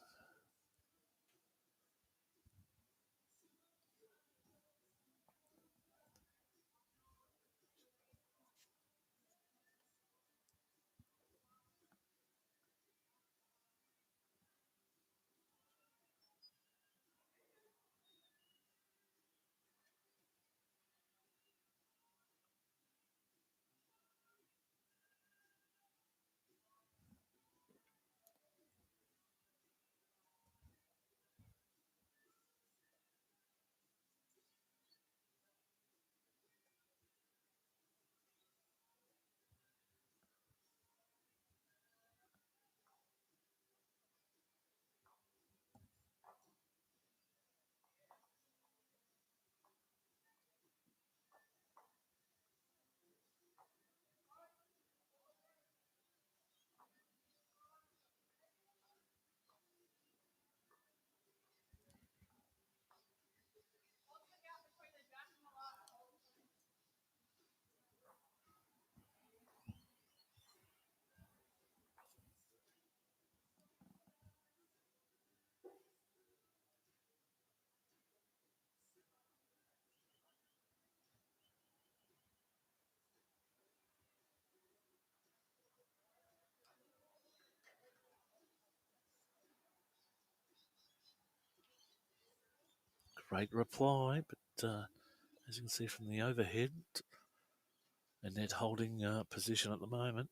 Great reply, but as you can see from the overhead, Annette holding position at the moment.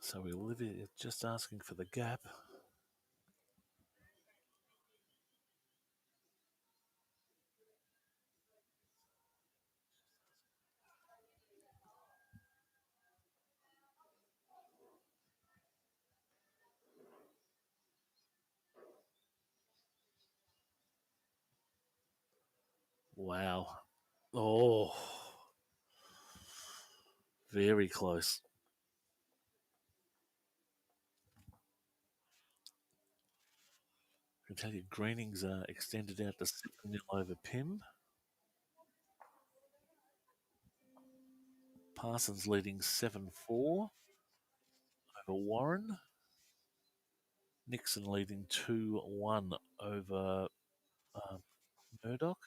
So Olivia just asking for the gap. Wow. Oh, very close. I can tell you, Greening's extended out to 7-0 over Pim. Parsons leading 7-4 over Warren. Nixon leading 2-1 over Murdoch.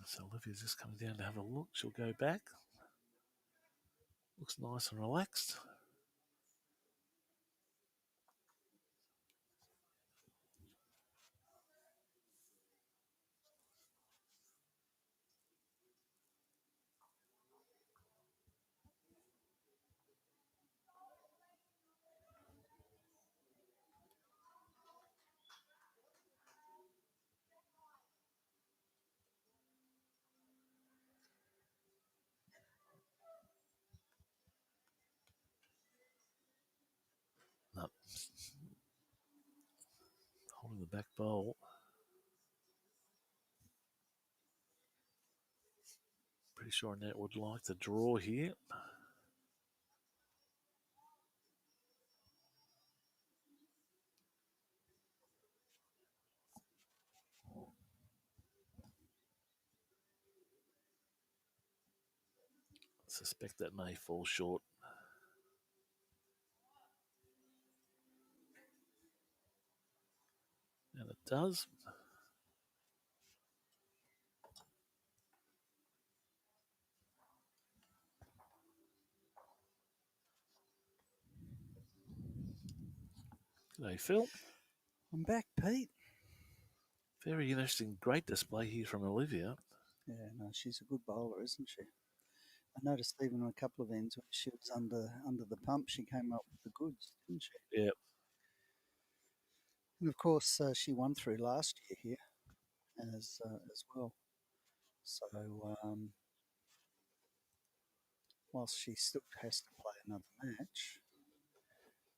So Olivia's just coming down to have a look. She'll go back. Looks nice and relaxed. No. Holding the back bowl. Pretty sure Annette would like to draw here. Suspect that may fall short. And it does. G'day, Phil. I'm back, Pete. Very interesting. Great display here from Olivia. Yeah, no, she's a good bowler, isn't she? I noticed even a couple of ends when she was under the pump, she came up with the goods, didn't she? Yeah. And of course, she won through last year here as well. So whilst she still has to play another match,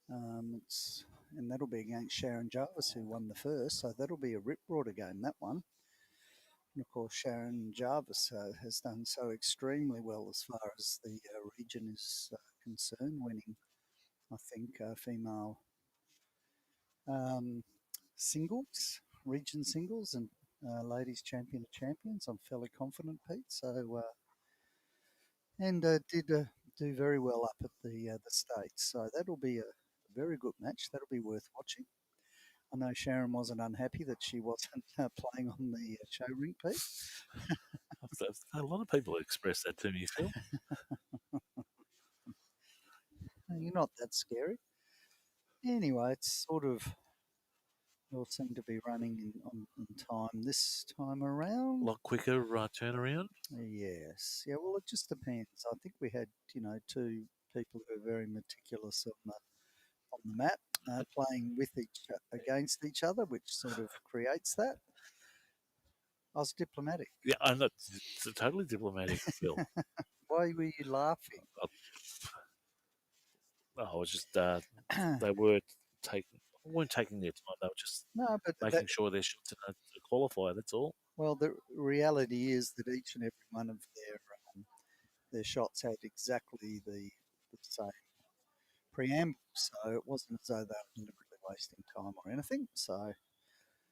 and that'll be against Sharon Jarvis, who won the first. So that'll be a rip-roarer game, that one. And of course, Sharon Jarvis has done so extremely well as far as the region is concerned, winning, I think, female singles, region singles, and ladies champion of champions. I'm fairly confident, Pete. So and did do very well up at the States. So that'll be a very good match. That'll be worth watching. I know Sharon wasn't unhappy that she wasn't playing on the show rink, Pete. A lot of people express that to me, Phil. You're not that scary. Anyway, it's sort of all seem to be running in time this time around. A lot quicker turnaround. Yes. Yeah, well, it just depends. I think we had, two people who are very meticulous on the mat, playing with against each other, which sort of creates that. I was diplomatic. Yeah, I know. It's totally diplomatic, Phil. Why were you laughing? I was just they weren't taking their time. They were just making sure they're shot to qualify. That's all. Well, the reality is that each and every one of their shots had exactly the same preamble, so it wasn't as though they were deliberately wasting time or anything. So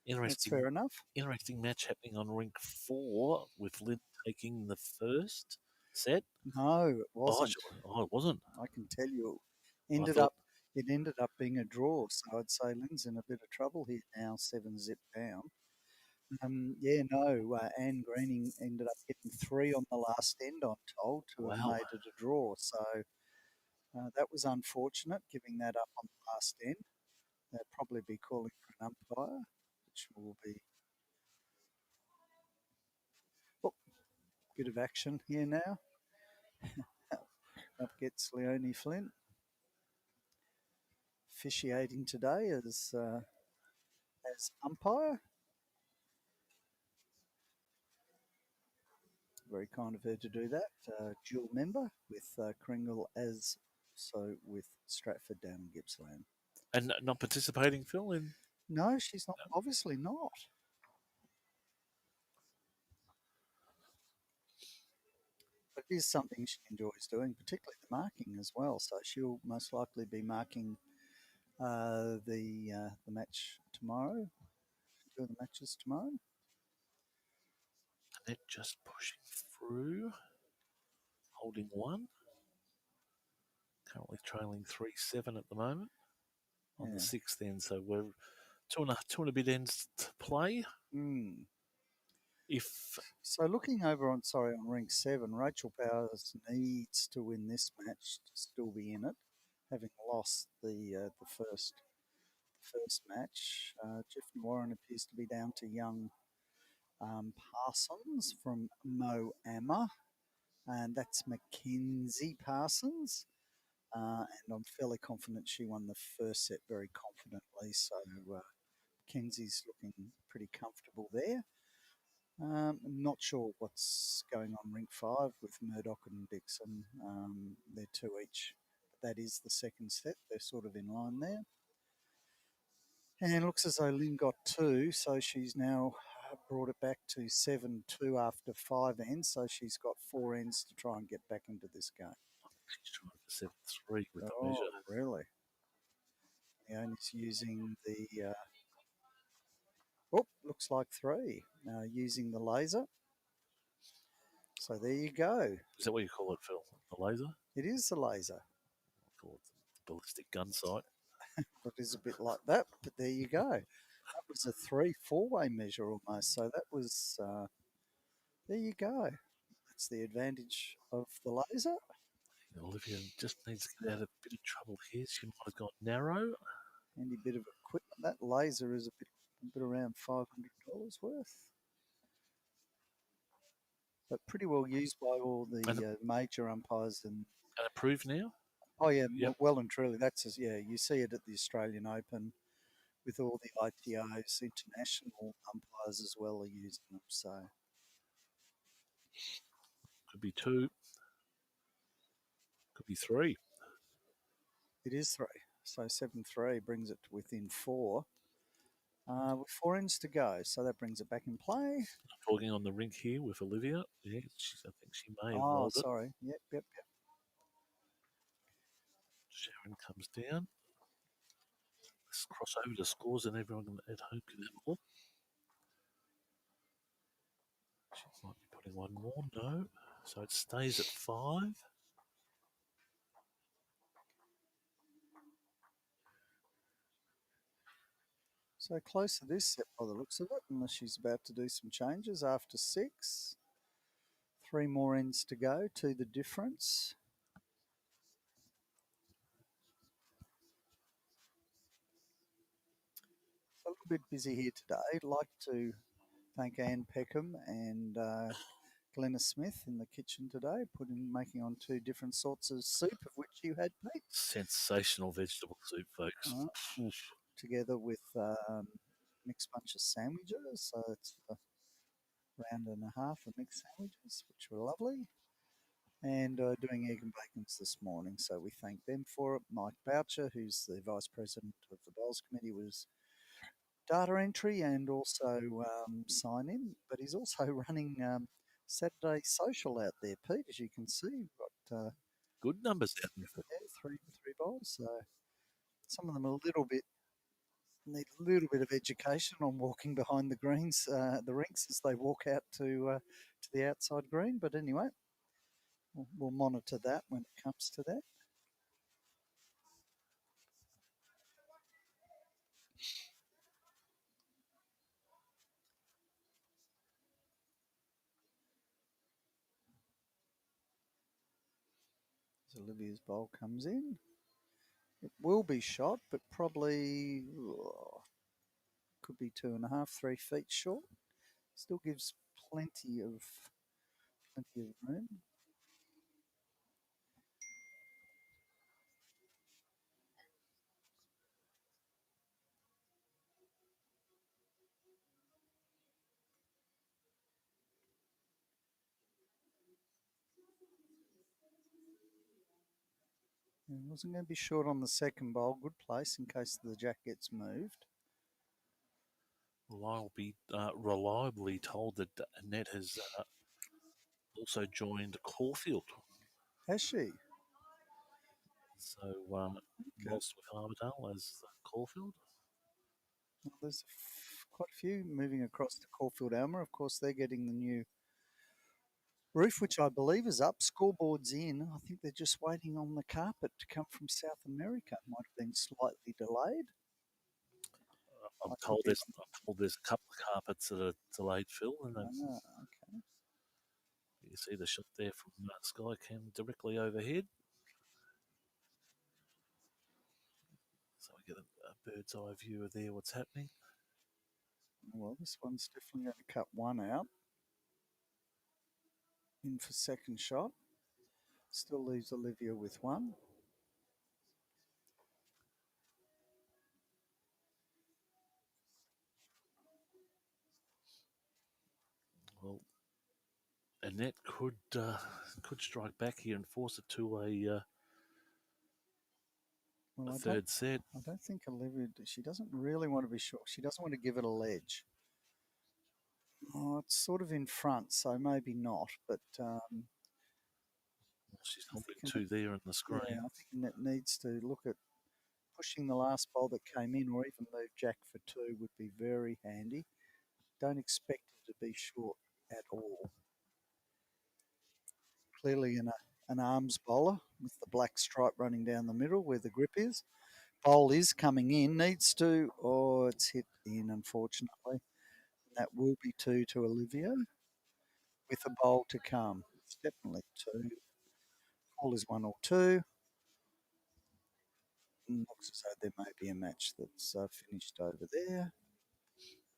that's fair enough. Interesting match happening on rink 4 with Lynn taking the first set. No, it wasn't. Oh, it wasn't. I can tell you, ended up it ended up being a draw. So I'd say Lynn's in a bit of trouble here now, 7-zip down. Anne Greening ended up getting 3 on the last end, I'm told, to have Wow. made it a draw. So that was unfortunate, giving that up on the last end. They'll probably be calling for an umpire, which will be bit of action here now. Up gets Leonie Flint, officiating today as umpire. Very kind of her to do that. Dual member with Karingal as so with Stratford down in Gippsland. And not participating, Phil? In No, she's not. Obviously not. But it is something she enjoys doing, particularly the marking as well. So she'll most likely be marking the match tomorrow. 2 of the matches tomorrow. Annette just pushing through, holding 1. Currently trailing 3-7 at the moment on the 6th end. So we're two and a bit ends to play. Mm. If So looking over on ring 7, Rachel Powers needs to win this match to still be in it, having lost the first match. Jeff Warren appears to be down to young Parsons from Mo Amma, and that's Mackenzie Parsons. And I'm fairly confident she won the first set very confidently. So Mackenzie's looking pretty comfortable there. I'm not sure what's going on rink 5 with Murdoch and Dixon. They're 2 each. That is the second set. They're sort of in line there. And it looks as though Lynn got 2, so she's now brought it back to 7-2 after 5 ends. So she's got 4 ends to try and get back into this game. she's trying for 7-3 with the Oh, measure. really? Leonie's using the... looks like 3. Using the laser. So there you go. Is that what you call it, Phil? The laser? It is the laser. I call it the ballistic gun sight. It is a bit like that, but there you go. That was a 3-4-way measure almost. So that was, there you go. That's the advantage of the laser. Olivia just needs to get out of a bit of trouble here. She might have gone narrow. Any bit of equipment. That laser is a bit around $500 worth. But pretty well used by all the major umpires. And approved now? Oh, yeah, yep. Well and truly. You see it at the Australian Open with all the ITOs, international umpires as well are using them. So could be 2, could be 3. It is 3. So 7-3 brings it to within 4. With 4 ends to go, so that brings it back in play. I'm talking on the rink here with Olivia. Yeah, I think she may have rolled it. Sorry. Yep. Sharon comes down. Let's cross over to scores and everyone at home can have a look. She might be putting 1 more. No. So it stays at 5. So close to this set by the looks of it, unless she's about to do some changes after 6. 3 more ends to go, to the difference. A little bit busy here today. I'd like to thank Anne Peckham and Glenna Smith in the kitchen today, making on 2 different sorts of soup, of which you had, Pete. Sensational vegetable soup, folks. Together with mixed bunch of sandwiches. So it's a round and a half of mixed sandwiches, which were lovely. And doing egg and bacons this morning. So we thank them for it. Mike Boucher, who's the Vice President of the Bowls Committee, was data entry and also sign in. But he's also running Saturday social out there, Pete, as you can see. We've got good numbers out there. Yeah, three bowls. So some of them need a little bit of education on walking behind the greens, the rinks as they walk out to the outside green. But anyway, we'll monitor that when it comes to that. As Olivia's bowl comes in. It will be shot, but probably could be 2.5, 3 feet short. Still gives plenty of room. It wasn't going to be short on the second bowl. Good place in case the jack gets moved. Well, I'll be reliably told that Annette has also joined Caulfield. Has she? So lost with Armadale as Caulfield. Well, there's quite a few moving across to Caulfield Alma. Of course, they're getting the new roof, which I believe is up. Scoreboard's in. I think they're just waiting on the carpet to come from South America. Might have been slightly delayed. I'm told there's a couple of carpets that are delayed, Phil. And okay. You see the shot there from Skycam directly overhead. So we get a bird's eye view of there, what's happening. Well, this one's definitely going to cut one out. In for second shot. Still leaves Olivia with one. Well, Annette could strike back here and force it to a third set. I don't think Olivia, she doesn't really want to be short. She doesn't want to give it a ledge. Oh, it's sort of in front, so maybe not. But she's holding two there in the screen. Yeah, I think Annette needs to look at pushing the last bowl that came in, or even move Jack for two would be very handy. Don't expect her to be short at all. Clearly an arms bowler with the black stripe running down the middle where the grip is. Bowl is coming in, needs to, it's hit in, unfortunately. That will be two to Olivia with a bowl to come. It's definitely two. Call is 1 or 2. Looks as though there may be a match that's finished over there.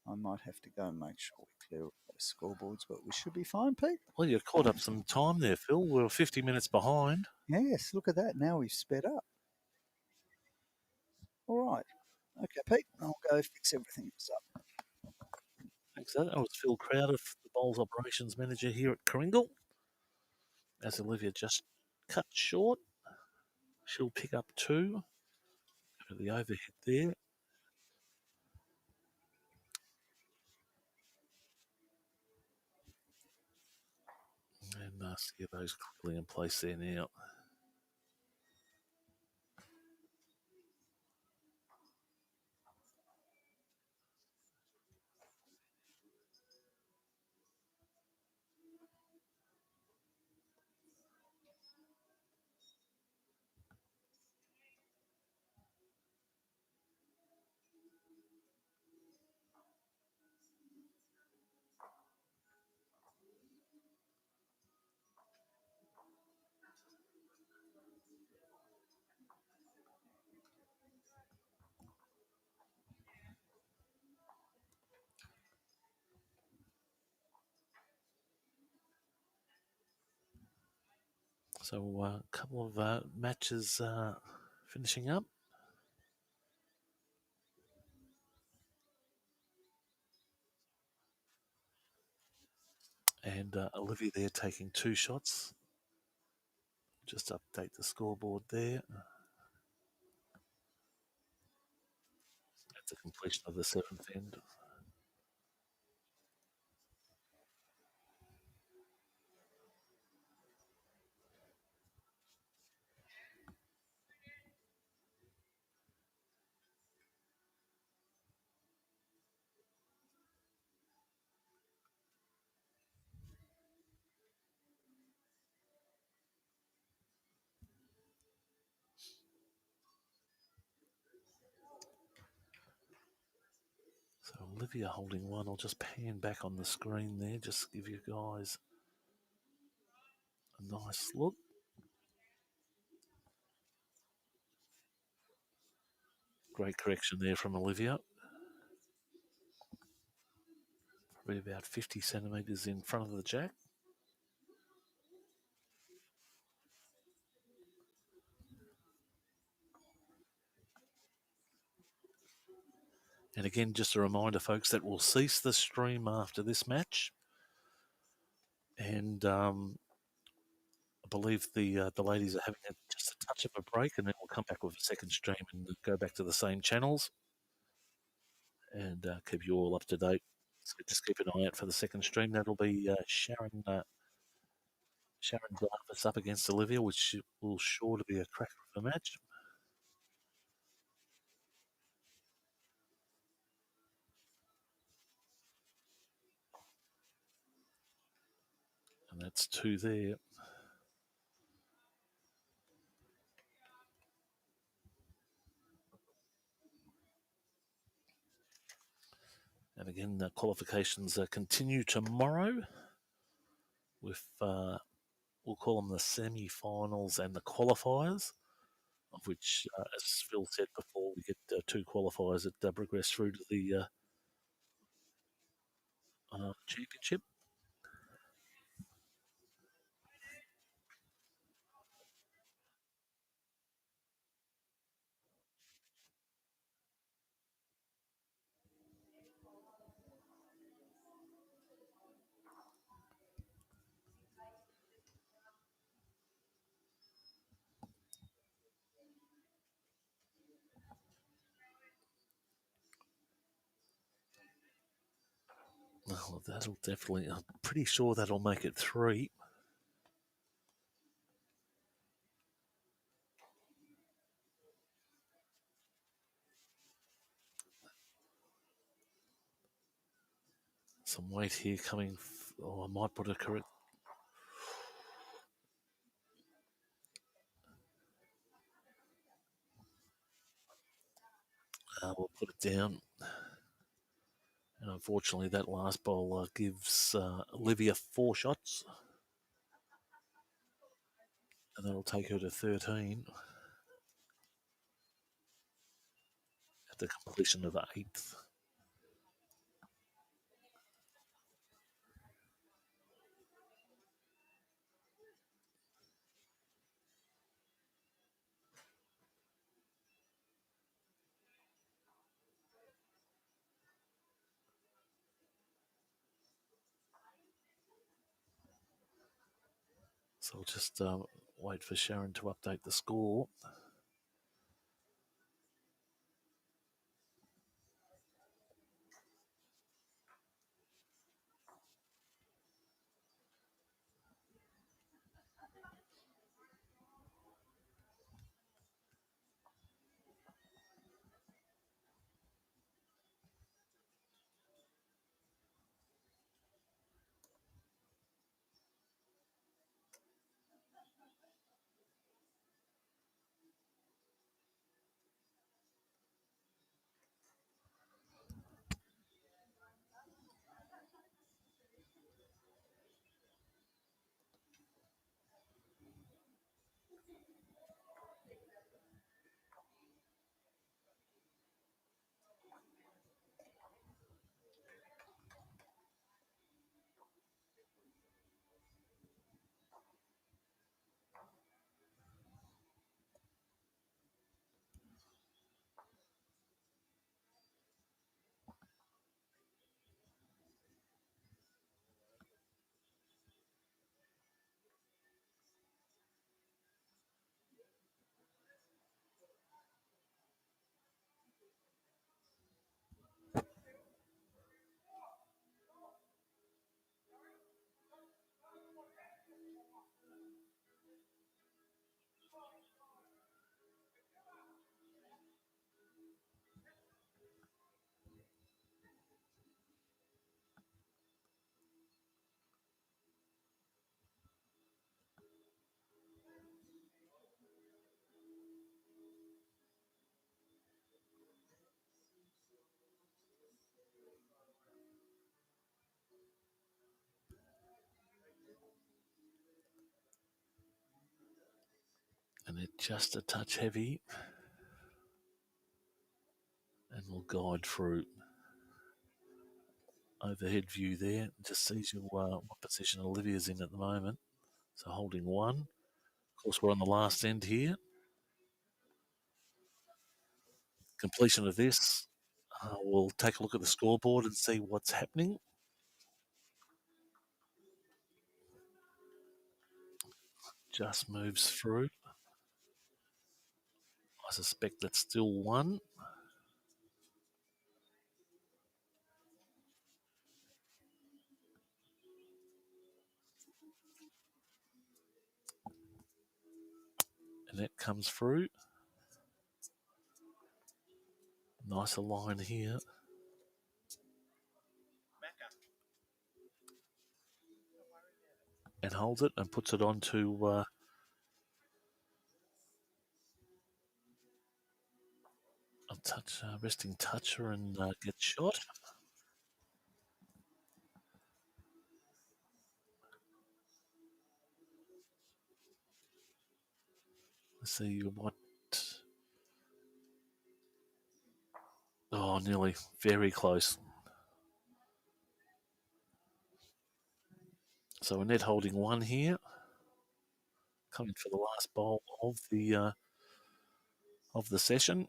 I might have to go and make sure we clear up those scoreboards, but we should be fine, Pete. Well, you caught up some time there, Phil. We're 50 minutes behind. Yes, look at that. Now we've sped up. All right. Okay, Pete, I'll go fix everything up. Thanks. That was Phil Crowder, the Bowls Operations Manager here at Karingal. As Olivia just cut short, she'll pick up two. Go to the overhead there. And see those clearly in place there now. So a couple of matches finishing up. And Olivia there taking two shots. Just update the scoreboard there. That's a completion of the seventh end. So Olivia holding one. I'll just pan back on the screen there, just to give you guys a nice look. great correction there from Olivia. Probably about 50 centimetres in front of the jack. And again, just a reminder, folks, that we'll cease the stream after this match. And I believe the ladies are having just a touch of a break, and then we'll come back with a second stream and go back to the same channels and keep you all up to date. So just keep an eye out for the second stream. That'll be Sharon Jarvis up against Olivia, which will sure to be a cracker of a match. And that's 2 there. And again, the qualifications continue tomorrow with, we'll call them the semi-finals and the qualifiers, of which, as Phil said before, we get 2 qualifiers that progress through to the championship. Well, that'll definitely, I'm pretty sure that'll make it 3. Some weight here coming. I might put a correct. We'll put it down. And unfortunately, that last bowl gives Olivia 4 shots. And that'll take her to 13 at the completion of the 8th. So I'll just wait for Sharon to update the score. And it's just a touch heavy. We'll guide through overhead view there. Just sees you what position Olivia's in at the moment. So holding one. Of course, we're on the last end here. Completion of this, we'll take a look at the scoreboard and see what's happening. Just moves through. I suspect that's still one. And that comes through. Nicer line here. And holds it and puts it onto a touch, resting toucher and gets shot. Let's see what. Oh, nearly. Very close. So Annette holding one here. Coming for the last bowl of the session.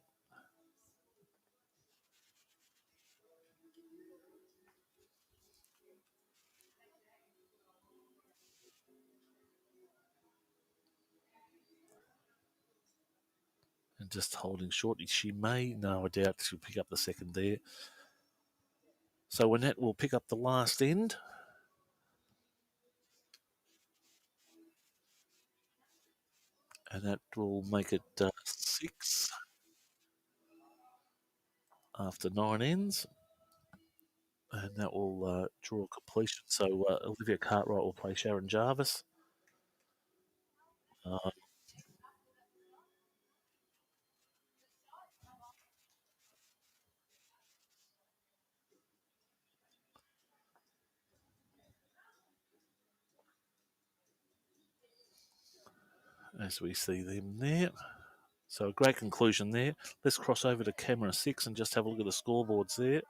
And just holding short. She may, no, I doubt she'll pick up the second there. So Annette will pick up the last end. And that will make it 6 after 9 ends. And that will draw completion. So Olivia Cartwright will play Sharon Jarvis. As we see them there. So a great conclusion there. Let's cross over to camera 6 and just have a look at the scoreboards there.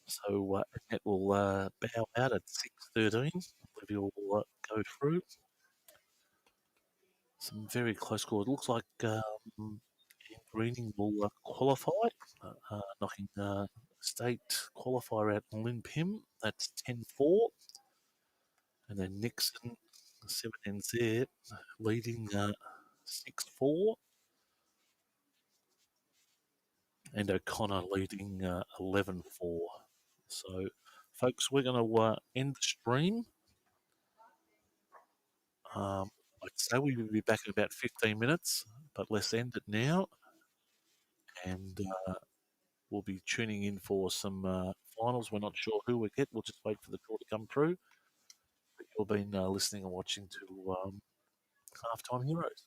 So Annette will bow out at 6:13. Olivia will go through. Some very close scores. It looks like Greening will qualify, knocking state qualifier out Lynn Pim. That's 10-4. And then Nixon, 7 ends there, leading 6-4. And O'Connor leading 11-4. So, folks, we're going to end the stream. I'd say we will be back in about 15 minutes, but let's end it now. And we'll be tuning in for some finals. We're not sure who we get. We'll just wait for the draw to come through. But you've been listening and watching to Halftime Heroes.